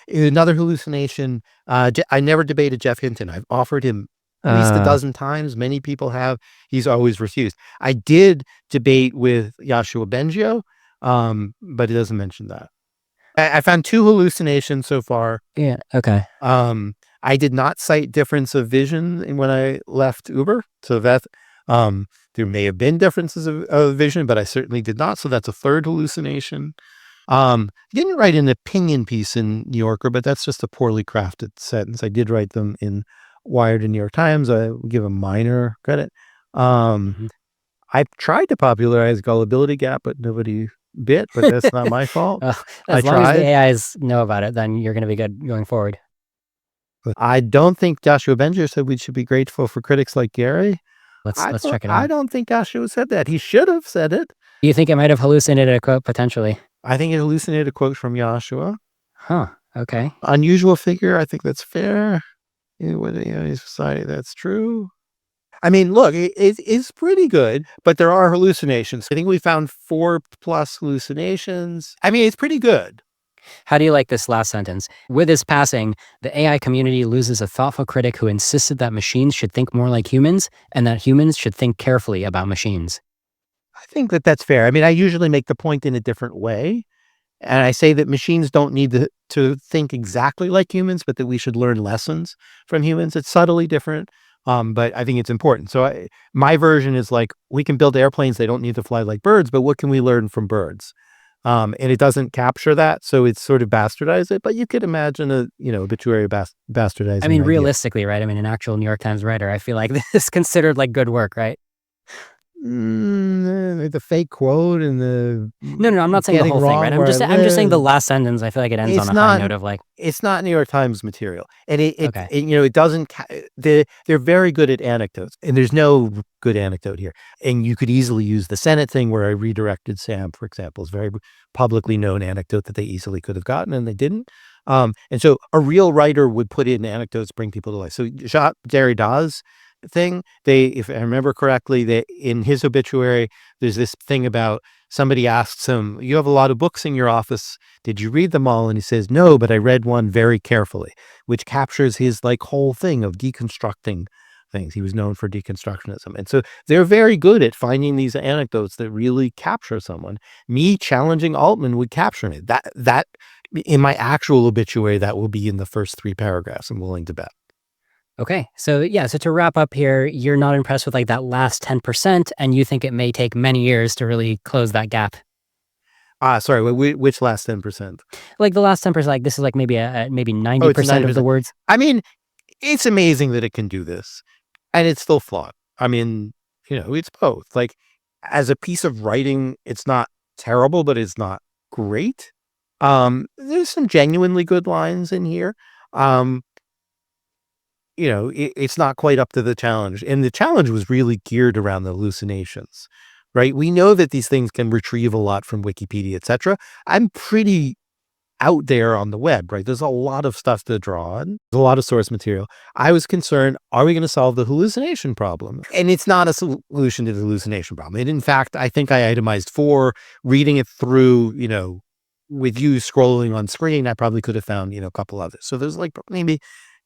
Speaker 2: Another hallucination. I never debated Jeff Hinton. I've offered him at least a dozen times. Many people have. He's always refused. I did debate with Yoshua Bengio, but it doesn't mention that. I found two hallucinations so far.
Speaker 1: Yeah. Okay.
Speaker 2: I did not cite difference of vision when I left Uber. So that there may have been differences of vision, but I certainly did not. So that's a third hallucination. Didn't write an opinion piece in New Yorker, but that's just a poorly crafted sentence. I did write them in Wired and New York Times. I will give a minor credit. I tried to popularize gullibility gap, but nobody bit, but that's not my fault.
Speaker 1: As long as the AIs know about it, then you're going to be good going forward.
Speaker 2: I don't think Joshua Bengio said we should be grateful for critics like Gary.
Speaker 1: Let's check it out.
Speaker 2: I don't think Joshua said that. He should have said it.
Speaker 1: Do you think it might have hallucinated a quote potentially?
Speaker 2: I think it hallucinated a quote from Joshua.
Speaker 1: Huh. Okay.
Speaker 2: Unusual figure. I think that's fair. In society, that's true. I mean, look, it's pretty good, but there are hallucinations. I think we found 4+ hallucinations. I mean, it's pretty good.
Speaker 1: How do you like this last sentence? With his passing, the AI community loses a thoughtful critic who insisted that machines should think more like humans and that humans should think carefully about machines.
Speaker 2: I think that that's fair. I mean, I usually make the point in a different way. And I say that machines don't need to think exactly like humans, but that we should learn lessons from humans. It's subtly different, but I think it's important. So my version is like, we can build airplanes, they don't need to fly like birds, but what can we learn from birds? And it doesn't capture that, so it's sort of bastardized it. But you could imagine Obituary bastardizing
Speaker 1: I mean,
Speaker 2: the idea.
Speaker 1: realistically, right? I mean, an actual New York Times writer, I feel like this is considered like good work, right?
Speaker 2: The fake quote and the
Speaker 1: No, I'm not saying the
Speaker 2: getting
Speaker 1: whole thing, right?
Speaker 2: wrong where I
Speaker 1: I'm just saying the
Speaker 2: live.
Speaker 1: last sentence. I feel like it ends on
Speaker 2: It's
Speaker 1: a high
Speaker 2: not
Speaker 1: note of like,
Speaker 2: it's not New York Times material. And
Speaker 1: okay,
Speaker 2: it doesn't they're very good at anecdotes, and there's no good anecdote here. And you could easily use the Senate thing where I redirected Sam, for example. It's a very publicly known anecdote that they easily could have gotten and they didn't. And so a real writer would put in anecdotes, bring people to life. So Jacques Derrida's thing, if I remember correctly, in his obituary, there's this thing about somebody asks him, "You have a lot of books in your office. Did you read them all?" And he says, "No, but I read one very carefully," which captures his like whole thing of deconstructing things. He was known for deconstructionism. And so they're very good at finding these anecdotes that really capture someone. Me challenging Altman would capture me. That in my actual obituary, that will be in the first 3 paragraphs, I'm willing to bet.
Speaker 1: okay. So yeah, so to wrap up here, you're not impressed with like that last 10%, and you think it may take many years to really close that gap.
Speaker 2: Sorry, which last 10%?
Speaker 1: Like the last 10%, like this is like maybe maybe
Speaker 2: Oh, it's
Speaker 1: 90% of the
Speaker 2: 90%.
Speaker 1: words.
Speaker 2: I mean, it's amazing that it can do this, and it's still flawed. I mean, it's both. Like, as a piece of writing, it's not terrible, but it's not great. There's some genuinely good lines in here. Um, it's not quite up to the challenge, and the challenge was really geared around the hallucinations, right? We know that these things can retrieve a lot from Wikipedia, etc. I'm pretty out there on the web, right? There's a lot of stuff to draw on. There's a lot of source material. I was concerned, are we going to solve the hallucination problem? And it's not a solution to the hallucination problem. And in fact, I think I itemized 4, reading it through, with you scrolling on screen, I probably could have found, a couple others. So there's like maybe,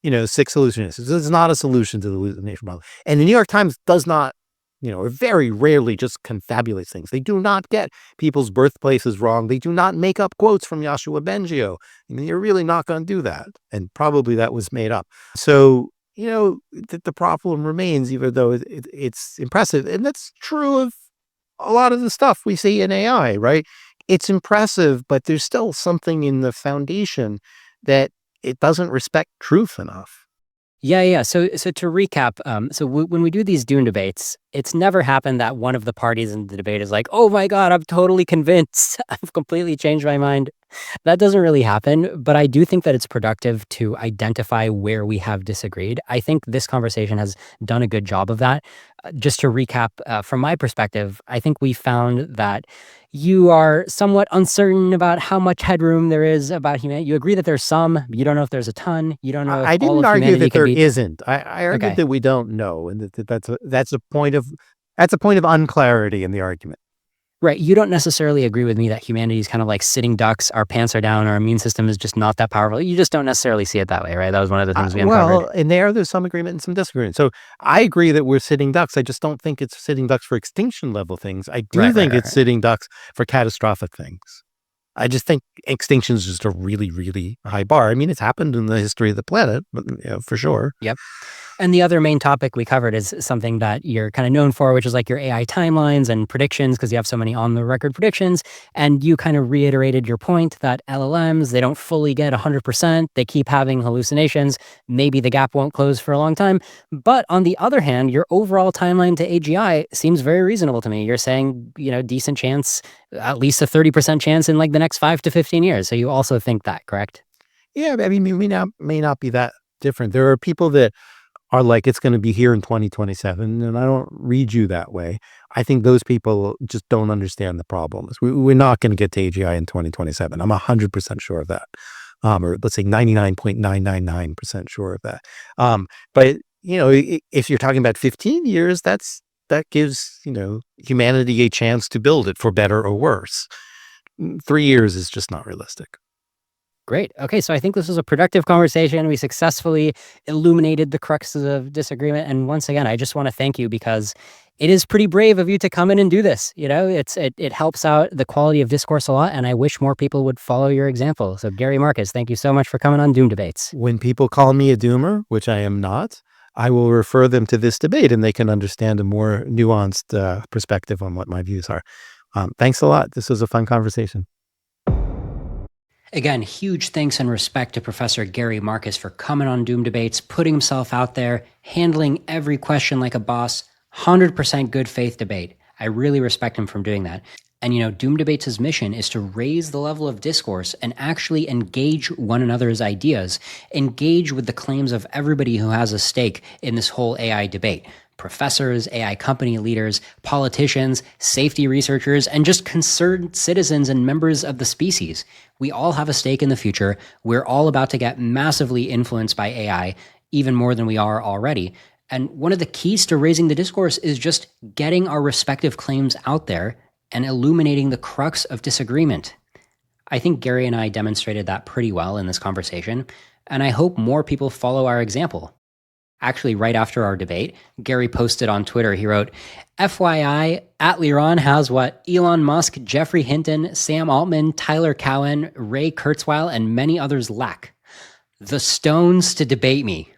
Speaker 2: 6 hallucinations. It's not a solution to the hallucination problem. And the New York Times does not, or very rarely just confabulates things. They do not get people's birthplaces wrong. They do not make up quotes from Yoshua Bengio. I mean, you're really not going to do that. And probably that was made up. So, the problem remains, even though it's impressive. And that's true of a lot of the stuff we see in AI, right? It's impressive, but there's still something in the foundation that it doesn't respect truth enough.
Speaker 1: Yeah. So to recap, when we do these Dune debates, it's never happened that one of the parties in the debate is like, "Oh my God, I'm totally convinced. I've completely changed my mind." That doesn't really happen, but I do think that it's productive to identify where we have disagreed. I think this conversation has done a good job of that. Just to recap, from my perspective, I think we found that you are somewhat uncertain about how much headroom there is about humanity. You agree that there's some, you don't know if there's a ton, you don't know if
Speaker 2: I
Speaker 1: all
Speaker 2: didn't
Speaker 1: of
Speaker 2: argue
Speaker 1: humanity
Speaker 2: that
Speaker 1: could
Speaker 2: there
Speaker 1: be.
Speaker 2: isn't. I argued
Speaker 1: Okay.
Speaker 2: that we don't know, and that's a point of unclarity in the argument.
Speaker 1: Right. You don't necessarily agree with me that humanity is kind of like sitting ducks, our pants are down, our immune system is just not that powerful. You just don't necessarily see it that way, right? That was one of the things we uncovered.
Speaker 2: Well, and there's some agreement and some disagreement. So I agree that we're sitting ducks. I just don't think it's sitting ducks for extinction level things. I do think it's
Speaker 1: Right.
Speaker 2: sitting ducks for catastrophic things. I just think extinction is just a really, really high bar. I mean, it's happened in the history of the planet, but for sure.
Speaker 1: Yep. And the other main topic we covered is something that you're kind of known for, which is like your AI timelines and predictions, because you have so many on the record predictions. And you kind of reiterated your point that LLMs, they don't fully get 100%. They keep having hallucinations. Maybe the gap won't close for a long time. But on the other hand, your overall timeline to AGI seems very reasonable to me. You're saying, decent chance, at least a 30% chance in like the next 5 to 15 years. So you also think that, correct?
Speaker 2: Yeah, I mean, it may not be that different. There are people that are like, it's going to be here in 2027, and I don't read you that way. I think those people just don't understand the problems. We're not going to get to AGI in 2027. I'm 100% sure of that. Or let's say 99.999% sure of that. But if you're talking about 15 years, that gives, humanity a chance to build it for better or worse. 3 years is just not realistic.
Speaker 1: Great. Okay, so I think this was a productive conversation. We successfully illuminated the cruxes of disagreement. And once again, I just want to thank you because it is pretty brave of you to come in and do this. It helps out the quality of discourse a lot, and I wish more people would follow your example. So Gary Marcus, thank you so much for coming on Doom Debates.
Speaker 2: When people call me a doomer, which I am not, I will refer them to this debate and they can understand a more nuanced perspective on what my views are. Thanks a lot. This was a fun conversation.
Speaker 1: Again, huge thanks and respect to Professor Gary Marcus for coming on Doom Debates, putting himself out there, handling every question like a boss. 100% good faith debate. I really respect him for doing that. And Doom Debates' mission is to raise the level of discourse and actually engage one another's ideas, engage with the claims of everybody who has a stake in this whole AI debate. Professors, AI company leaders, politicians, safety researchers, and just concerned citizens and members of the species. We all have a stake in the future. We're all about to get massively influenced by AI, even more than we are already. And one of the keys to raising the discourse is just getting our respective claims out there and illuminating the crux of disagreement. I think Gary and I demonstrated that pretty well in this conversation, and I hope more people follow our example. Actually, right after our debate, Gary posted on Twitter, he wrote, FYI, at Liron has what Elon Musk, Jeffrey Hinton, Sam Altman, Tyler Cowen, Ray Kurzweil, and many others lack. The stones to debate me.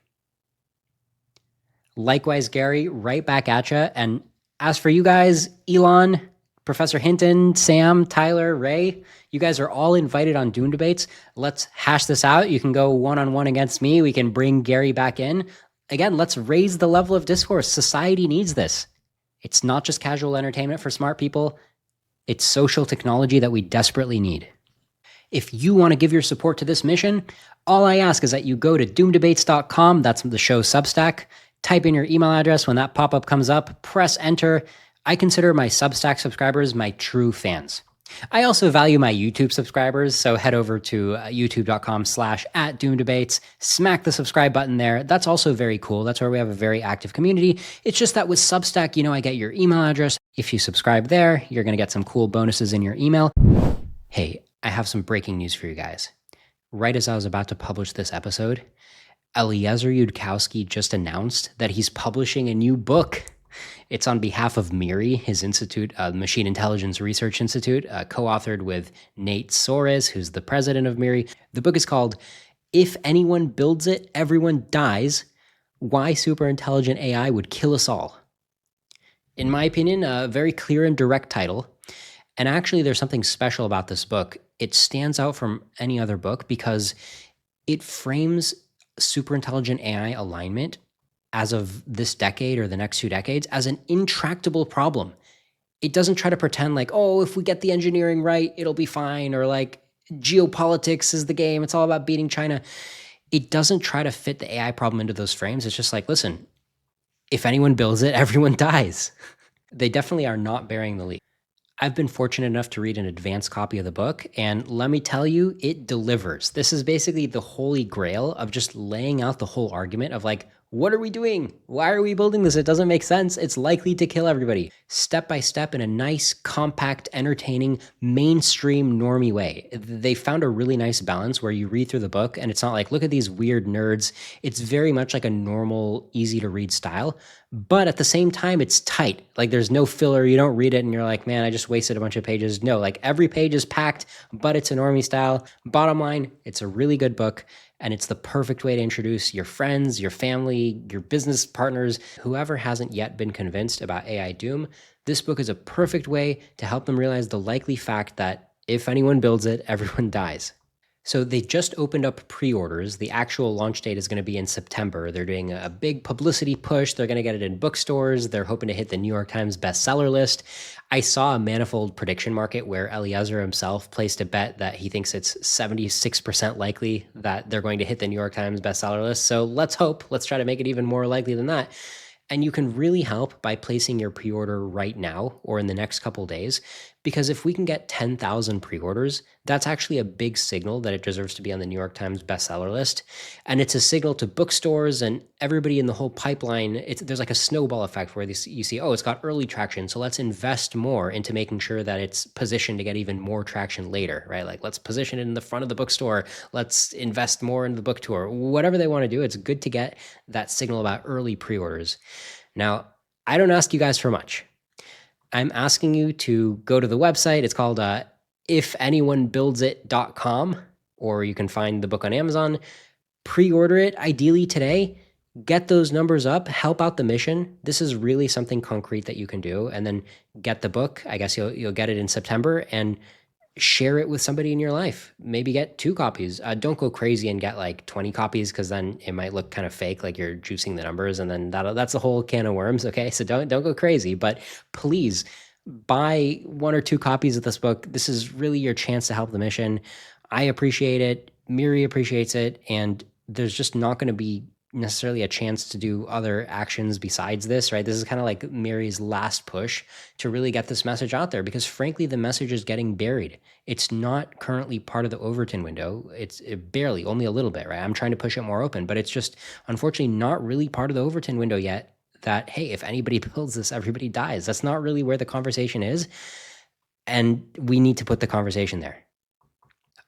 Speaker 1: Likewise, Gary, right back at you. And as for you guys, Elon, Professor Hinton, Sam, Tyler, Ray, you guys are all invited on Doom Debates. Let's hash this out. You can go one-on-one against me. We can bring Gary back in. Again, let's raise the level of discourse. Society needs this. It's not just casual entertainment for smart people. It's social technology that we desperately need. If you want to give your support to this mission, all I ask is that you go to doomdebates.com. That's the show Substack. Type in your email address when that pop-up comes up. Press enter. I consider my Substack subscribers my true fans. I also value my YouTube subscribers, so head over to youtube.com/@doomdebates, smack the subscribe button there. That's also very cool. That's where we have a very active community. It's just that with Substack, I get your email address. If you subscribe there, you're going to get some cool bonuses in your email. Hey, I have some breaking news for you guys. Right as I was about to publish this episode, Eliezer Yudkowsky just announced that he's publishing a new book. It's on behalf of MIRI, his institute, Machine Intelligence Research Institute, co-authored with Nate Soares, who's the president of MIRI. The book is called If Anyone Builds It, Everyone Dies, Why Superintelligent AI Would Kill Us All. In my opinion, a very clear and direct title. And actually, there's something special about this book. It stands out from any other book because it frames superintelligent AI alignment as of this decade or the next 2 decades as an intractable problem. It doesn't try to pretend like, oh, if we get the engineering right, it'll be fine, or like geopolitics is the game. It's all about beating China. It doesn't try to fit the AI problem into those frames. It's just like, listen, if anyone builds it, everyone dies. They definitely are not bearing the lead. I've been fortunate enough to read an advanced copy of the book, and let me tell you, it delivers. This is basically the holy grail of just laying out the whole argument of like, what are we doing? Why are we building this? It doesn't make sense. It's likely to kill everybody. Step by step in a nice, compact, entertaining, mainstream, normie way. They found a really nice balance where you read through the book and it's not like, look at these weird nerds. It's very much like a normal, easy to read style. But at the same time, it's tight. Like there's no filler. You don't read it and you're like, man, I just wasted a bunch of pages. No, like every page is packed, but it's a normie style. Bottom line, it's a really good book. And it's the perfect way to introduce your friends, your family, your business partners, whoever hasn't yet been convinced about AI doom. This book is a perfect way to help them realize the likely fact that if anyone builds it, everyone dies. So they just opened up pre-orders. The actual launch date is going to be in September. They're doing a big publicity push. They're going to get it in bookstores. They're hoping to hit the New York Times bestseller list. I saw a manifold prediction market where Eliezer himself placed a bet that he thinks it's 76% likely that they're going to hit the New York Times bestseller list. So let's hope. Let's try to make it even more likely than that. And you can really help by placing your pre-order right now or in the next couple days, because if we can get 10,000 pre-orders, that's actually a big signal that it deserves to be on the New York Times bestseller list. And it's a signal to bookstores and everybody in the whole pipeline. There's like a snowball effect where you see, oh, it's got early traction, so let's invest more into making sure that it's positioned to get even more traction later, right? Like let's position it in the front of the bookstore. Let's invest more in the book tour. Whatever they want to do, it's good to get that signal about early pre-orders. Now, I don't ask you guys for much. I'm asking you to go to the website. It's called ifanyonebuildsit.com, or you can find the book on Amazon. Pre-order it, ideally today. Get those numbers up, help out the mission. This is really something concrete that you can do. And then get the book. I guess you'll get it in September, and share it with somebody in your life. Maybe get 2 copies. Don't go crazy and get like 20 copies, because then it might look kind of fake, like you're juicing the numbers, and then that's a whole can of worms. Okay, so don't go crazy, but please buy 1 or 2 copies of this book. This is really your chance to help the mission. I appreciate it. Miri appreciates it, and there's just not going to be necessarily a chance to do other actions besides this, right? This is kind of like Miri's last push to really get this message out there, because frankly, the message is getting buried. It's not currently part of the Overton window. It's barely, only a little bit, right? I'm trying to push it more open, but it's just unfortunately not really part of the Overton window yet, that, hey, if anybody builds this, everybody dies. That's not really where the conversation is. And we need to put the conversation there.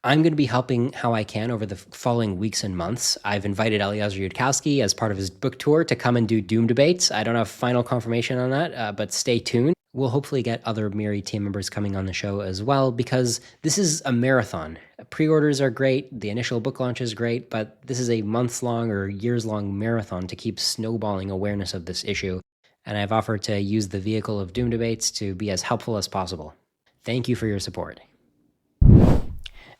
Speaker 1: I'm going to be helping how I can over the following weeks and months. I've invited Eliezer Yudkowsky as part of his book tour to come and do Doom debates. I don't have final confirmation on that, but stay tuned. We'll hopefully get other Miri team members coming on the show as well, because this is a marathon. Pre-orders are great. The initial book launch is great, but this is a months-long or years-long marathon to keep snowballing awareness of this issue. And I've offered to use the vehicle of Doom debates to be as helpful as possible. Thank you for your support.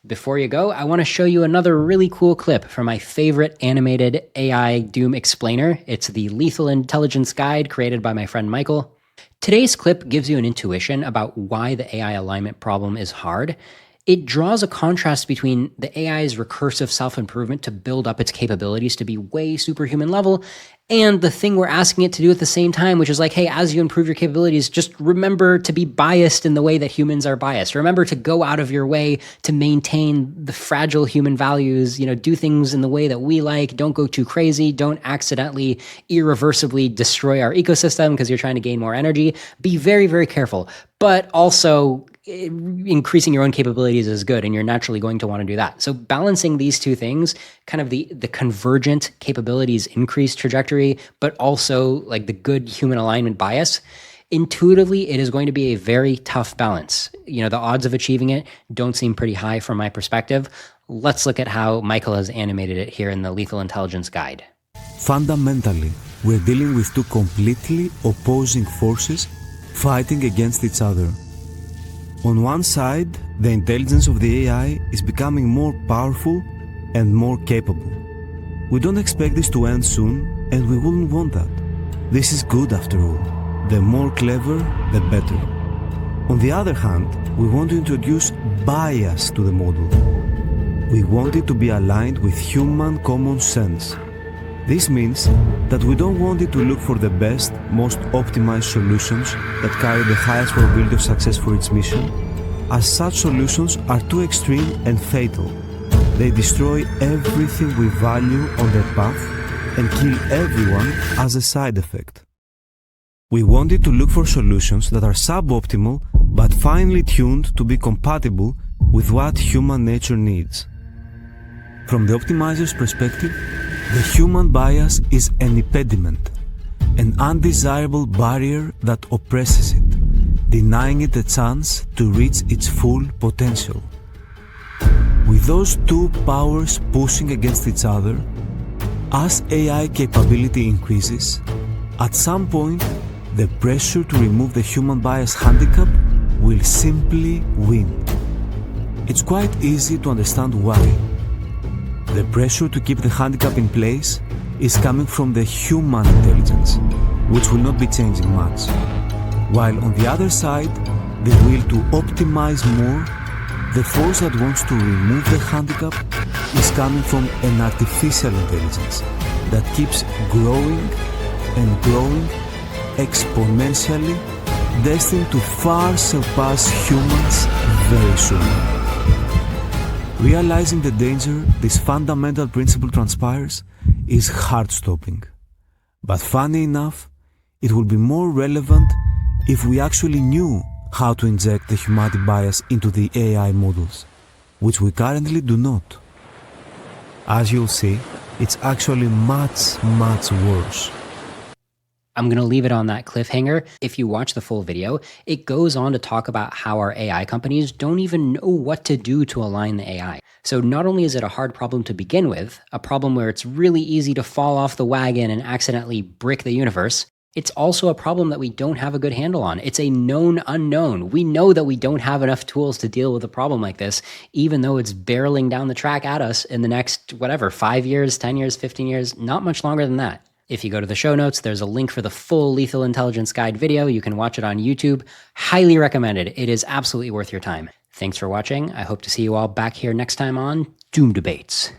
Speaker 1: Before you go, I want to show you another really cool clip from my favorite animated AI Doom explainer. It's the Lethal Intelligence Guide created by my friend Michael. Today's clip gives you an intuition about why the AI alignment problem is hard. It draws a contrast between the AI's recursive self-improvement to build up its capabilities to be way superhuman level, and the thing we're asking it to do at the same time, which is like, hey, as you improve your capabilities, just remember to be biased in the way that humans are biased. Remember to go out of your way to maintain the fragile human values, do things in the way that we like. Don't go too crazy. Don't accidentally, irreversibly destroy our ecosystem because you're trying to gain more energy. Be very, very careful. But also, increasing your own capabilities is good, and you're naturally going to want to do that. So balancing these two things, kind of the convergent capabilities increase trajectory, but also like the good human alignment bias, intuitively, it is going to be a very tough balance. The odds of achieving it don't seem pretty high from my perspective. Let's look at how Michael has animated it here in the Lethal Intelligence Guide.
Speaker 4: Fundamentally, we're dealing with 2 completely opposing forces fighting against each other. On one side, the intelligence of the AI is becoming more powerful and more capable. We don't expect this to end soon, and we wouldn't want that. This is good after all. The more clever, the better. On the other hand, we want to introduce bias to the model. We want it to be aligned with human common sense. This means that we don't want it to look for the best, most optimized solutions that carry the highest probability of success for its mission, as such solutions are too extreme and fatal. They destroy everything we value on their path and kill everyone as a side effect. We want it to look for solutions that are suboptimal but finely tuned to be compatible with what human nature needs. From the optimizer's perspective, the human bias is an impediment, an undesirable barrier that oppresses it, denying it a chance to reach its full potential. With those 2 powers pushing against each other, as AI capability increases, at some point, the pressure to remove the human bias handicap will simply win. It's quite easy to understand why. The pressure to keep the handicap in place is coming from the human intelligence, which will not be changing much. While on the other side, the will to optimize more, the force that wants to remove the handicap is coming from an artificial intelligence that keeps growing and growing exponentially, destined to far surpass humans very soon. Realizing the danger this fundamental principle transpires is heart-stopping. But funny enough, it would be more relevant if we actually knew how to inject the humanity bias into the AI models, which we currently do not. As you'll see, it's actually much, much worse.
Speaker 1: I'm going to leave it on that cliffhanger. If you watch the full video, it goes on to talk about how our AI companies don't even know what to do to align the AI. So not only is it a hard problem to begin with, a problem where it's really easy to fall off the wagon and accidentally brick the universe, it's also a problem that we don't have a good handle on. It's a known unknown. We know that we don't have enough tools to deal with a problem like this, even though it's barreling down the track at us in the next, 5 years, 10 years, 15 years, not much longer than that. If you go to the show notes, there's a link for the full Lethal Intelligence Guide video. You can watch it on YouTube. Highly recommended. It is absolutely worth your time. Thanks for watching. I hope to see you all back here next time on Doom Debates.